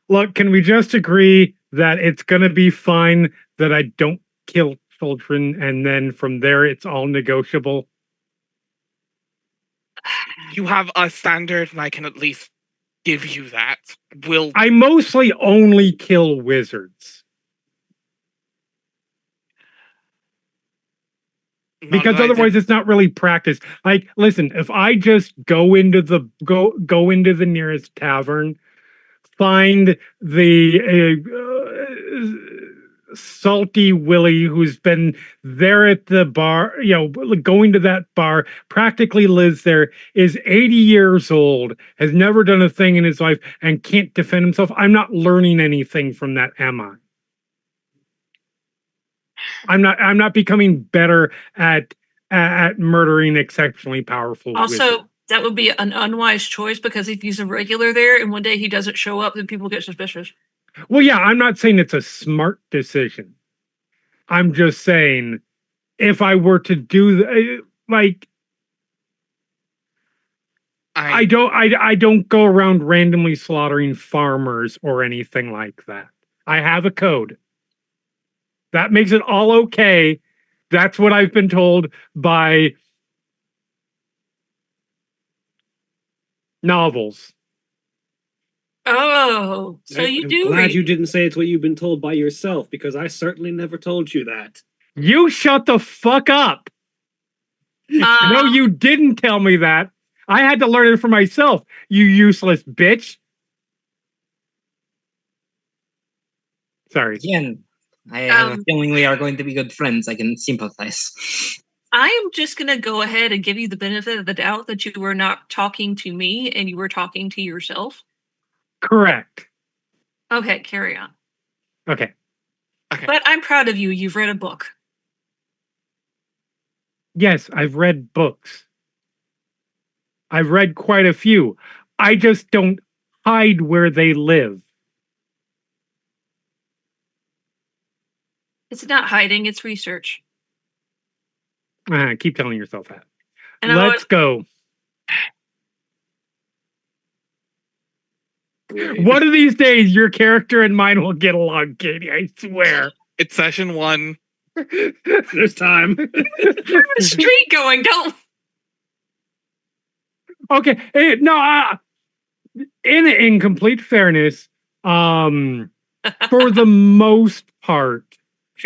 Look, can we just agree that it's gonna be fine that I don't kill children, and then from there it's all negotiable? You have a standard, and I can at least give you that. I mostly only kill wizards. Not Because that I otherwise it's not really practice. Like, listen, if I just go into the nearest tavern, find the salty Willie who's been there at the bar, going to that bar, practically lives there, is 80 years old, has never done a thing in his life, and can't defend himself. I'm not learning anything from that, am I? I'm not becoming better at murdering exceptionally powerful Also, wizards. that would be an unwise choice because if he's a regular there and one day he doesn't show up, then people get suspicious. Well, yeah, I'm not saying it's a smart decision. I'm just saying if I were to do like I don't go around randomly slaughtering farmers or anything like that. I have a code. That makes it all okay. That's what I've been told by novels. Oh, so you I'm do glad read. you didn't say it's what you've been told by yourself, because I certainly never told you that. You shut the fuck up. No, you didn't tell me that. I had to learn it for myself, you useless bitch. Sorry. Again, I have a feeling we are going to be good friends. I can sympathize. I am just going to go ahead and give you the benefit of the doubt that you were not talking to me and you were talking to yourself. Correct. Okay, carry on. Okay. But I'm proud of you. You've read a book. Yes, I've read books. I've read quite a few. I just don't hide where they live. It's not hiding, it's research. Keep telling yourself that. And Let's go. One of these days, your character and mine will get along, Katie. I swear. It's session 1. There's time. a street going, don't. Okay. No, in complete fairness, for the most part,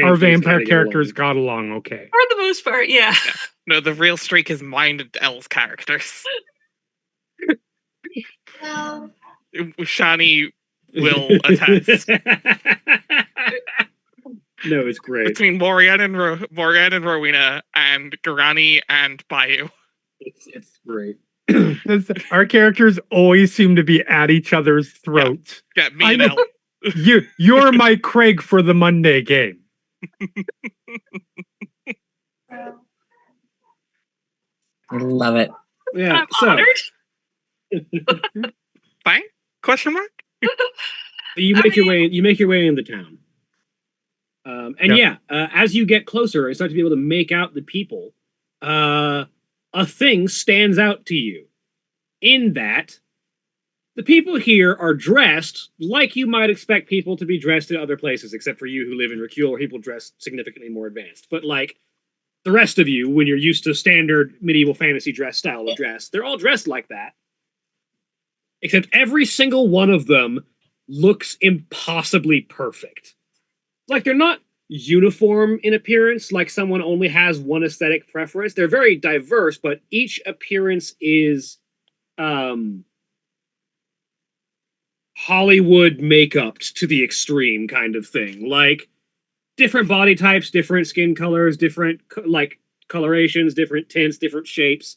our vampire characters got along okay. For the most part, yeah. No, the real streak is mine and Elle's characters. Shani will attest. No, it's great. Between Morgan and Rowena and Garani and Bayou. It's great. Our characters always seem to be at each other's throats. Yeah, me and Elle. You're my Craig for the Monday game. I love it. Yeah. I'm So honored. Fine? Question mark? you make your way into town. As you get closer and start to be able to make out the people, a thing stands out to you. In that, the people here are dressed like you might expect people to be dressed in other places, except for you who live in Ricule, where people dress significantly more advanced. But like the rest of you, when you're used to standard medieval fantasy dress style of dress, they're all dressed like that. Except every single one of them looks impossibly perfect. Like they're not uniform in appearance, like someone only has one aesthetic preference. They're very diverse, but each appearance is Hollywood makeup to the extreme kind of thing. Like different body types, different skin colors, different like colorations, different tints, different shapes,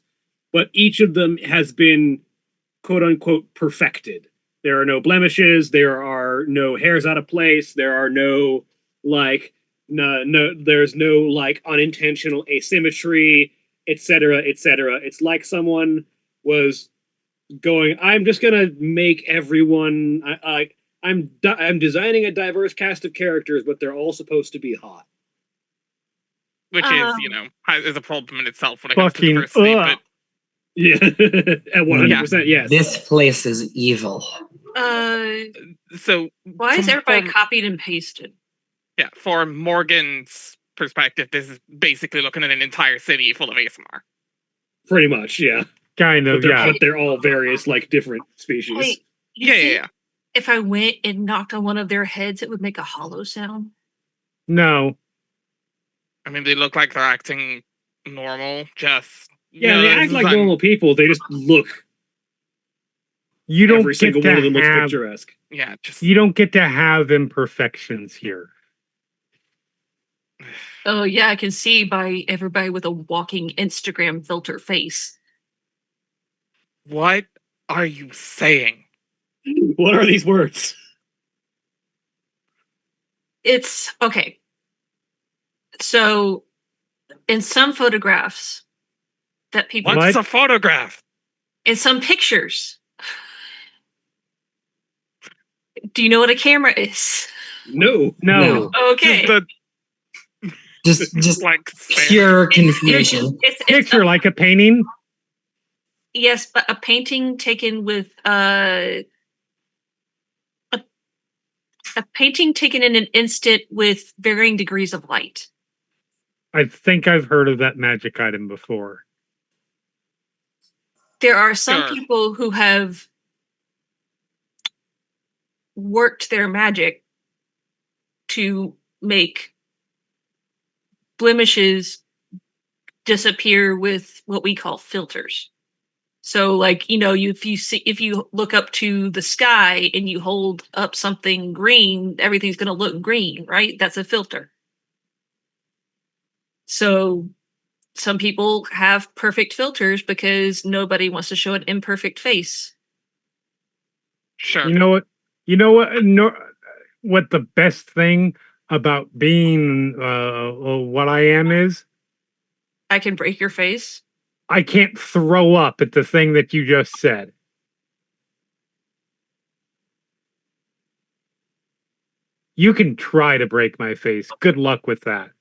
but each of them has been quote unquote perfected. There are no blemishes, there are no hairs out of place, there are no like there's no like unintentional asymmetry, etc., etc. It's like someone was going, I'm just gonna make everyone I'm designing a diverse cast of characters, but they're all supposed to be hot. Which is, is a problem in itself when it comes to diversity. But yeah, at 100%, yes. This place is evil. So why is everybody copied and pasted? Yeah, for Morgan's perspective, this is basically looking at an entire city full of ASMR. Pretty much, yeah. Kind of, but they're all various, like, different species. Wait, yeah. If I went and knocked on one of their heads, it would make a hollow sound? No. I mean, they look like they're acting normal, just... Yeah, they act like normal people, they just look... You don't Every single one of them looks picturesque. Yeah, just... You don't get to have imperfections here. Oh yeah, I can see by everybody with a walking Instagram filter face. What are you saying? What are these words? It's okay. So, in some photographs that people, What's What? a photograph? in some pictures, do you know what a camera is? No. No. Okay. Just Like stare. pure It's, confusion. it's Picture like a painting. yes, but a painting taken with a painting taken in an instant with varying degrees of light. I think I've heard of that magic item before. There are some Sure. people who have worked their magic to make blemishes disappear with what we call filters. So, like, you know, if you look up to the sky and you hold up something green, everything's going to look green, right? That's a filter. So some people have perfect filters because nobody wants to show an imperfect face. Sure. You know what? You know what? No, what the best thing about being what I am is I can break your face. I can't throw up at the thing that you just said. You can try to break my face. Good luck with that.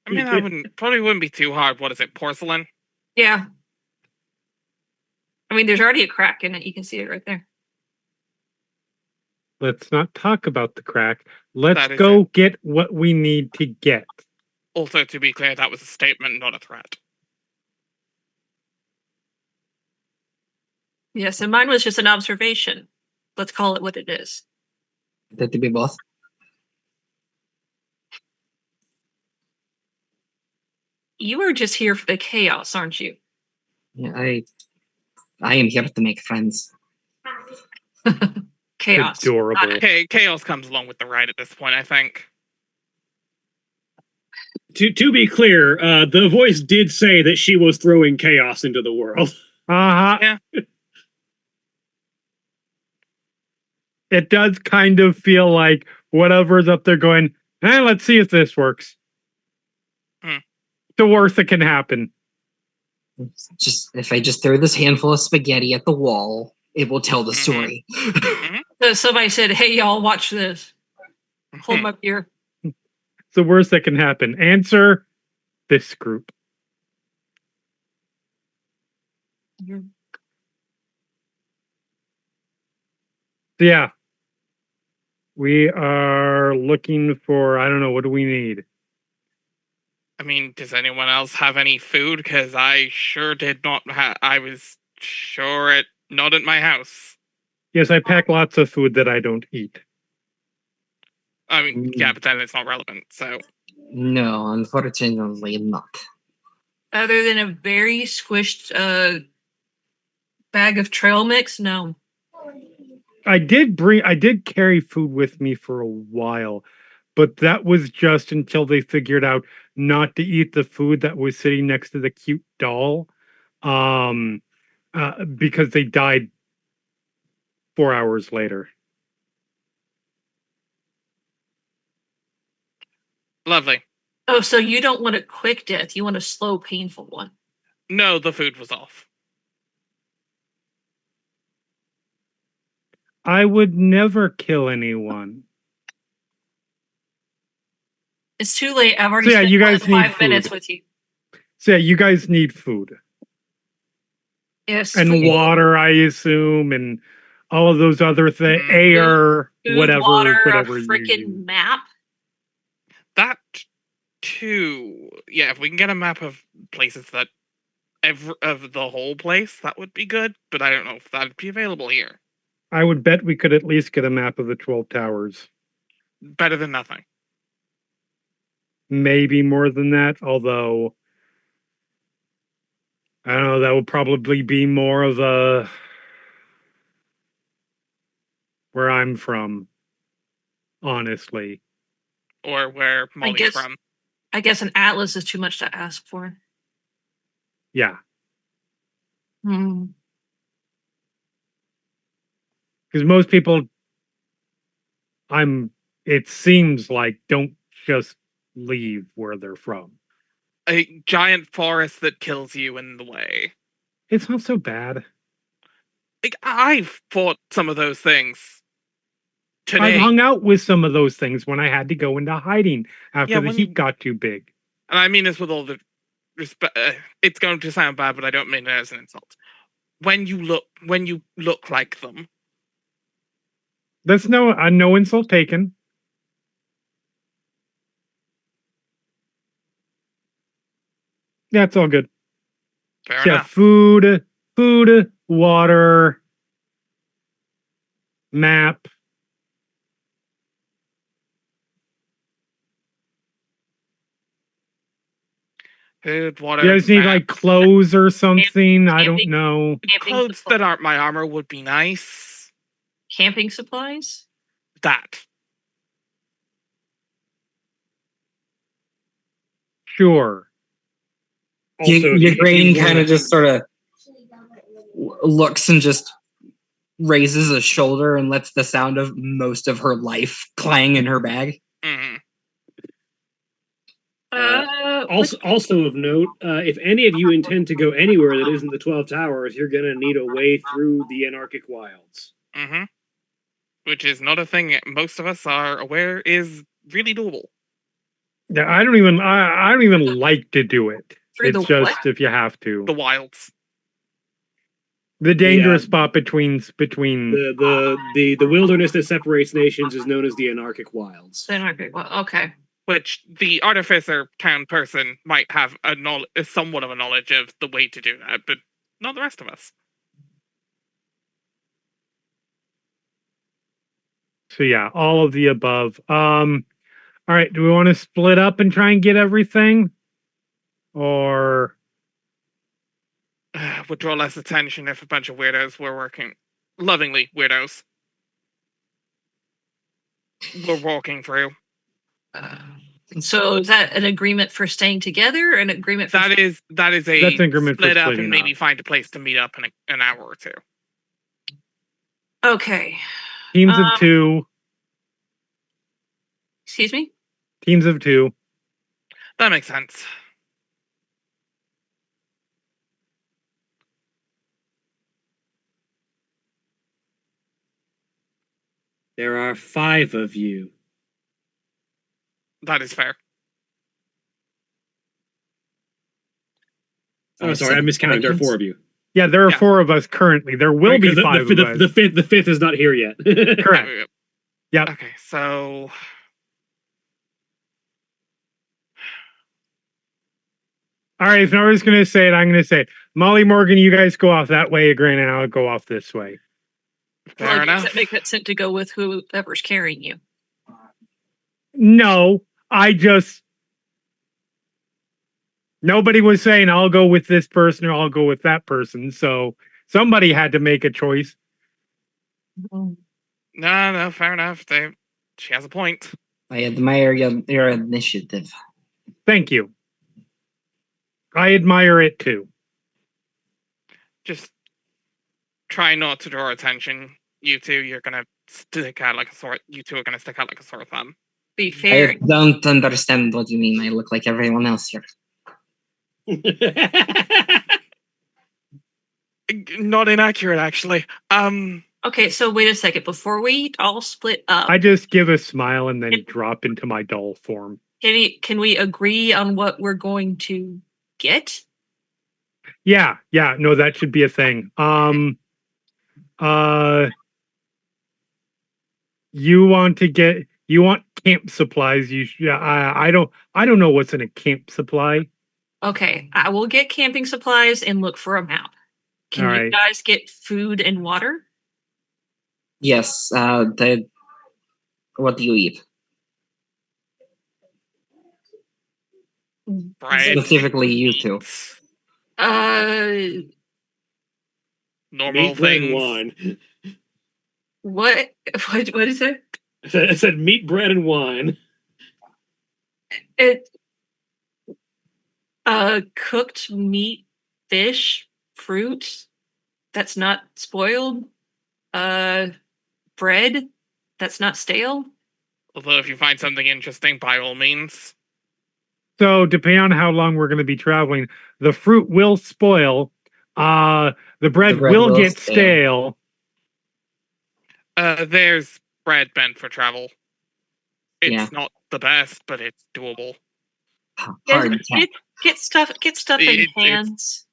I mean, that probably wouldn't be too hard. What is it, porcelain? Yeah. I mean, there's already a crack in it. You can see it right there. Let's not talk about the crack. Let's That is go get what we need to get. Also, to be clear, that was a statement, not a threat. Yes, and mine was just an observation. Let's call it what it is. That to be both. You are just here for the chaos, aren't you? Yeah, I am here to make friends. Chaos. Adorable. Okay, chaos comes along with the ride at this point, I think. To be clear, the voice did say that she was throwing chaos into the world. Uh-huh. Yeah. It does kind of feel like whatever's up there going, let's see if this works. The worst that can happen. Just if I just throw this handful of spaghetti at the wall, it will tell the Mhm. story. So somebody said, "Hey, y'all, watch this. Hold my beer." It's the worst that can happen. Answer this group. Yeah. We are looking for, I don't know, what do we need? I mean, does anyone else have any food? Because I sure did not have. I was sure it not at my house. Yes, I pack lots of food that I don't eat. I mean, yeah, but then it's not relevant. So No, unfortunately not. Other than a very squished bag of trail mix, no. I did carry food with me for a while, but that was just until they figured out not to eat the food that was sitting next to the cute doll. Because they died 4 hours later. lovely. Oh, so you don't want a quick death. You want a slow, painful one. No, the food was off. I would never kill anyone. It's too late. I've already So yeah, spent you more guys than need 5 minutes food. with you. So yeah, you guys need food. Yes. And food, water, I assume, and all of those other things, air, food, whatever water, you a use. freaking map. That too. Yeah, if we can get a map of places that of the whole place, that would be good. But I don't know if that'd be available here. I would bet we could at least get a map of the 12 towers. Better than nothing. Maybe more than that, although I don't know, that would probably be more of a where I'm from. honestly. Or where Molly's guess- from. I guess an atlas is too much to ask for. Yeah, Hmm. because most people, it seems like, don't just leave where they're from. A giant forest that kills you in the way. It's not so bad. Like, I've fought some of those things. I've Today. hung out with some of those things when I had to go into hiding after Yeah, the when- heat got too big. And I mean this with all the respect. It's going to sound bad, but I don't mean it as an insult. When you look like them, That's no insult taken. Yeah, it's all good. fair Yeah, enough. food, water, map. Food, water, You guys need map. like clothes or something. I don't camping. know. Camping Clothes supplies. that aren't my armor would be nice. Camping supplies? That. Sure. Also, if Your you brain wanna- kind of just sort of looks and just raises a shoulder and lets the sound of most of her life clang in her bag. Mhm. Also of note, if any of you intend to go anywhere that isn't the 12 Towers, you're gonna need a way through the Anarchic Wilds. Mhm. Which is not a thing most of us are aware is really doable. Yeah, I don't even like to do it. Through It's the just what? if you have to. The wilds. The dangerous Yeah. spot between The wilderness that separates nations is known as the Anarchic Wilds. Okay. Which the artificer town person might have somewhat of a knowledge of the way to do that, but not the rest of us. So yeah, all of the above. All right, do we want to split up and try and get everything? Or Would draw less attention if a bunch of weirdos were working. Lovingly, weirdos. Were walking through. So is that an agreement for staying together? An agreement for That is That's a an agreement for split up splitting and maybe up. find a place to meet up in an hour or two. Okay. teams of Um, 2, Excuse me? teams of 2. That makes sense. There are 5 of you. That is fair. Oh, sorry, I miscounted. There are 4 of you. Yeah, there are Yeah. 4 of us currently. There will Right, be 'cause the- 5 the, of us. the fifth is not here yet. Correct. Yep. Okay, so All right, if nobody's going to say it, I'm going to say it. Molly Morgan, you guys go off that way. Grant and I'll go off this way. fair Well, does enough. that make that sense to go with whoever's carrying you? No, nobody was saying I'll go with this person or I'll go with that person. So somebody had to make a choice. No, fair enough. She has a point. I admire your initiative. Thank you. I admire it too. Just try not to draw attention. You two, you're gonna stick out like a sore. You two are gonna stick out like a sore thumb. Be fair. I don't understand what you mean. I look like everyone else here. Not inaccurate, actually. Okay, so wait a second. Before we all split up, I just give a smile and then drop into my doll form. can we agree on what we're going to get? Yeah, no, that should be a thing. You want camp supplies. I don't know what's in a camp supply. Okay, I will get camping supplies and look for a map. Can All you right. guys get food and water? Yes, what do you eat? Bread, Specifically, you two. normal Meat, bread, and things. wine. What is it? I said meat, bread, and wine. It cooked meat, fish, fruit that's not spoiled, bread that's not stale. Although if you find something interesting, by all means. So depending on how long we're going to be traveling, the fruit will spoil. The bread bread will will get stale. stale. There's bread meant for travel. It's Yeah. not the best, but it's doable. Hard tech. Get stuff in It's- cans.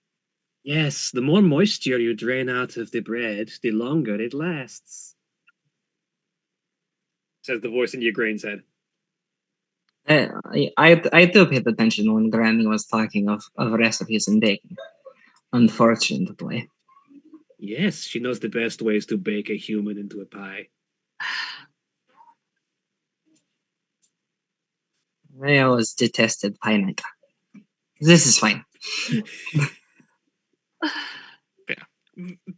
Yes, the more moisture you drain out of the bread, the longer it lasts. Says the voice in your grain's head. I do paid attention when Granny was talking of recipes and baking. Unfortunately. Yes, she knows the best ways to bake a human into a pie. I always detested pineapple. This is fine.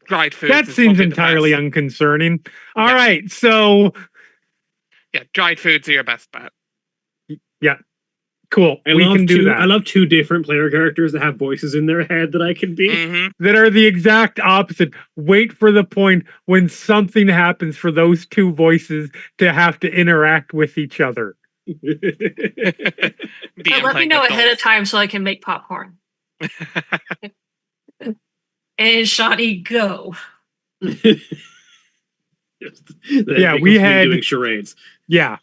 Dried foods. That is seems probably the entirely best. unconcerning. All Yeah. right, so Yeah, dried foods are your best bet. cool. We can do that. I love two different player characters that have voices in their head that I can be. Hmm. That are the exact opposite. Wait for the point when something happens for those two voices to have to interact with each other. Let me know ahead of time so I can make popcorn. And Shawnee, go. Yeah, we had- doing charades. Yeah.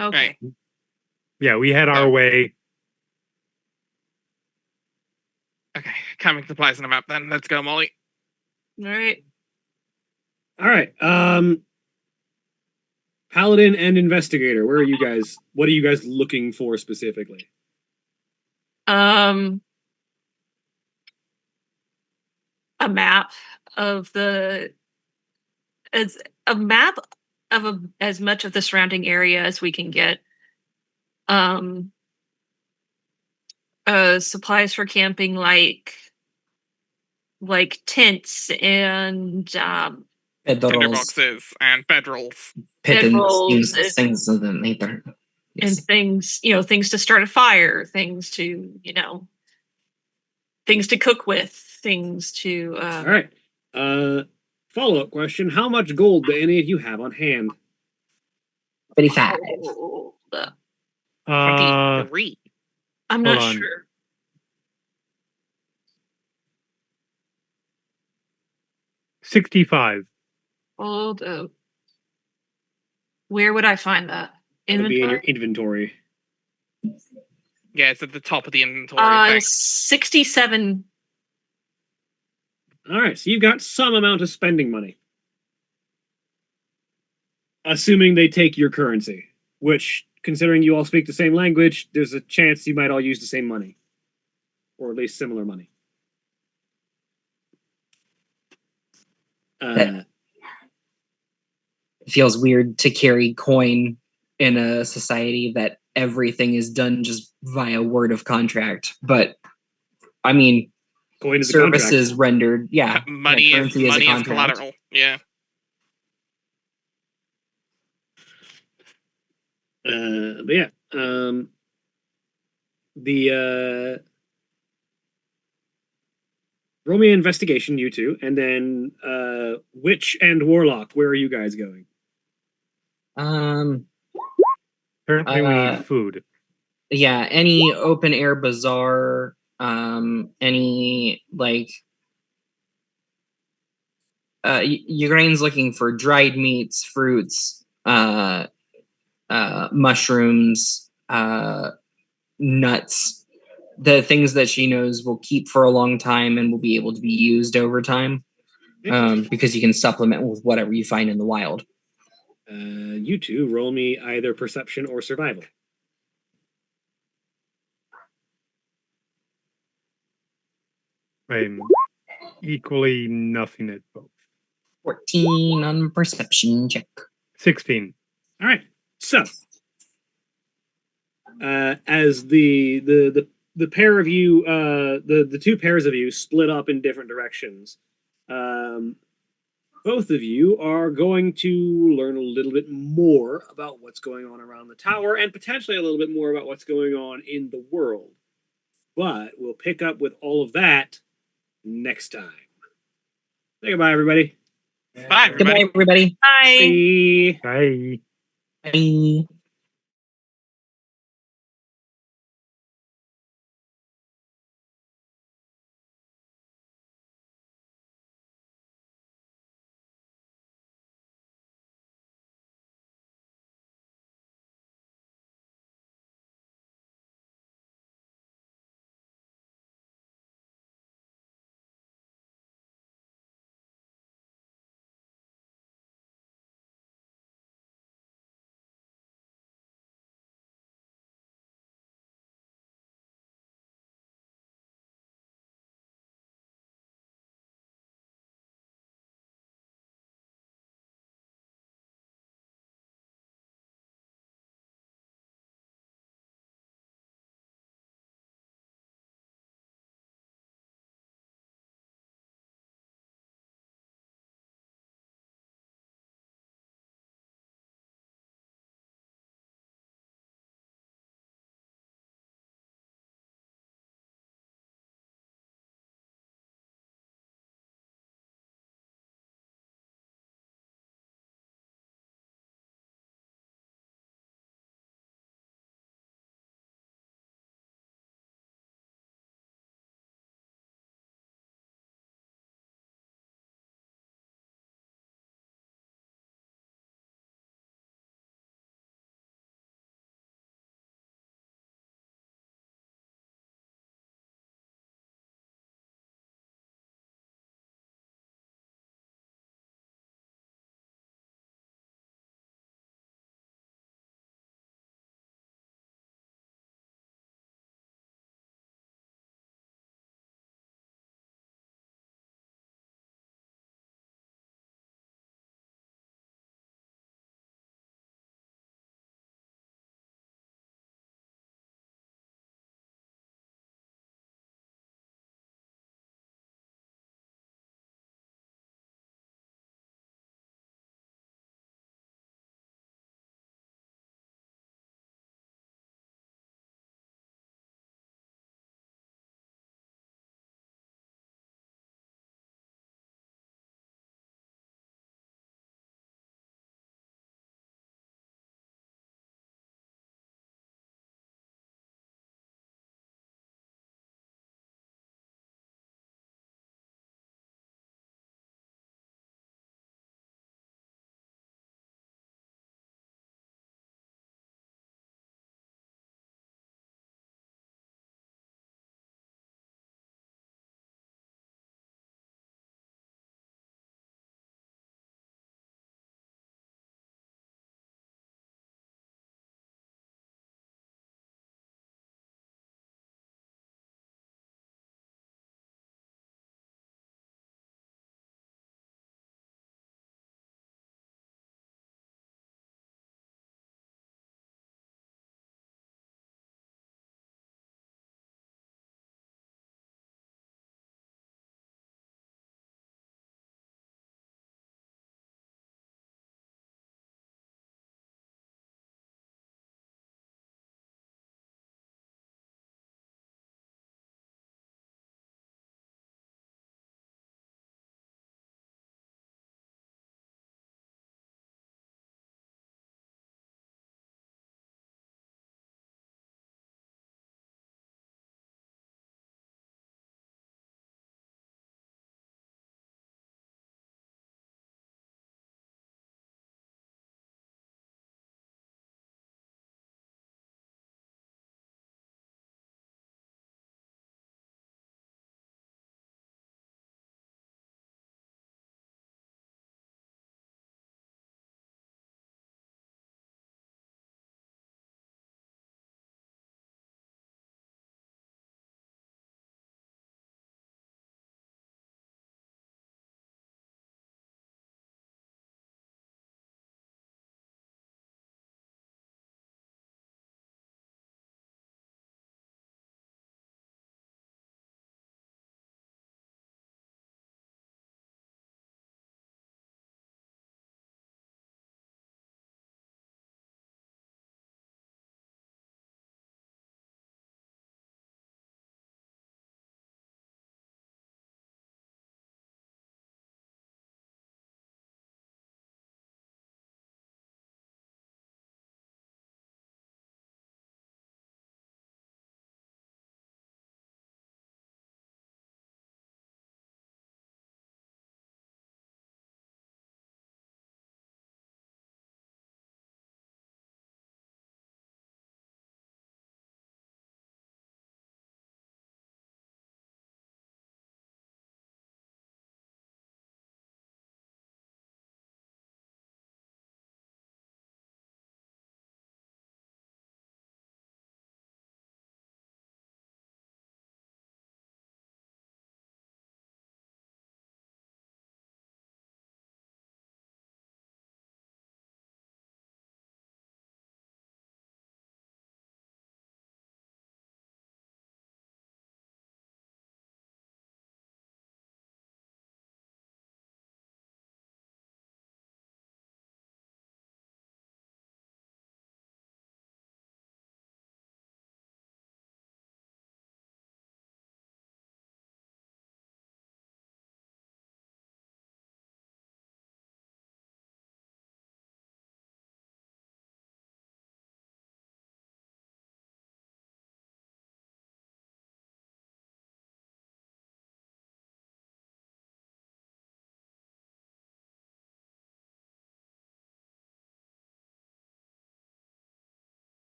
Okay. Yeah, we had our So- way. Okay, coming supplies on the map then. Let's go, Molly. All right. All right. Paladin and investigator. Where are you guys? What are you guys looking for specifically? A map of the as a map of as much of the surrounding area as we can get. Supplies for camping like tents and Tinder Bedrolls, boxes and bedrolls. pittance, bedrolls, things of that nature. and Yes. things, things to start a fire, things to, things to cook with, things to All right. Follow-up question: how much gold do any of you have on hand? 35. Uh, 23. I'm Hold not on. sure. $65. Hold up. Where would I find that? That would be in your Inventory? inventory. Yeah, it's at the top of the inventory thing. 67. All right, so you've got some amount of spending money. Assuming they take your currency, which, considering you all speak the same language, there's a chance you might all use the same money. Or at least similar money. It feels weird to carry coin in a society that everything is done just via word of contract. But I mean, coin is a services contract. rendered, Money is currency is a money is contract. collateral. Yeah. But yeah, roll me an investigation, you two, and then witch and warlock. Where are you guys going? Apparently, we Uh, need food. Yeah, any open air bazaar, any like Ukraine's looking for dried meats, fruits, mushrooms, nuts, the things that she knows will keep for a long time and will be able to be used over time. Because you can supplement with whatever you find in the wild. You two, roll me either perception or survival. I'm equally nothing at both. 14 on perception check. 16. All right. So, as the the pair of you, the two pairs of you, split up in different directions. Both of you are going to learn a little bit more about what's going on around the tower, and potentially a little bit more about what's going on in the world. But we'll pick up with all of that next time. Say goodbye, everybody. Bye, everybody. Goodbye, everybody. Bye. Bye. Bye. Bye.